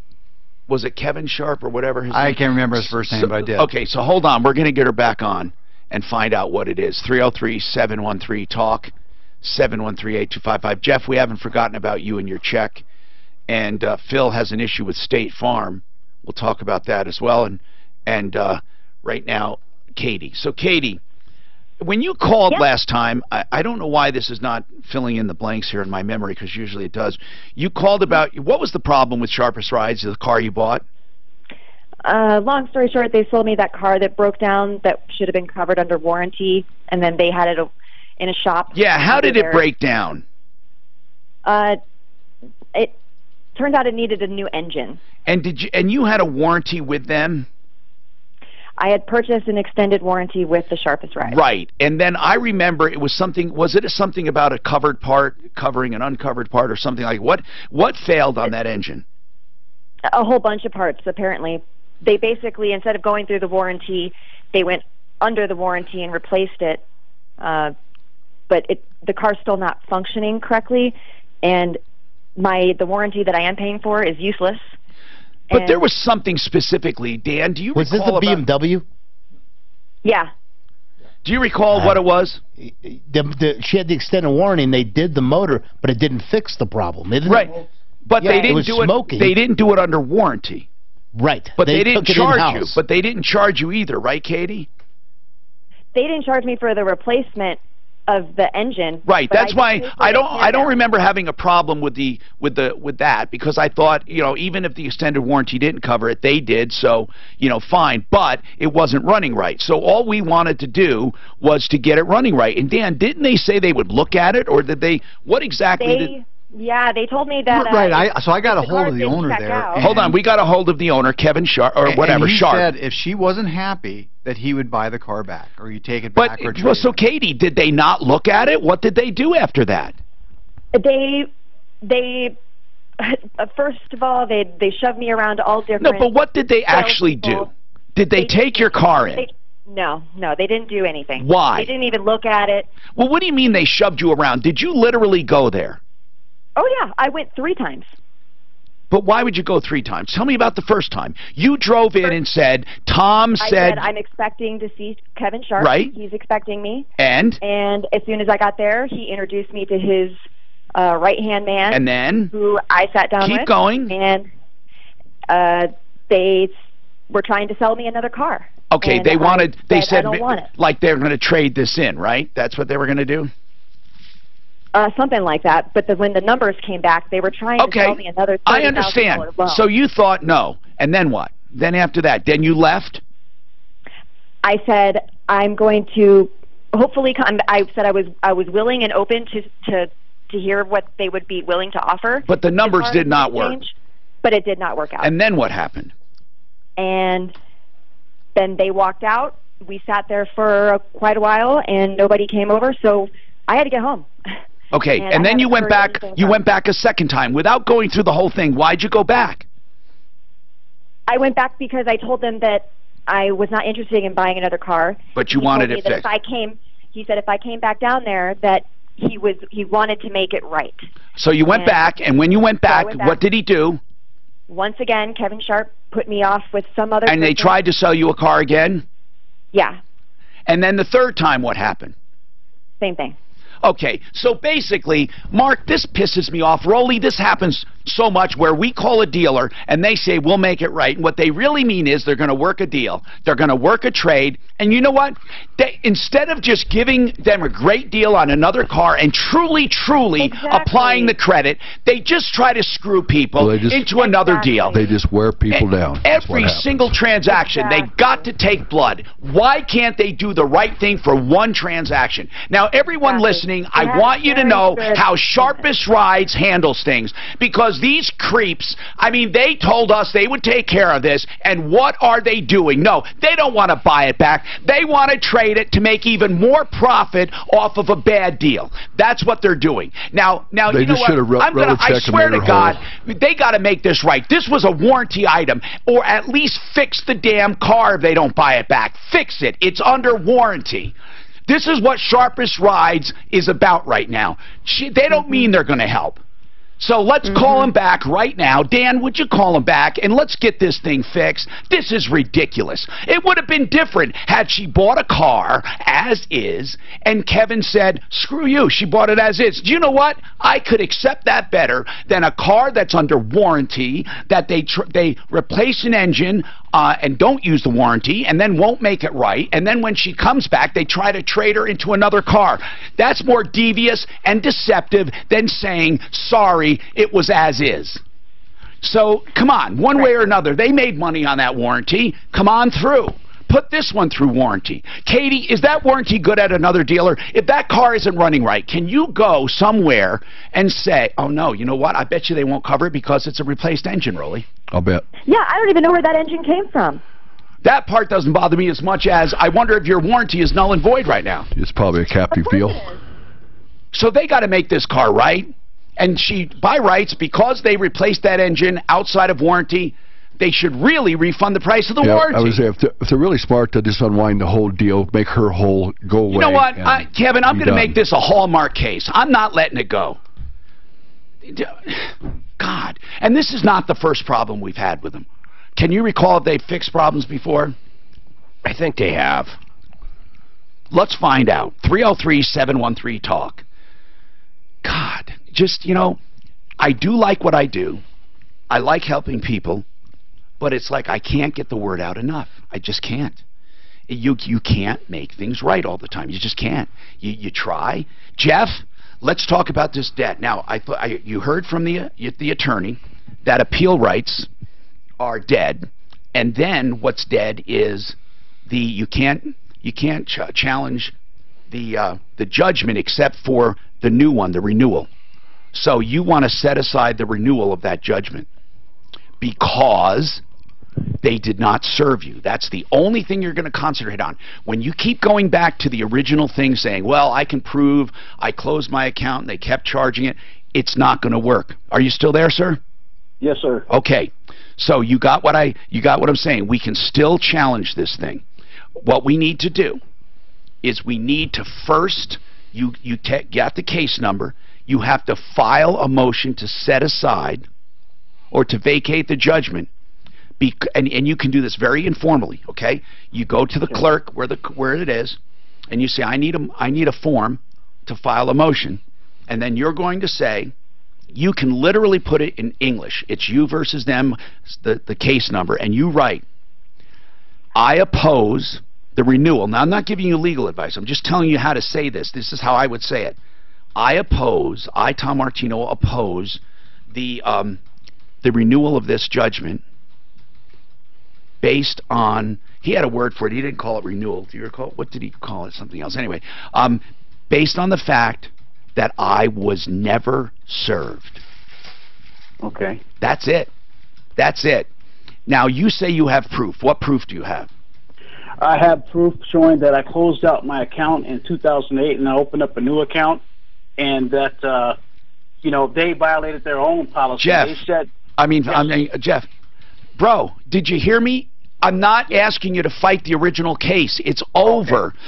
Was it Kevin Sharp or whatever his name? I can't remember his first name, but I did. Okay, so hold on. We're going to get her back on and find out what it is. 303-713-TALK, 713-8255. Jeff, we haven't forgotten about you and your check. And Phil has an issue with State Farm. We'll talk about that as well. And right now, Katie. So, Katie, when you called last time, I don't know why this is not filling in the blanks here in my memory, because usually it does. You called about, what was the problem with Sharpest Rides, the car you bought? Long story short, they sold me that car that broke down that should have been covered under warranty, and then they had it in a shop. Yeah, how did it break down? It turned out it needed a new engine. And you had a warranty with them? I had purchased an extended warranty with the Sharpest Ride. Right. And then I remember it was something, was it something about a covered part covering an uncovered part or something like what failed on that engine? A whole bunch of parts, apparently. They basically, instead of going through the warranty, they went under the warranty and replaced it. But the car's still not functioning correctly, and the warranty that I am paying for is useless. But there was something specifically, Dan, do you recall? Was this a BMW? Yeah. Do you recall what it was? She had the extended warranty, and they did the motor, but it didn't fix the problem. Right. But they didn't do smoking. They didn't do it under warranty. Right. But they didn't charge you. But they didn't charge you either, right, Katie? They didn't charge me for the replacement of the engine. Right. That's why I don't remember having a problem with that, because I thought, even if the extended warranty didn't cover it, they did, so, fine, but it wasn't running right. So all we wanted to do was to get it running right. And Dan, didn't they say they would look at it, or did they, what exactly did... Yeah, they told me that... Right, so I got a hold of the owner there. Hold on, we got a hold of the owner, Kevin Sharp, or whatever, Sharp. And he said if she wasn't happy, that he would buy the car back, or you take it back, or trade it. So Katie, did they not look at it? What did they do after that? They first of all, they shoved me around all different... No, but what did they actually do? Did they take your car in? No, they didn't do anything. Why? They didn't even look at it. Well, what do you mean they shoved you around? Did you literally go there? Oh, yeah, I went 3 times. But why would you go 3 times? Tell me about the first time. You drove in and said, Tom said... I said, I'm expecting to see Kevin Sharp. Right. He's expecting me. And as soon as I got there, he introduced me to his right-hand man. And then? Who I sat down with. Keep going. And they were trying to sell me another car. Okay, and they said I don't want it. Like they're going to trade this in, right? That's what they were going to do? Something like that. But when the numbers came back, they were trying to sell me another $30,000 I understand. loan. So you thought no. And then what? Then after that, then you left? I said, I'm going to hopefully come. I said I was willing and open to hear what they would be willing to offer. But the numbers did not work. But it did not work out. And then what happened? And then they walked out. We sat there for quite a while, and nobody came over, so I had to get home. Okay, and then you went back. You went back a second time without going through the whole thing. Why'd you go back? I went back because I told them that I was not interested in buying another car. But you wanted it fixed. He said if I came back down there that he wanted to make it right. So you went back, and when you went back, what did he do? Once again, Kevin Sharp put me off with some other person. And they tried to sell you a car again? Yeah. And then the third time, what happened? Same thing. Okay, so basically, Mark, this pisses me off. Rolly, this happens so much where we call a dealer and they say, we'll make it right. And what they really mean is they're going to work a deal. They're going to work a trade. And you know what? Instead of just giving them a great deal on another car and truly applying the credit, they just try to screw people into another deal. They just wear people down. Every single transaction, they got to take blood. Why can't they do the right thing for one transaction? Now, everyone listening, I want you to know how Sharpest Rides handles things, because these creeps, I mean, they told us they would take care of this, and what are they doing? No, they don't want to buy it back. They want to trade it to make even more profit off of a bad deal. That's what they're doing. Now you know what? I swear to God, they got to make this right. This was a warranty item, or at least fix the damn car if they don't buy it back. Fix it. It's under warranty. This is what Sharpest Rides is about right now. They don't mean they're going to help. So let's call him back right now. Dan, would you call him back and let's get this thing fixed? This is ridiculous. It would have been different had she bought a car as is and Kevin said, screw you, she bought it as is. Do you know what? I could accept that better than a car that's under warranty, that they replace an engine and don't use the warranty and then won't make it right, and then when she comes back they try to trade her into another car. That's more devious and deceptive than saying, sorry, it was as is. So, come on, one way or another, they made money on that warranty. Come on through. Put this one through warranty. Katie, is that warranty good at another dealer? If that car isn't running right, can you go somewhere and say, oh no, you know what, I bet you they won't cover it because it's a replaced engine, Rolly. I'll bet. Yeah, I don't even know where that engine came from. That part doesn't bother me as much as I wonder if your warranty is null and void right now. It's probably a captive deal. So they got to make this car right. And she, by rights, because they replaced that engine outside of warranty, they should really refund the price of the warranty. I would say if they're really smart, to just unwind the whole deal, make her whole, go away. You know what, Kevin, I'm going to make this a Hallmark case. I'm not letting it go. God. And this is not the first problem we've had with them. Can you recall if they've fixed problems before? I think they have. Let's find out. 303-713-TALK. God, just, you know, I do like what I do. I like helping people, but it's like I can't get the word out enough. I just can't. You can't make things right all the time. You just can't. You try. Jeff, let's talk about this debt. Now, you heard from the attorney that appeal rights are dead, and then what's dead is you can't challenge the judgment except for the new one, the renewal. So you want to set aside the renewal of that judgment because they did not serve you. That's the only thing you're going to concentrate on. When you keep going back to the original thing saying, well, I can prove I closed my account and they kept charging it, it's not going to work. Are you still there, sir? Yes, sir. Okay. So you got what I'm saying. We can still challenge this thing. What we need to do is we need to first, you got the case number, you have to file a motion to set aside, or to vacate the judgment, and you can do this very informally, okay? You go to the clerk where it is, and you say, I need a form to file a motion, and then you're going to say, you can literally put it in English. It's you versus them, the case number, and you write, I oppose the renewal. Now, I'm not giving you legal advice. I'm just telling you how to say this. This is how I would say it. I, Tom Martino, oppose the renewal of this judgment based on, he had a word for it. He didn't call it renewal. Do you recall? What did he call it? Something else. Anyway, based on the fact that I was never served. Okay. That's it. That's it. Now, you say you have proof. What proof do you have? I have proof showing that I closed out my account in 2008 and I opened up a new account, and that, you know, they violated their own policy. Jeff, they said, Jeff, bro, did you hear me? I'm not asking you to fight the original case. It's over. Okay.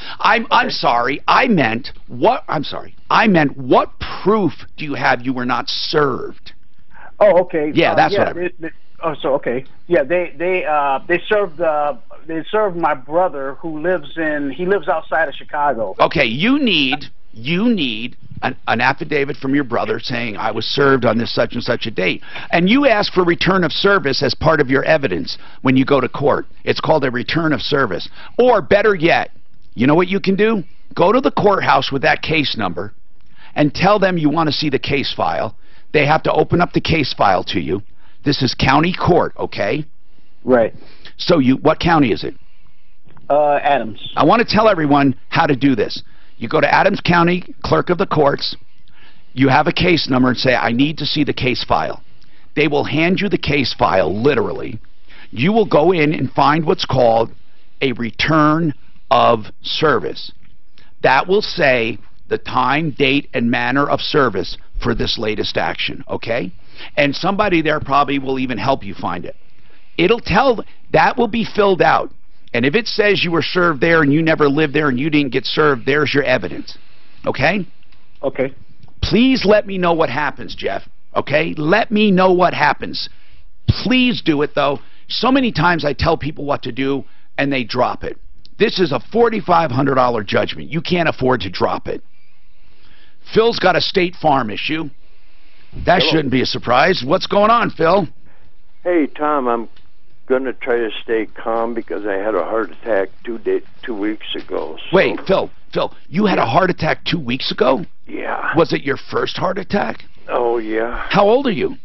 I'm sorry. I meant what proof do you have you were not served? Oh, okay. Yeah, that's what I meant. Yeah, they served my brother who lives outside of Chicago. Okay, you need an affidavit from your brother saying I was served on this such and such a date. And you ask for return of service as part of your evidence when you go to court. It's called a return of service. Or better yet, you know what you can do? Go to the courthouse with that case number and tell them you want to see the case file. They have to open up the case file to you. This is county court, okay? Right. So what county is it? Adams. I want to tell everyone how to do this. You go to Adams County Clerk of the Courts, you have a case number and say, I need to see the case file. They will hand you the case file, literally. You will go in and find what's called a return of service. That will say the time, date, and manner of service for this latest action, okay? And somebody there probably will even help you find it. That will be filled out. And if it says you were served there and you never lived there and you didn't get served, there's your evidence. Okay? Okay. Please let me know what happens, Jeff. Okay? Let me know what happens. Please do it, though. So many times I tell people what to do and they drop it. This is a $4,500 judgment. You can't afford to drop it. Phil's got a State Farm issue. That shouldn't be a surprise. What's going on, Phil? Hey, Tom, I'm going to try to stay calm because I had a heart attack 2 weeks ago. So. Wait, Phil, you had a heart attack 2 weeks ago? Yeah. Was it your first heart attack? Oh, yeah. How old are you?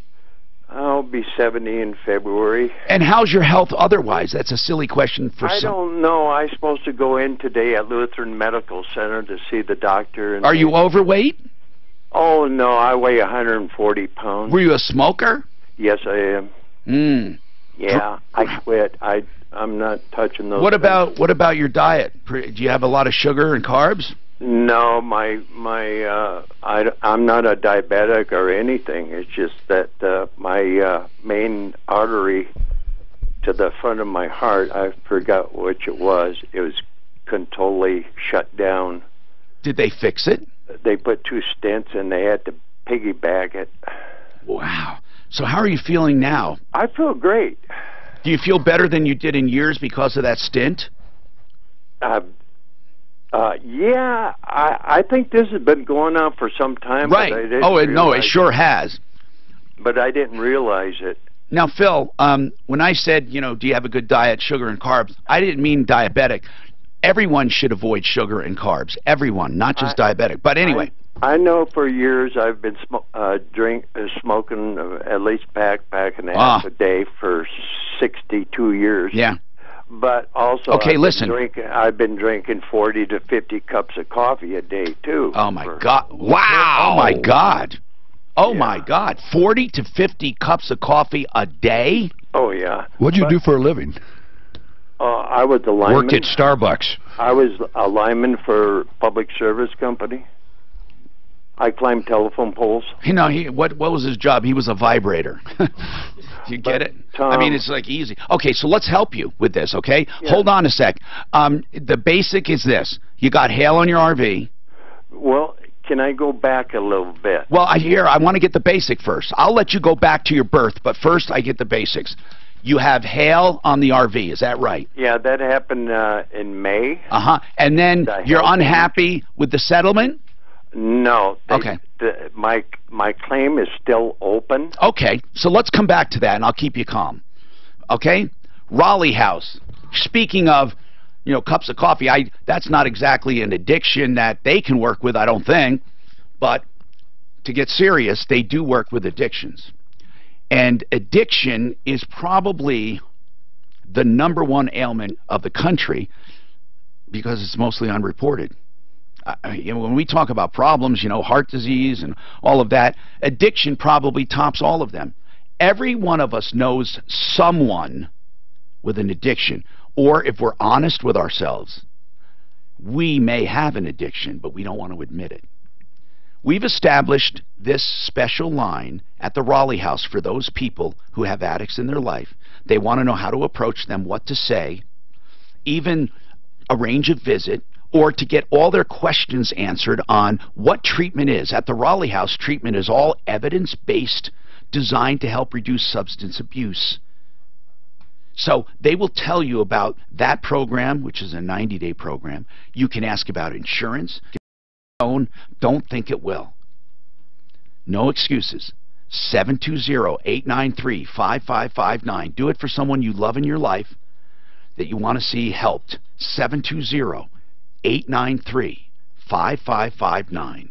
I'll be 70 in February. And how's your health otherwise? That's a silly question for some. I don't know. I'm supposed to go in today at Lutheran Medical Center to see the doctor. And are you overweight? Oh, no. I weigh 140 pounds. Were you a smoker? Yes, I am. Yeah, I quit. I'm not touching those. What about your diet? Do you have a lot of sugar and carbs? No, I'm not a diabetic or anything. It's just that my main artery to the front of my heart, I forgot which it was. It was totally shut down. Did they fix it? They put 2 stents and they had to piggyback it. Wow. So how are you feeling now? I feel great. Do you feel better than you did in years because of that stint? Yeah, I think this has been going on for some time. Right. No, it sure has. But I didn't realize it. Now, Phil, when I said, do you have a good diet, sugar and carbs, I didn't mean diabetic. Everyone should avoid sugar and carbs. Everyone, not just diabetic. But anyway. I know for years I've been smoking at least pack and a half a day for 62 years. Yeah. But also, I've been drinking 40 to 50 cups of coffee a day too. Oh my God! Wow! Oh my God! Oh my God! 40 to 50 cups of coffee a day? Oh yeah. What'd you do for a living? I was a lineman. Worked at Starbucks. I was a lineman for public service company. I climbed telephone poles. What was his job? He was a vibrator. You get it? Tom, I mean, it's like easy. Okay, so let's help you with this, okay? Yeah. Hold on a sec. The basic is this. You got hail on your RV. Well, Can I go back a little bit? Well, I want to get the basic first. I'll let you go back to your birth, but first I get the basics. You have hail on the RV, is that right? Yeah, that happened in May. Uh-huh. And then you're unhappy with the settlement? No. Okay. My claim is still open. Okay, so let's come back to that, and I'll keep you calm. Okay? Raleigh House. Speaking of, cups of coffee, that's not exactly an addiction that they can work with, I don't think. But to get serious, they do work with addictions. And addiction is probably the #1 ailment of the country because it's mostly unreported. When we talk about problems, heart disease and all of that, addiction probably tops all of them. Every one of us knows someone with an addiction. Or if we're honest with ourselves, we may have an addiction, but we don't want to admit it. We've established this special line at the Raleigh House for those people who have addicts in their life. They want to know how to approach them, what to say, even arrange a visit, or to get all their questions answered on what treatment is. At the Raleigh House, treatment is all evidence-based, designed to help reduce substance abuse. So they will tell you about that program, which is a 90-day program. You can ask about insurance. Don't think it will. No excuses. 720-893-5559. Do it for someone you love in your life that you want to see helped. 720-893-5559.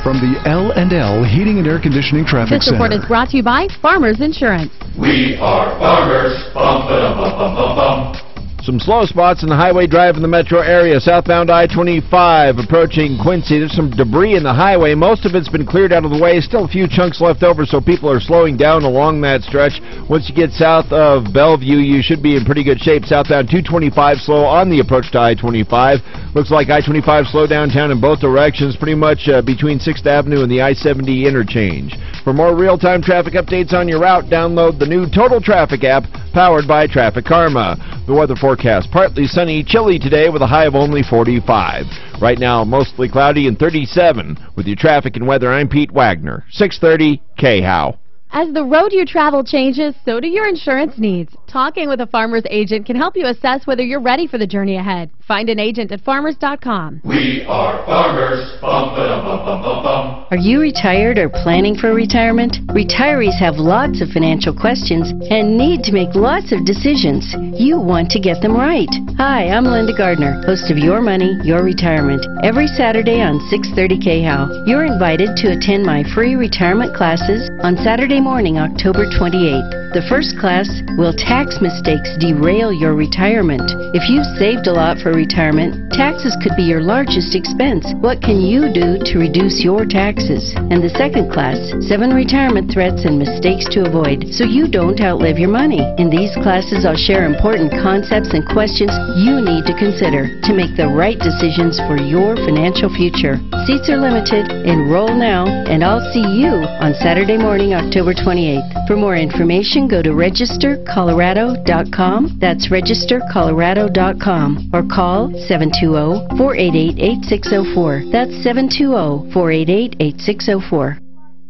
From the L&L Heating and Air Conditioning Traffic Center. This report is brought to you by Farmers Insurance. We are farmers. Bum, ba, bum, bum, bum, bum. Some slow spots in the highway drive in the metro area. Southbound I-25 approaching Quincy. There's some debris in the highway. Most of it's been cleared out of the way. Still a few chunks left over, so people are slowing down along that stretch. Once you get south of Bellevue, you should be in pretty good shape. Southbound 225 slow on the approach to I-25. Looks like I-25 slow downtown in both directions, pretty much between 6th Avenue and the I-70 interchange. For more real-time traffic updates on your route, download the new Total Traffic app powered by Traffic Karma. The weather forecast, partly sunny, chilly today with a high of only 45. Right now, mostly cloudy and 37. With your traffic and weather, I'm Pete Wagner, 630 KHOW. As the road you travel changes, so do your insurance needs. Talking with a Farmers agent can help you assess whether you're ready for the journey ahead. Find an agent at farmers.com. We are farmers. Bum, ba, dum, bum, bum, bum, bum. Are you retired or planning for retirement? Retirees have lots of financial questions and need to make lots of decisions. You want to get them right. Hi, I'm Linda Gardner, host of Your Money, Your Retirement, every Saturday on 630 KHOW. You're invited to attend my free retirement classes on Saturday morning, October 28th. The first class, Will Tax Mistakes Derail Your Retirement? If you've saved a lot for retirement, taxes could be your largest expense. What can you do to reduce your taxes? And the second class, 7 retirement threats and mistakes to avoid so you don't outlive your money. In these classes, I'll share important concepts and questions you need to consider to make the right decisions for your financial future. Seats are limited. Enroll now, and I'll see you on Saturday morning, October 28th. For more information, go to registercolorado.com. That's registercolorado.com. Or call 720-488-8604. That's 720-488-8604.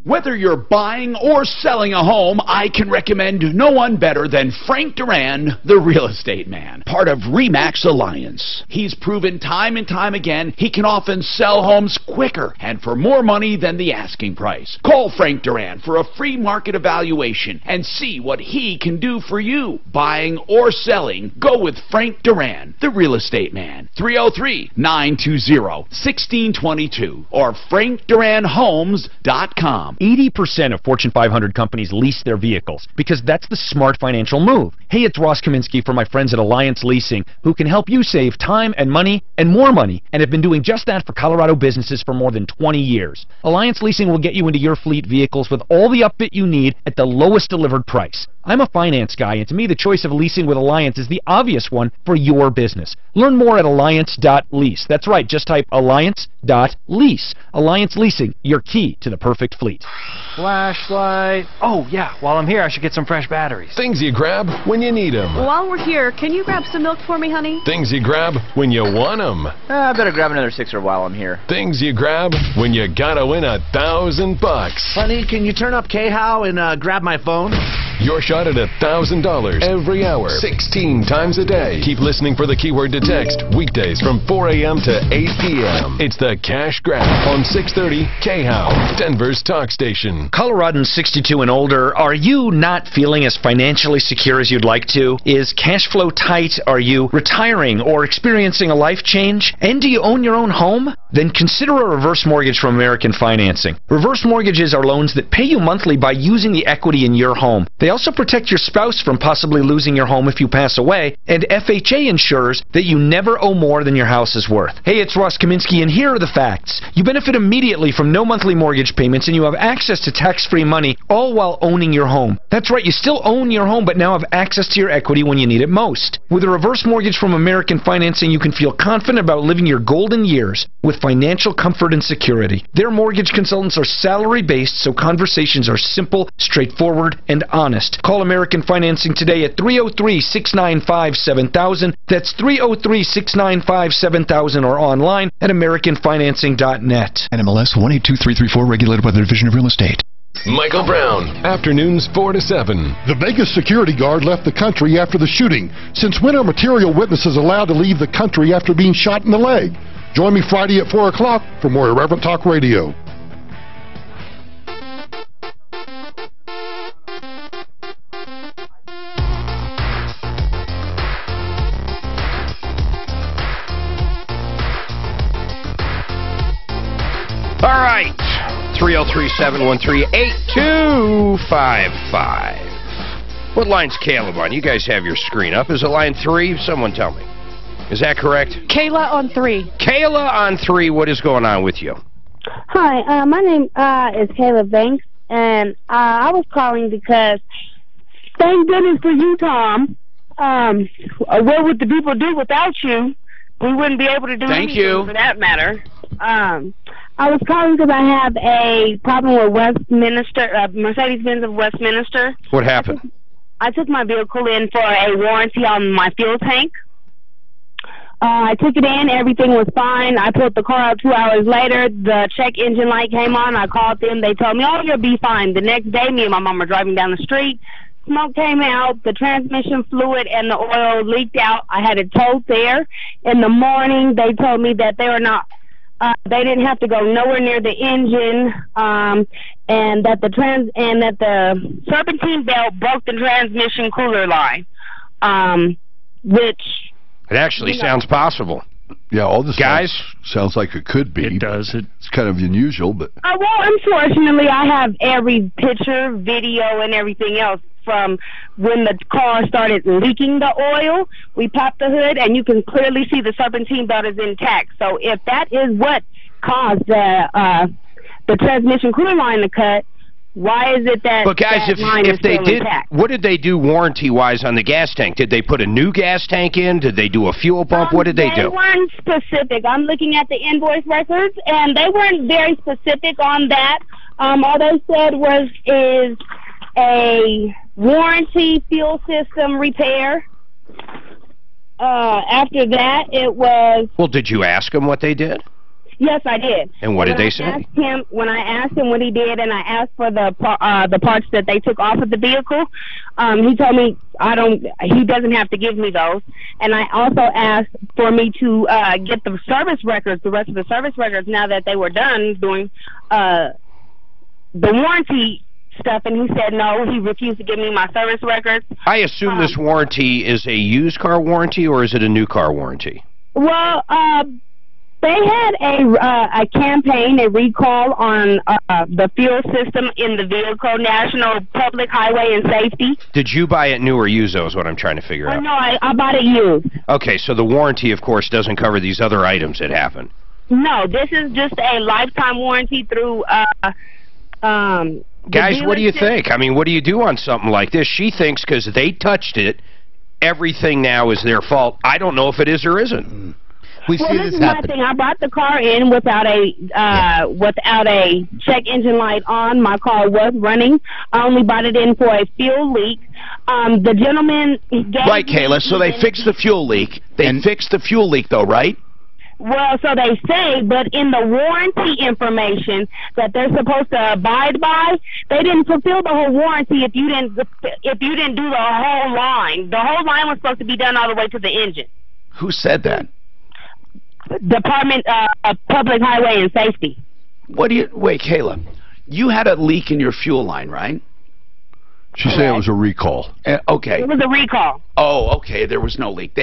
Whether you're buying or selling a home, I can recommend no one better than Frank Duran, the real estate man, part of RE/MAX Alliance. He's proven time and time again he can often sell homes quicker and for more money than the asking price. Call Frank Duran for a free market evaluation and see what he can do for you. Buying or selling, go with Frank Duran, the real estate man. 303-920-1622 or frankduranhomes.com. 80% of Fortune 500 companies lease their vehicles because that's the smart financial move. Hey, it's Ross Kaminsky from my friends at Alliance Leasing, who can help you save time and money and more money, and have been doing just that for Colorado businesses for more than 20 years. Alliance Leasing will get you into your fleet vehicles with all the upfit you need at the lowest delivered price. I'm a finance guy, and to me the choice of leasing with Alliance is the obvious one for your business. Learn more at alliance.lease. That's right, just type alliance.lease. Alliance Leasing, your key to the perfect fleet. light. Flashlight. Oh, yeah, while I'm here, I should get some fresh batteries. Things you grab when you need them. While we're here, can you grab some milk for me, honey? Things you grab when you want them. I better grab another sixer while I'm here. Things you grab when you gotta win $1,000. Honey, can you turn up K-How and grab my phone? Your shot at $1,000 every hour, 16 times a day. Keep listening for the keyword to text weekdays from 4 a.m. to 8 p.m. It's the Cash Grab on 630 K-How, Denver's talk station. Coloradans 62 and older, are you not feeling as financially secure as you'd like to? Is cash flow tight? Are you retiring or experiencing a life change? And do you own your own home? Then consider a reverse mortgage from American Financing. Reverse mortgages are loans that pay you monthly by using the equity in your home. They also protect your spouse from possibly losing your home if you pass away, and FHA ensures that you never owe more than your house is worth. Hey, it's Ross Kaminsky, and here are the facts. You benefit immediately from no monthly mortgage payments, and you have access to tax-free money, all while owning your home. That's right, you still own your home, but now have access to your equity when you need it most. With a reverse mortgage from American Financing, you can feel confident about living your golden years with financial comfort and security. Their mortgage consultants are salary-based, so conversations are simple, straightforward, and honest. Call American Financing today at 303-695-7000. That's 303-695-7000 or online at AmericanFinancing.net. NMLS 182334, regulated by the Division of Real Estate. Michael Brown, afternoons 4 to 7. The Vegas security guard left the country after the shooting. Since when are material witnesses allowed to leave the country after being shot in the leg? Join me Friday at 4 o'clock for more Irreverent Talk Radio. All right, 303-713-8255. What line's Caleb on? You guys have your screen up. Is it line 3? Someone tell me. Is that correct? Kayla on 3. Kayla on 3. What is going on with you? Hi, my name is Caleb Banks, and I was calling because, thank goodness for you, Tom. What would the people do without you? We wouldn't be able to do anything for that matter. I was calling because I have a problem with Westminster, Mercedes-Benz of Westminster. What happened? I took my vehicle in for a warranty on my fuel tank. I took it in, everything was fine. I pulled the car out 2 hours later. The check engine light came on. I called them. They told me, oh, you'll be fine. The next day, me and my mom were driving down the street. Smoke came out. The transmission fluid and the oil leaked out. I had it towed there. In the morning, they told me that they were not, they didn't have to go nowhere near the engine, and that the serpentine belt broke the transmission cooler line, which... It actually sounds possible. Yeah, all this guys sounds like it could be. It does. It's kind of unusual, but... well, unfortunately, I have every picture, video, and everything else from when the car started leaking the oil. We popped the hood, and you can clearly see the serpentine belt is intact. So if that is what caused the transmission cooler line to cut, why is it that? But guys, if they did, intact? What did they do warranty-wise on the gas tank? Did they put a new gas tank in? Did they do a fuel pump? What did they do? They weren't specific. I'm looking at the invoice records, and they weren't very specific on that. All they said is a warranty fuel system repair. After that, it was... Well, did you ask them what they did? Yes, I did. And what did they say? When I asked him what he did, and I asked for the parts that they took off of the vehicle, he told me he doesn't have to give me those. And I also asked for me to get the service records, the rest of the service records, now that they were done doing the warranty stuff, and he said no, he refused to give me my service records. I assume this warranty is a used car warranty, or is it a new car warranty? Well, they had a campaign, a recall on the fuel system in the vehicle, National Public Highway and Safety. Did you buy it new or used, though, is what I'm trying to figure out. No, I bought it used. Okay, so the warranty, of course, doesn't cover these other items that happen. No, this is just a lifetime warranty through... Guys, what do you think? I mean, what do you do on something like this? She thinks because they touched it, everything now is their fault. I don't know if it is or isn't. We see this is happen. My thing. I brought the car in without a check engine light on. My car was running. I only brought it in for a fuel leak. The gentleman gave Right, Kayla. So they fixed the fuel leak. They fixed the fuel leak, though, right? Well, so they say, but in the warranty information that they're supposed to abide by, they didn't fulfill the whole warranty if you didn't do the whole line. The whole line was supposed to be done all the way to the engine. Who said that? Department of Public Highway and Safety. Wait, Kayla, you had a leak in your fuel line, right? She said it was a recall. Okay. It was a recall. Oh, okay. There was no leak.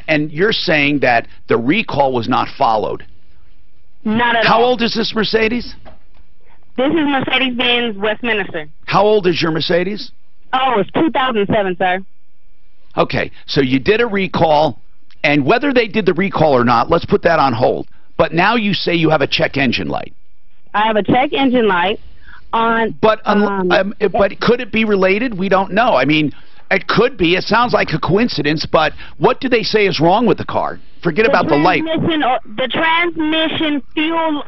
And you're saying that the recall was not followed. Not at all. How old is this Mercedes? This is Mercedes-Benz Westminster. How old is your Mercedes? Oh, it's 2007, sir. Okay. So you did a recall, and whether they did the recall or not, let's put that on hold. But now you say you have a check engine light. I have a check engine light. But could it be related? We don't know. I mean, it could be. It sounds like a coincidence, but what do they say is wrong with the car? Forget about the light. The transmission fuel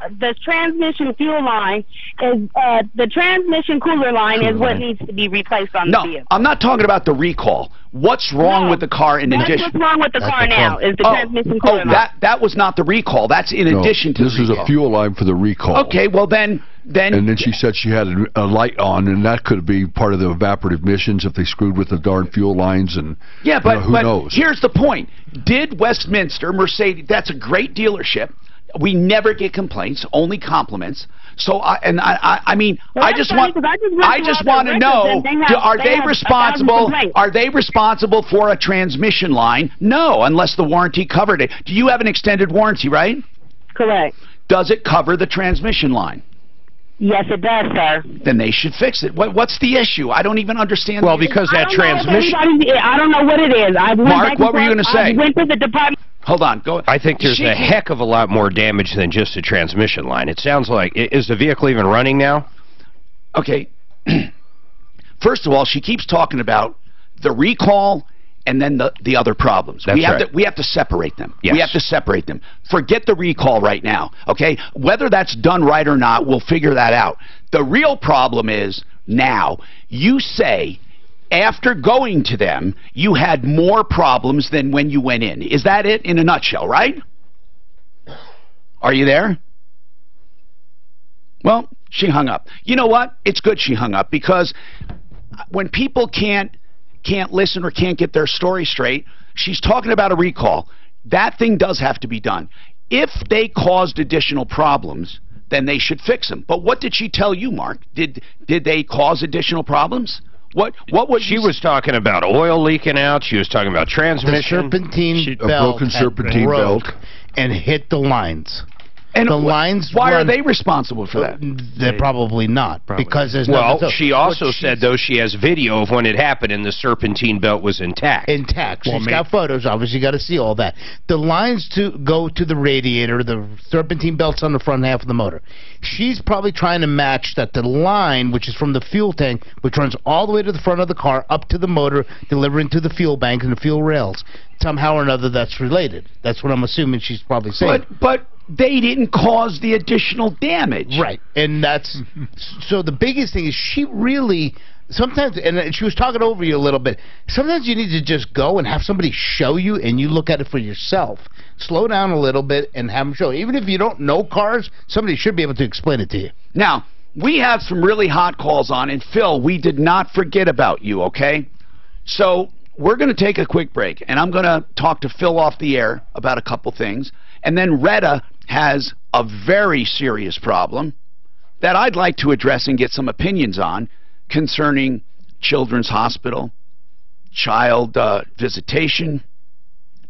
line is the transmission cooler line is what needs to be replaced on the vehicle. I'm not talking about the recall. What's wrong with the car in addition? What's wrong with the car now is the transmission cooler line. That was not the recall. That's in addition to the recall. This is a fuel line for the recall. Okay, well then... And then she said she had a light on, and that could be part of the evaporative emissions if they screwed with the darn fuel lines. And who knows? Here's the point. Did Westminster, Mercedes, that's a great dealership. We never get complaints, only compliments. So I just want to know, are they responsible? Are they responsible for a transmission line? No, unless the warranty covered it. Do you have an extended warranty, right? Correct. Does it cover the transmission line? Yes, it does, sir. Then they should fix it. What's the issue? I don't even understand. Well, because that transmission... I don't know what it is. Mark, what were you going to say? I went to the department... Hold on. Go. I think there's a heck of a lot more damage than just a transmission line. It sounds like... Is the vehicle even running now? Okay. First of all, she keeps talking about the recall and then the other problems. We have to separate them. Yes. We have to separate them. Forget the recall right now, okay? Whether that's done right or not, we'll figure that out. The real problem is now you say after going to them, you had more problems than when you went in. Is that it in a nutshell, right? Are you there? Well, she hung up. You know what? It's good she hung up, because when people can't listen or can't get their story straight, she's talking about a recall. That thing does have to be done. If they caused additional problems, then they should fix them. But what did she tell you, Mark? Did they cause additional problems? What was she was talking about? Oil leaking out. She was talking about transmission. The serpentine belt, a broken serpentine belt, and hit the lines. And the lines. Why are they responsible for that? They're probably not, because there's she also said, though, she has video of when it happened and the serpentine belt was intact. She's got photos. Obviously, got to see all that. The lines to go to the radiator, the serpentine belt's on the front half of the motor. She's probably trying to match that the line, which is from the fuel tank, which runs all the way to the front of the car, up to the motor, delivering to the fuel bank and the fuel rails. Somehow or another, that's related. That's what I'm assuming she's probably saying. But they didn't cause the additional damage. Right. And that's... So the biggest thing is she really... Sometimes, and she was talking over you a little bit, sometimes you need to just go and have somebody show you, and you look at it for yourself. Slow down a little bit and have them show you. Even if you don't know cars, somebody should be able to explain it to you. Now, we have some really hot calls on, and Phil, we did not forget about you, okay? So we're going to take a quick break, and I'm going to talk to Phil off the air about a couple things, and then Retta has a very serious problem that I'd like to address and get some opinions on concerning Children's Hospital, child visitation,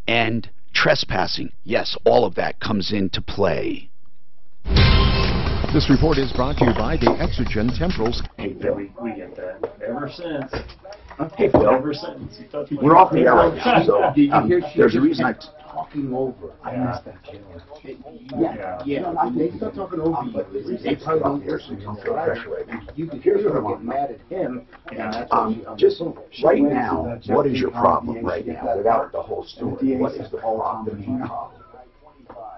and trespassing. Yes, all of that comes into play. This report is brought to you by the Exogen Temporals. Hey, Phil, we get that ever since. Hey, Phil. Ever since. We're off the air right now, so there's a reason talking over. I missed that, Kayla. Yeah. They start talking over you. They probably don't hear some you can hear her get mad at him. Just right now, what is your problem right now? Without the whole story, what is the problem?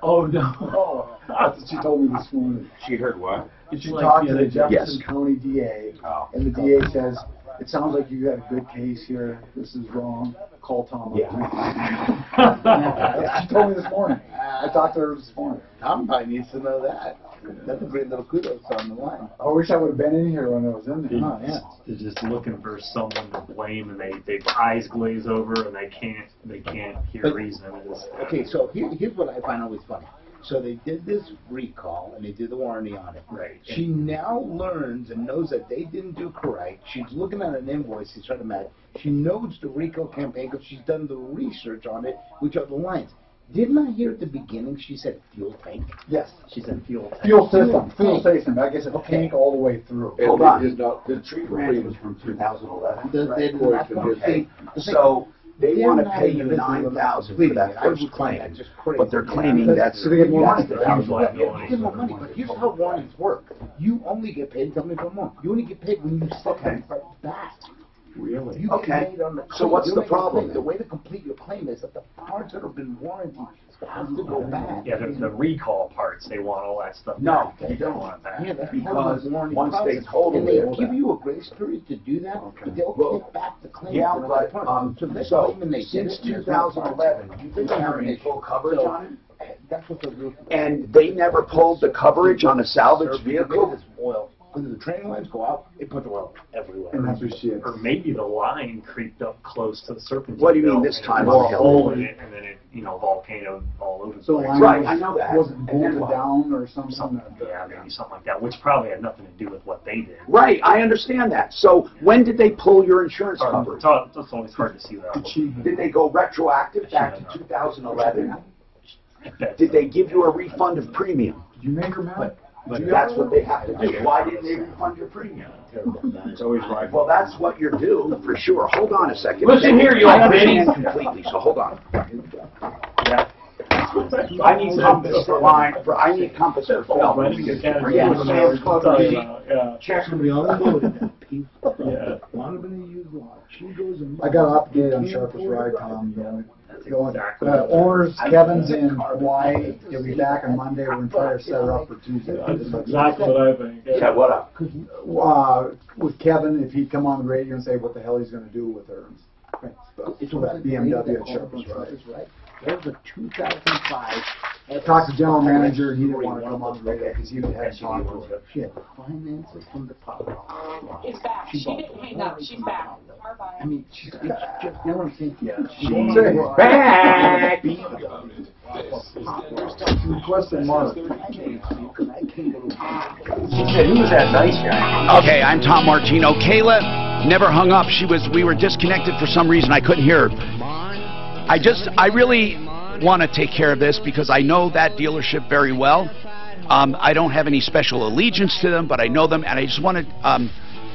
Oh, no. Oh, that's what she told me this morning. She heard what? She talked to the Jefferson County DA, and the DA says, it sounds like you got a good case here. This is wrong. Call Tom. Yeah. She told me this morning. I talked to her this morning. Tom probably needs to know that. That's a great little kudos on the line. I wish I would have been in here when I was in there. Oh, yeah. They're just looking for someone to blame, and they eyes glaze over, and they can't hear reason. Okay, so here's what I find always funny. So they did this recall, and they did the warranty on it. Right. She now learns and knows that they didn't do correct. She's looking at an invoice. She's trying to match. She knows the recall campaign because she's done the research on it, which are the lines. Didn't I hear at the beginning she said fuel tank? Yes, she said fuel tank. Fuel system. I guess a tank all the way through. Hold on. The tree branch was from 2011. So they want to pay you $9,000 for that first claim, but they're claiming that's they get more money. Get more money, but here's how warranties work. You only get paid. Tell me if I'm wrong. You only get paid when you set them back. Really? You get paid on the claim. So what's the problem? The way to complete your claim is that the parts that have been warranted have to go back. Yeah, the recall parts, they want all that stuff. No, they don't want that. Yeah, that's because warranty once they process. told them, and they give you a grace period to do that, but they'll kick back the claim. Yeah, for but so since 2011, you've been having full coverage on it. That's what they're doing. And they never pulled the coverage on a salvage vehicle. Oil. When the train lines go out, it puts oil everywhere. And that's what she is. Or maybe the line creeped up close to the serpentine. What do you mean this time? Or a hole in it, and then it, volcanoed all over the place. Right, I know that. Was it bolted down or something? Yeah, maybe something like that, which probably had nothing to do with what they did. Right, I understand that. So when did they pull your insurance coverage? It's always hard to see that. Did they go retroactive back to 2011? Did they give you a refund of premium? Did you make her mad? But that's what they have to do. Why didn't they refund your premium? It's always right. Well, that's what you're due, for sure. Hold on a second. Listen here, you I understand completely, so hold on. Yeah. I need compass for line. I need compass for Phil. Check somebody on the boat. Yeah. One of them use law. She goes and I got an update on Sharper's Ride, Tom. Owners, Kevin's in Hawaii. He'll be back on Monday. We're going to try to set her up for Tuesday. That's exactly what I think. Yeah, what up? With Kevin, if he'd come on the radio and say what the hell he's going to do with her. It's that BMW at Sharper's Ride. That was a 2005. I talked to the general manager, and he didn't want to come on the radio because he had talked with her. She had finances from the public. It's back. She didn't hang up. She's back. I mean, she's just, you know what I'm saying? Yeah. She's back! Requested Mark. He said he was that nice guy. Okay, I'm Tom Martino. Kayla never hung up. We were disconnected for some reason. I couldn't hear her. I really want to take care of this because I know that dealership very well. I don't have any special allegiance to them, but I know them, and I just want to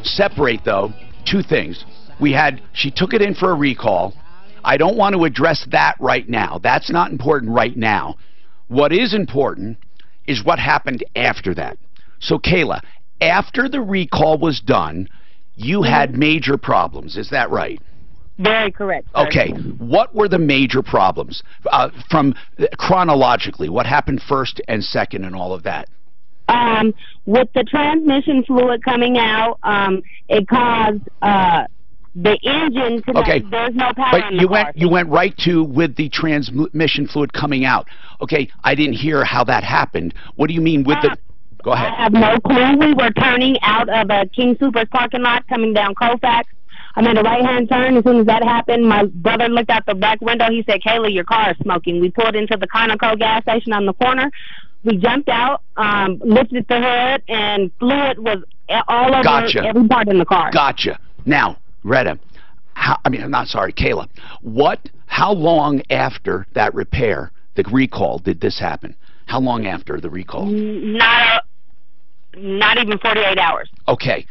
separate, though, two things. She took it in for a recall. I don't want to address that right now. That's not important right now. What is important is what happened after that. So, Kayla, after the recall was done, you had major problems. Is that right? Very correct, sir. Okay. What were the major problems from chronologically? What happened first and second and all of that? With the transmission fluid coming out, it caused the engine to there's no power but in the car. You went right to with the transmission fluid coming out. Okay, I didn't hear how that happened. What do you mean with the... Go ahead. I have no clue. We were turning out of a King Soopers parking lot coming down Colfax. I made a right-hand turn. As soon as that happened, my brother looked out the back window. He said, Kayla, your car is smoking. We pulled into the Conoco gas station on the corner. We jumped out, lifted the hood, and fluid was all over every part in the car. Gotcha. Now, Retta, Kayla, how long after that repair, the recall, did this happen? How long after the recall? Not even 48 hours. Okay.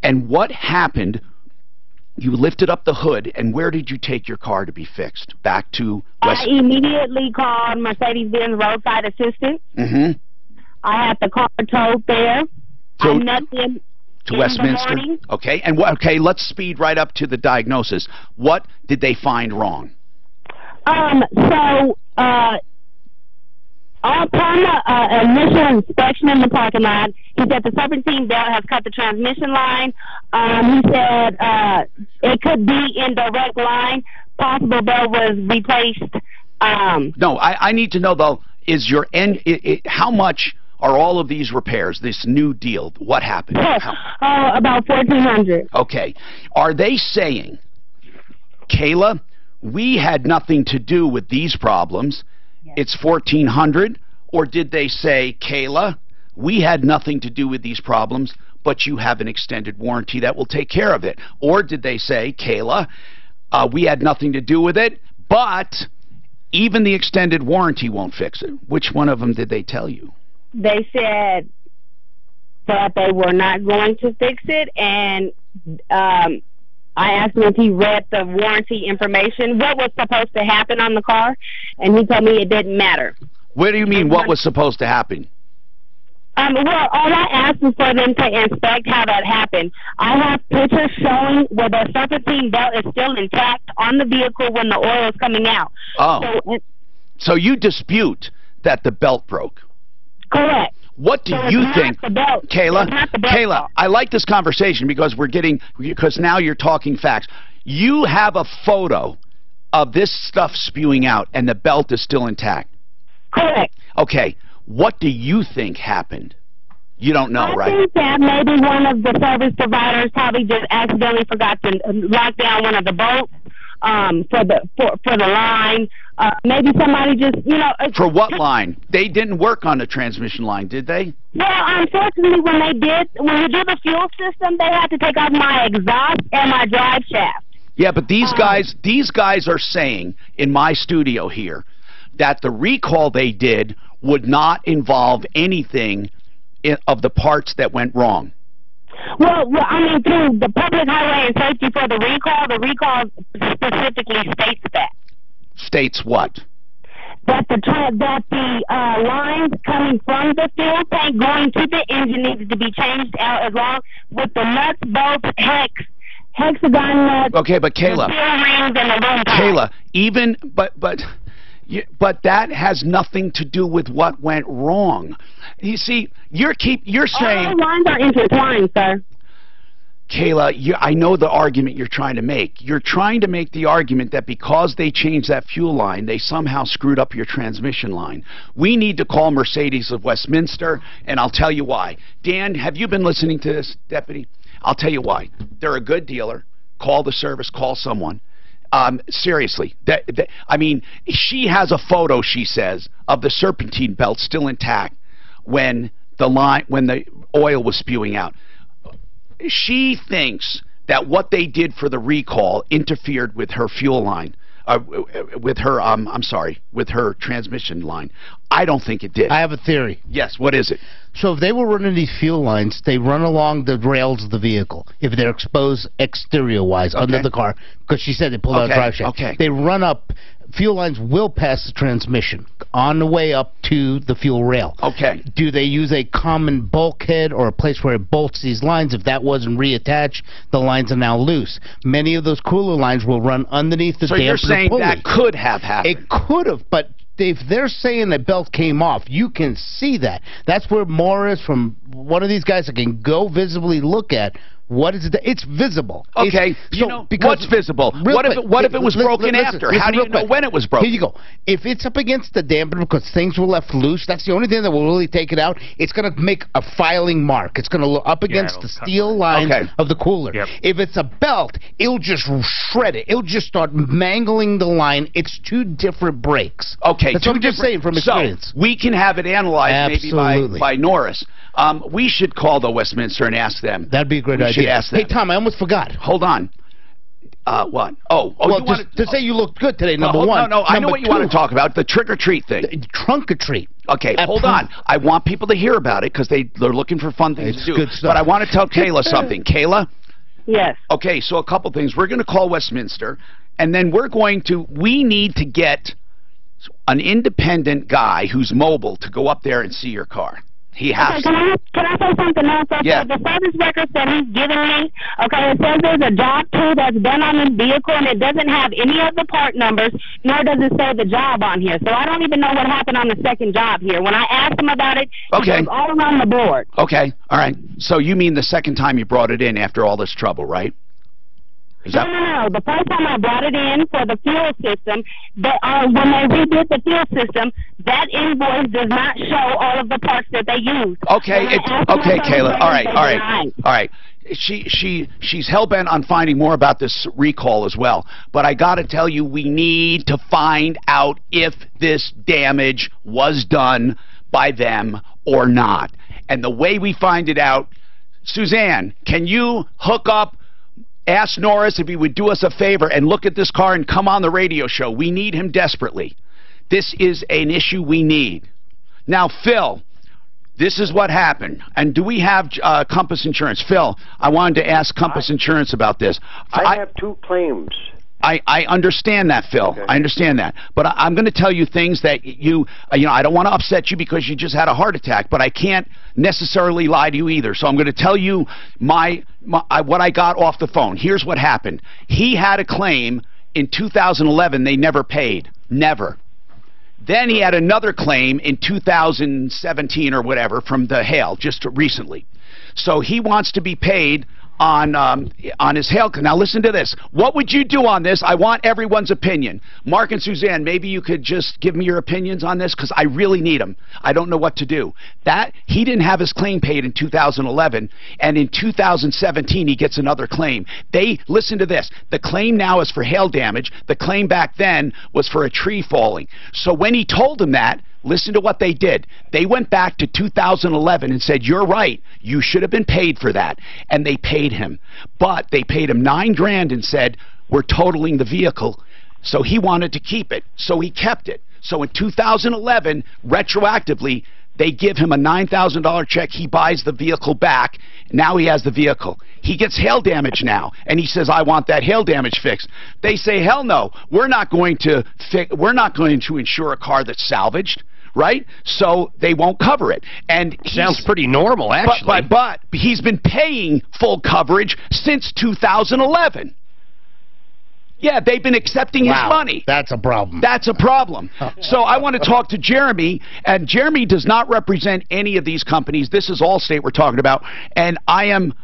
And what happened? You lifted up the hood, and where did you take your car to be fixed? Back to West... I immediately called Mercedes-Benz Roadside Assistance. Mm-hmm. I had the car towed there. I met them to Westminster. Okay, and let's speed right up to the diagnosis. What did they find wrong? Upon the initial inspection in the parking lot, he said the serpentine belt has cut the transmission line. He said it could be in direct line. Possible belt was replaced. No, I need to know, though, is your end, how much are all of these repairs, this new deal? What happened? About $1,400. Okay. Are they saying, Kayla, we had nothing to do with these problems, it's $1,400? Or did they say, Kayla, we had nothing to do with these problems, but you have an extended warranty that will take care of it? Or did they say, Kayla, we had nothing to do with it, but even the extended warranty won't fix it? Which one of them did they tell you? They said that they were not going to fix it, and I asked him if he read the warranty information, what was supposed to happen on the car, and he told me it didn't matter. What do you mean, what was supposed to happen? Well, all I asked was for them to inspect how that happened. I have pictures showing where the serpentine belt is still intact on the vehicle when the oil is coming out. Oh, so you dispute that the belt broke? Correct. What do you think, Kayla, I like this conversation because because now you're talking facts. You have a photo of this stuff spewing out and the belt is still intact. Correct. Okay. What do you think happened? You don't know, right? I think that maybe one of the service providers probably just accidentally forgot to lock down one of the bolts for the line. Maybe somebody just, For what line? They didn't work on the transmission line, did they? Well, unfortunately, when you do the fuel system, they had to take off my exhaust and my drive shaft. Yeah, but these guys are saying in my studio here that the recall they did would not involve anything of the parts that went wrong. Well, I mean, through the Public Highway and Safety for the recall specifically states that. States what? That the lines coming from the fuel tank going to the engine needs to be changed out as long with the nuts, bolts, hexagon nuts. Okay, but Kayla, but that has nothing to do with what went wrong. You see, you're saying all lines are intertwined, sir. Kayla, I know the argument you're trying to make. You're trying to make the argument that because they changed that fuel line, they somehow screwed up your transmission line. We need to call Mercedes of Westminster, and I'll tell you why. Dan, have you been listening to this, Deputy? I'll tell you why. They're a good dealer. Call the service. Call someone. Seriously, I mean, she has a photo, she says, of the serpentine belt still intact when the oil was spewing out. She thinks that what they did for the recall interfered with her fuel line, with her transmission line. I don't think it did. I have a theory. Yes, what is it? So if they were running these fuel lines, they run along the rails of the vehicle, if they're exposed exterior-wise under the car, because she said they pulled out a drive shaft. They run up, fuel lines will pass the transmission on the way up to the fuel rail. Okay. Do they use a common bulkhead or a place where it bolts these lines? If that wasn't reattached, the lines are now loose. Many of those cooler lines will run underneath the damper pulley. So you're saying that could have happened? It could have, but if they're saying the belt came off, you can see that. That's where Morris, from one of these guys, that can go visibly look at what is it. It's visible. Okay, what's visible? What if it was broken after? How do you know when it was broken? Here you go. If it's up against the dampener because things were left loose, that's the only thing that will really take it out. It's going to make a filing mark. It's going to look up against the steel lines of the cooler. If it's a belt, it'll just shred it. It'll just start mangling the line. It's two different breaks. Okay, that's what I'm just saying from experience. So we can have it analyzed maybe by Norris. We should call the Westminster and ask them. That'd be a great idea. Ask them. Hey, Tom, I almost forgot. Hold on. What? Well, to say you looked good today, number one. No, I know what you want to talk about, the trick-or-treat thing. Trunk-or-treat. Okay, hold on. I want people to hear about it because they're looking for fun things to do. Good stuff. But I want to tell Kayla something. Kayla? Yes. Okay, so a couple things. We're going to call Westminster, and then we need to get an independent guy who's mobile to go up there and see your car. He has to. Can I say something else? Okay, yeah. The service records that he's giving me, okay, it says there's a job, too, that's done on the vehicle, and it doesn't have any of the part numbers, nor does it say the job on here. So I don't even know what happened on the second job here. When I asked him about it, okay. It was all around the board. Okay, all right. So you mean the second time you brought it in after all this trouble, right? No. The first time I brought it in for the fuel system, when they redid the fuel system, that invoice does not show all of the parts that they used. Okay, okay, Kayla. All right. She's hell-bent on finding more about this recall as well. But I got to tell you, we need to find out if this damage was done by them or not. And the way we find it out, Suzanne, can you hook up, ask Norris if he would do us a favor and look at this car and come on the radio show. We need him desperately. This is an issue we need. Now, Phil, this is what happened. And do we have Compass Insurance? Phil, I wanted to ask Compass Insurance about this. I have 2 claims. I understand that, Phil. Okay. I understand that. But I'm going to tell you things that I don't want to upset you because you just had a heart attack, but I can't necessarily lie to you either. So I'm going to tell you what I got off the phone. Here's what happened. He had a claim in 2011 they never paid. Never. Then he had another claim in 2017 or whatever from the hail just recently. So he wants to be paid on his hail. Now listen to this. What would you do on this? I want everyone's opinion. Mark and Suzanne, maybe you could just give me your opinions on this because I really need them. I don't know what to do. He didn't have his claim paid in 2011, and in 2017 he gets another claim. Listen to this. The claim now is for hail damage. The claim back then was for a tree falling. So when he told them that, listen to what they did. They went back to 2011 and said, you're right, you should have been paid for that. And they paid him. But they paid him $9 grand and said, we're totaling the vehicle. So he wanted to keep it. So he kept it. So in 2011, retroactively, they give him a $9,000 check. He buys the vehicle back. Now he has the vehicle. He gets hail damage now, and he says, I want that hail damage fixed. They say, hell no, we're not going to insure a car that's salvaged. Right? So they won't cover it. And sounds pretty normal, actually. But he's been paying full coverage since 2011. Yeah, they've been accepting his money. That's a problem. That's a problem. So I want to talk to Jeremy, and Jeremy does not represent any of these companies. This is Allstate we're talking about, and I am...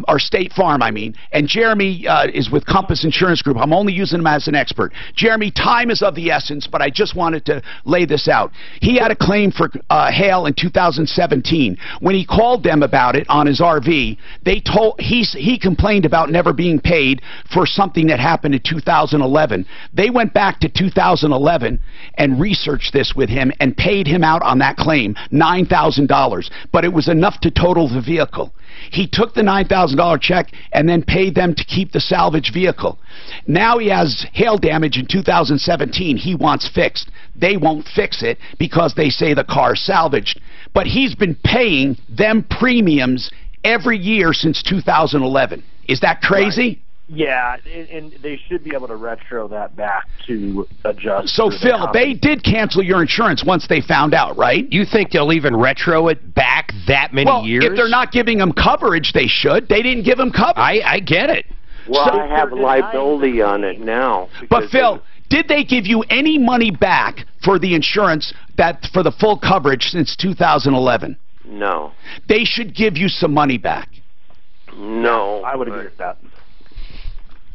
or State Farm, I mean. And Jeremy is with Compass Insurance Group. I'm only using him as an expert. Jeremy, time is of the essence, but I just wanted to lay this out. He had a claim for hail in 2017. When he called them about it on his RV, he complained about never being paid for something that happened in 2011. They went back to 2011 and researched this with him and paid him out on that claim, $9,000. But it was enough to total the vehicle. He took the $9,000 check and then paid them to keep the salvage vehicle. Now he has hail damage in 2017 he wants fixed. They won't fix it because they say the car's salvaged. But he's been paying them premiums every year since 2011. Is that crazy? Right. Yeah, and they should be able to retro that back to adjust. So, Phil, they did cancel your insurance once they found out, right? You think they'll even retro it back that many years? If they're not giving them coverage, they should. They didn't give them coverage. I get it. Well, I have liability on it now. But, Phil, did they give you any money back for the insurance for the full coverage since 2011? No. They should give you some money back. No. I would agree with that.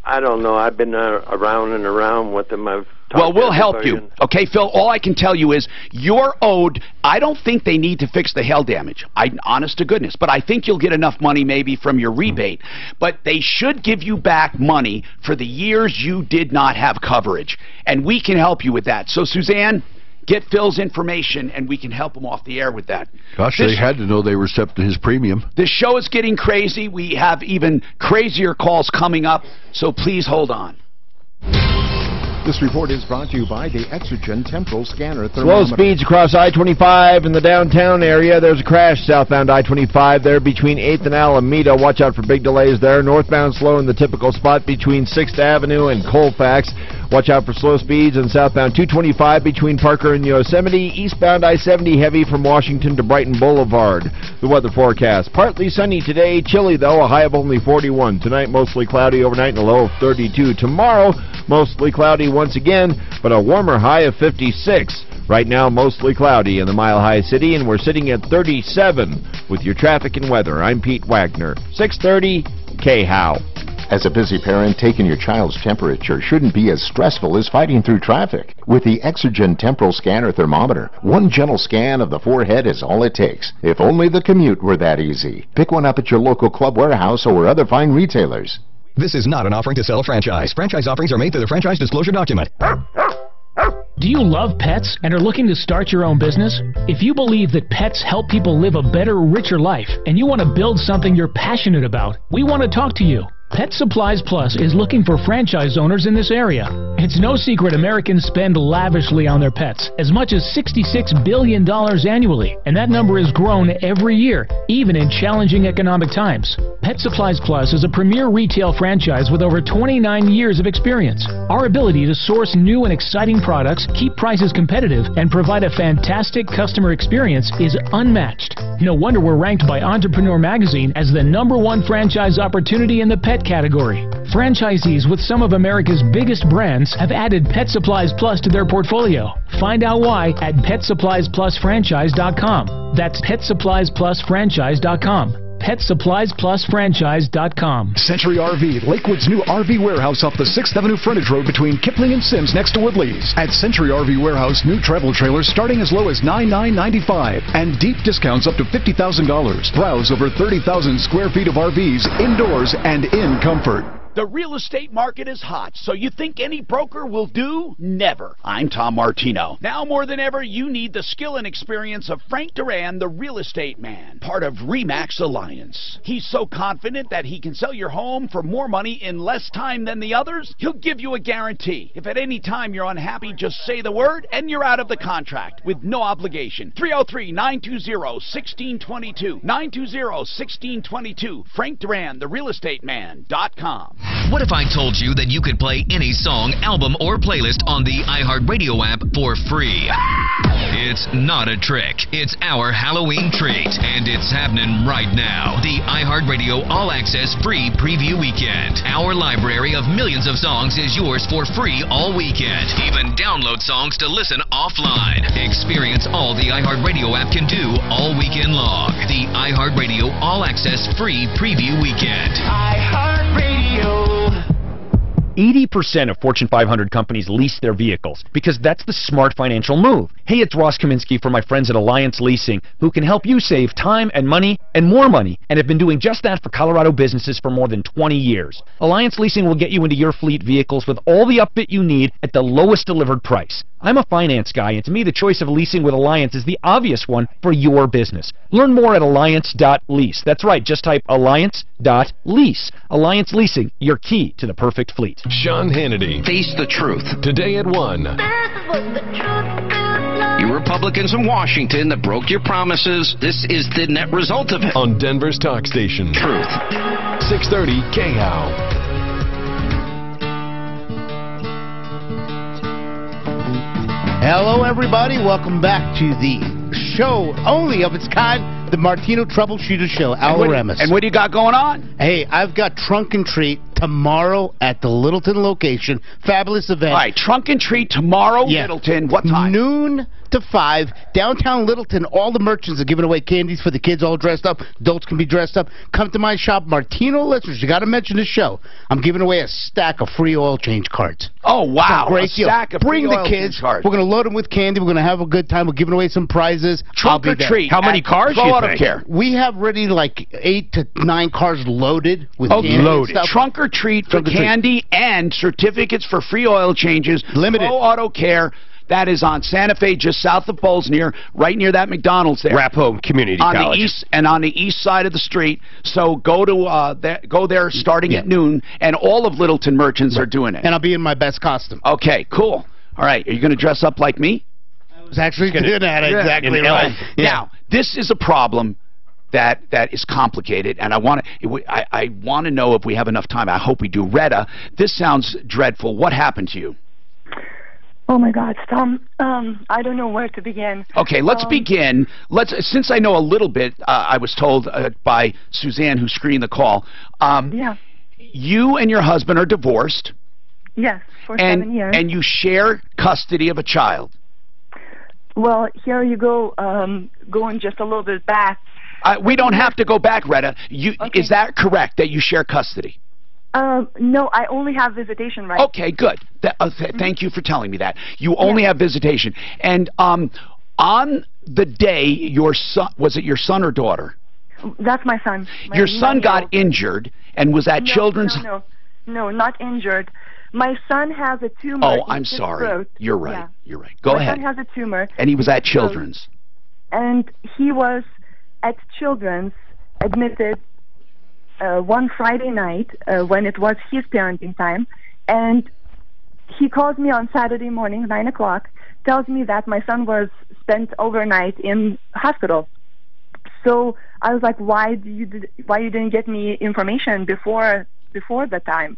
I don't know. I've been around and around with them. Well, we'll help you. Okay, Phil, all I can tell you is you're owed. I don't think they need to fix the hail damage. Honest to goodness. But I think you'll get enough money maybe from your rebate. But they should give you back money for the years you did not have coverage. And we can help you with that. So, Suzanne, get Phil's information, and we can help him off the air with that. Gosh, they had to know they were accepting his premium. This show is getting crazy. We have even crazier calls coming up, so please hold on. This report is brought to you by the Exogen Temporal Scanner Slow speeds across I-25 in the downtown area. There's a crash southbound I-25 there between 8th and Alameda. Watch out for big delays there. Northbound slow in the typical spot between 6th Avenue and Colfax. Watch out for slow speeds on southbound 225 between Parker and Yosemite. Eastbound I-70 heavy from Washington to Brighton Boulevard. The weather forecast. Partly sunny today. Chilly, though. A high of only 41. Tonight, mostly cloudy overnight and a low of 32. Tomorrow, mostly cloudy once again, but a warmer high of 56. Right now, mostly cloudy in the Mile High City, and we're sitting at 37 with your traffic and weather. I'm Pete Wagner, 630 KHOW. As a busy parent, taking your child's temperature shouldn't be as stressful as fighting through traffic. With the Exergen Temporal Scanner Thermometer, one gentle scan of the forehead is all it takes. If only the commute were that easy. Pick one up at your local Club Warehouse or other fine retailers. This is not an offering to sell a franchise. Franchise offerings are made through the franchise disclosure document. Do you love pets and are looking to start your own business? If you believe that pets help people live a better, richer life, and you want to build something you're passionate about, we want to talk to you. Pet Supplies Plus is looking for franchise owners in this area. It's no secret Americans spend lavishly on their pets, as much as $66 billion annually, and that number has grown every year, even in challenging economic times. Pet Supplies Plus is a premier retail franchise with over 29 years of experience. Our ability to source new and exciting products, keep prices competitive, and provide a fantastic customer experience is unmatched. No wonder we're ranked by Entrepreneur Magazine as the #1 franchise opportunity in the pet category. Franchisees with some of America's biggest brands have added Pet Supplies Plus to their portfolio. Find out why at PetSuppliesPlusFranchise.com. That's PetSuppliesPlusFranchise.com. PetSuppliesPlusFranchise.com. Century RV, Lakewood's new RV warehouse off the 6th Avenue frontage road between Kipling and Sims next to Woodley's. At Century RV Warehouse, new travel trailers starting as low as $9,995 and deep discounts up to $50,000. Browse over 30,000 square feet of RVs indoors and in comfort. The real estate market is hot, so you think any broker will do? Never. I'm Tom Martino. Now more than ever, you need the skill and experience of Frank Duran, the real estate man, part of RE/MAX Alliance. He's so confident that he can sell your home for more money in less time than the others, he'll give you a guarantee. If at any time you're unhappy, just say the word and you're out of the contract with no obligation. 303-920-1622. 920-1622. Frank Duran, therealestateman.com. What if I told you that you could play any song, album, or playlist on the iHeartRadio app for free? It's not a trick. It's our Halloween treat, and it's happening right now. The iHeartRadio All Access Free Preview Weekend. Our library of millions of songs is yours for free all weekend. Even download songs to listen offline. Experience all the iHeartRadio app can do all weekend long. The iHeartRadio All Access Free Preview Weekend. iHeartRadio. 80% of Fortune 500 companies lease their vehicles because that's the smart financial move. Hey, it's Ross Kaminsky from my friends at Alliance Leasing, who can help you save time and money and more money, and have been doing just that for Colorado businesses for more than 20 years. Alliance Leasing will get you into your fleet vehicles with all the upfit you need at the lowest delivered price. I'm a finance guy, and to me the choice of leasing with Alliance is the obvious one for your business. Learn more at alliance.lease. That's right, just type alliance.lease. Alliance Leasing, your key to the perfect fleet. Sean Hannity. Face the truth. Today at 1. You Republicans in Washington that broke your promises, this is the net result of it. On Denver's talk station. Truth. 630 KHOW. Hello, everybody. Welcome back to the show only of its kind, the Martino Troubleshooter Show. Al Remus. And what do you got going on? Hey, I've got Trunk and Treat tomorrow at the Littleton location. Fabulous event. All right, Trunk and Treat tomorrow, Littleton. What time? Noon to 5. Downtown Littleton, all the merchants are giving away candies for the kids all dressed up. Adults can be dressed up. Come to my shop, Martino Listeners. You got to mention the show. I'm giving away a stack of free oil change cards. Oh, wow. Great deal. Stack of Bring free the oil kids. change cards. We're going to load them with candy. We're going to have a good time. We're giving away some prizes. Trunk or Treat. How many cars do you think? Care. We have ready like 8 to 9 cars loaded with candy and stuff. Trunk or Treat for candy and certificates for free oil changes. Limited. Pro Auto Care. That is on Santa Fe, just south of Bolsner, right near that McDonald's there. Raphome Community College. On the east side of the street. So go there starting at noon, and all of Littleton merchants are doing it. And I'll be in my best costume. Okay, cool. All right, are you going to dress up like me? I was actually doing that exactly right. Now, this is a problem that is complicated, and I want to know if we have enough time. I hope we do. Retta, this sounds dreadful. What happened to you? Oh my God, Tom. I don't know where to begin. Okay, let's begin. Since I know a little bit, I was told by Suzanne, who screened the call. Yeah. You and your husband are divorced. Yes, for 7 years. And you share custody of a child. Well, here you go. Going just a little bit back. We don't have to go back, Retta. Okay. Is that correct, that you share custody? No, I only have visitation rights. Okay, good. Thank you for telling me that. You only have visitation. And on the day your son, was it your son or daughter? That's my son. Your son got injured and was at Children's... No, not injured. My son has a tumor. Oh, I'm sorry. Throat. You're right. Yeah. You're right. Go ahead. My son has a tumor. And he was at Children's. And he was at Children's admitted one Friday night when it was his parenting time, and he calls me on Saturday morning, 9 o'clock, tells me that my son was spent overnight in hospital. So I was like, why you didn't get me information before the time,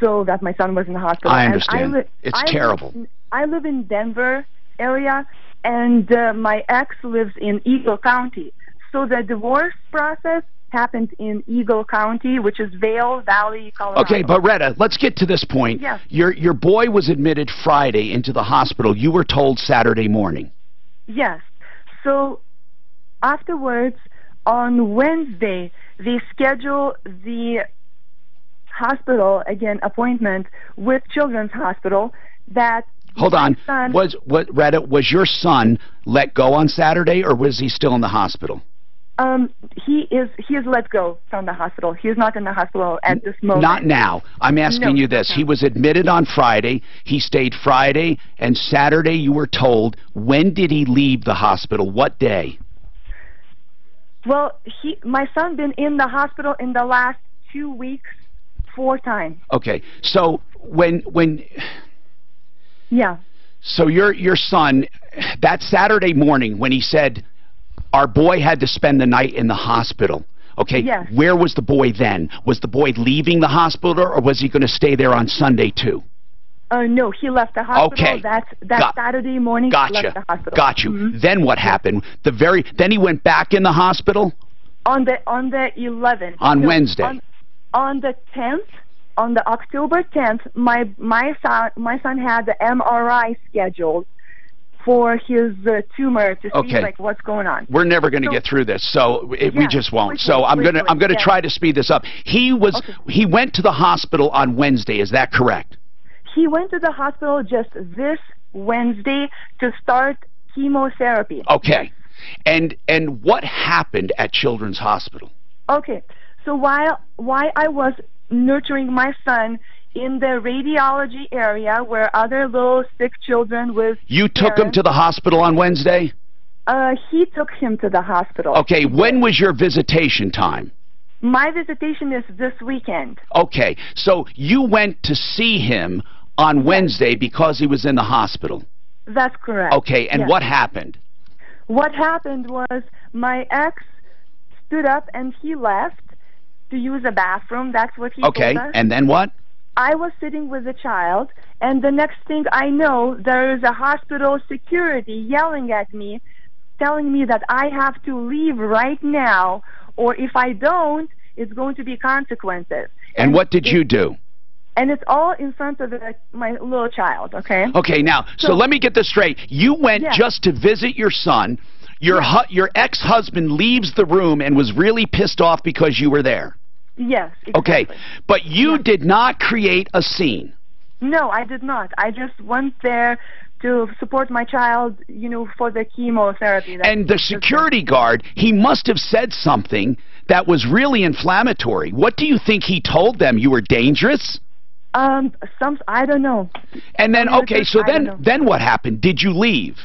so that my son was in the hospital? I understand. It's terrible. I live in Denver area, and my ex lives in Eagle County. So the divorce process happened in Eagle County, which is Vail Valley, Colorado. Okay, but Retta, let's get to this point. Yes. Your boy was admitted Friday into the hospital. You were told Saturday morning. Yes. So afterwards, on Wednesday, they schedule the hospital, again, appointment with Children's Hospital that... Hold on. Retta, was your son let go on Saturday, or was he still in the hospital? He is let go from the hospital. He is not in the hospital at this moment. Not now. I'm asking you this. He was admitted on Friday. He stayed Friday, and Saturday you were told. When did he leave the hospital? What day? Well, my son been in the hospital in the last 2 weeks 4 times. Okay. So when Yeah. So your son, that Saturday morning when he said our boy had to spend the night in the hospital, okay, yes. Where was the boy then? Was the boy leaving the hospital, or was he going to stay there on Sunday too? No, he left the hospital. Okay. That Saturday morning. Gotcha. He left the hospital. Got you. Mm-hmm. Then what happened? Then he went back in the hospital? On the 11th. On Wednesday. On the 10th. On the October 10th, my son had the MRI scheduled for his tumor to see like what's going on. We're never going to get through this, so we just won't. So I'm going to try to speed this up. He went to the hospital on Wednesday. Is that correct? He went to the hospital just this Wednesday to start chemotherapy. Okay, and what happened at Children's Hospital? Okay, so while I was nurturing my son in the radiology area where other little sick children with You took him to the hospital on Wednesday? He took him to the hospital. Okay, when was your visitation time? My visitation is this weekend. Okay, so you went to see him on Wednesday because he was in the hospital? That's correct. Okay, and what happened? What happened was my ex stood up and he left to use a bathroom. That's what he told us. Okay, and then what? I was sitting with a child, and the next thing I know, there is a hospital security yelling at me, telling me that I have to leave right now, or if I don't, it's going to be consequences. And what did you do? And it's all in front of my little child, okay? Okay, now, so let me get this straight. You went just to visit your son. Your ex-husband leaves the room and was really pissed off because you were there. Yes, exactly. Okay, but you did not create a scene. No, I did not. I just went there to support my child, for the chemotherapy. And the security guard, he must have said something that was really inflammatory. What do you think he told them? You were dangerous? I don't know. And then, okay, so then what happened? Did you leave?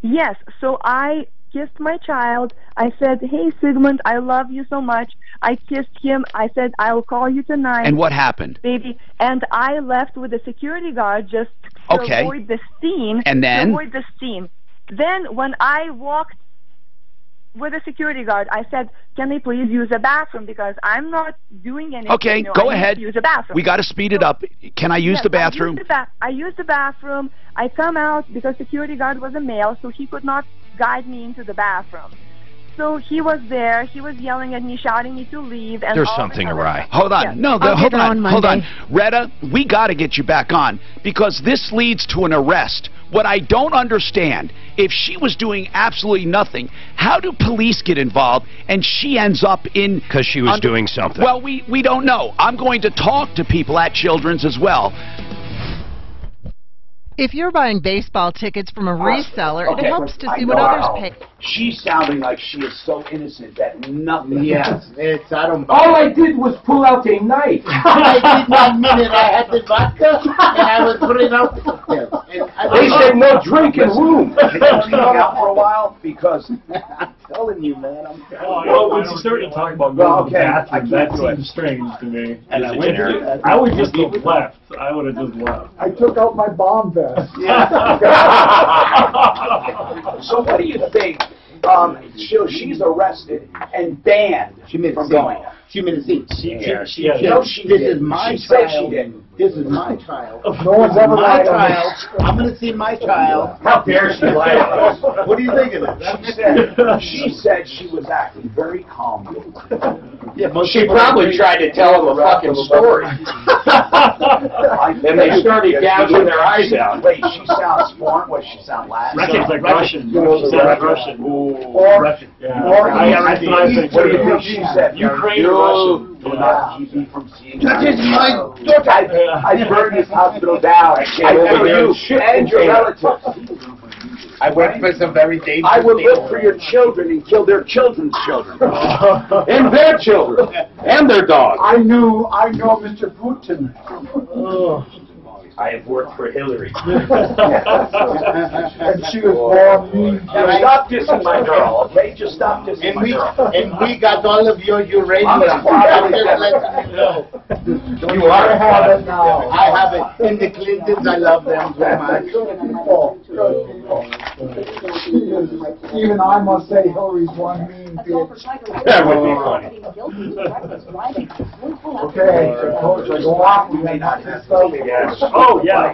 Yes, so I kissed my child. I said, hey, Sigmund, I love you so much. I kissed him. I said, I will call you tonight. And what happened? Baby. And I left with the security guard just to avoid the scene. And then? To avoid the scene. Then when I walked with a security guard. I said, can they please use the bathroom because I'm not doing anything. Okay, go ahead. Use the bathroom. We got to speed it up. Can I use the bathroom? I used the bathroom. I come out because security guard was a male, so he could not guide me into the bathroom. So he was there. He was yelling at me, shouting me to leave. And there's something awry. Hold on. No, hold on. Retta, we got to get you back on because this leads to an arrest. What I don't understand, if she was doing absolutely nothing, how do police get involved and she ends up in... Because she was doing something. Well, we don't know. I'm going to talk to people at Children's as well. If you're buying baseball tickets from a reseller, it helps to see what others pay. She's sounding like she is so innocent that nothing. Yes, I don't. All I did was pull out a knife. I did not mean it. I had the vodka and I was putting out the cocktails. They said no drinking room. Out for a while because I'm telling you, man. Well, when you start to talk about going to the bathroom, that seems strange to me. And I would just have left. I would have just left. I took out my bomb vest. So what do you think? She's arrested and banned from going. She made a scene. This is my child. This is my child. No one's ever my child. I'm going to see my child. How dare she lie about us? What do you think of it? She said she was acting very calm. She probably tried to tell him a fucking story. And they started gouging their eyes out. Wait, she sounds foreign? What, she sound Latin? That sounds like Russian. She sounds Russian. Or Russian. What do you think she said? Ukraine or Russian? Do not keep me from seeing That is my I burned this hospital down. I killed you and your relatives. I went for some very dangerous I would live for your children and kill their children's children. And their children. And their dogs. I know Mr. Putin. I have worked for Hillary. And she was born. Stop dissing my girl, okay? Just stop dissing my girl. And we got all of your uranium. You are have it now. I have it. And the Clintons, I love them so much. Even I must say Hillary's one mean bitch. That would be funny. Okay, Coach, I go off. We may not have to. Oh, yeah.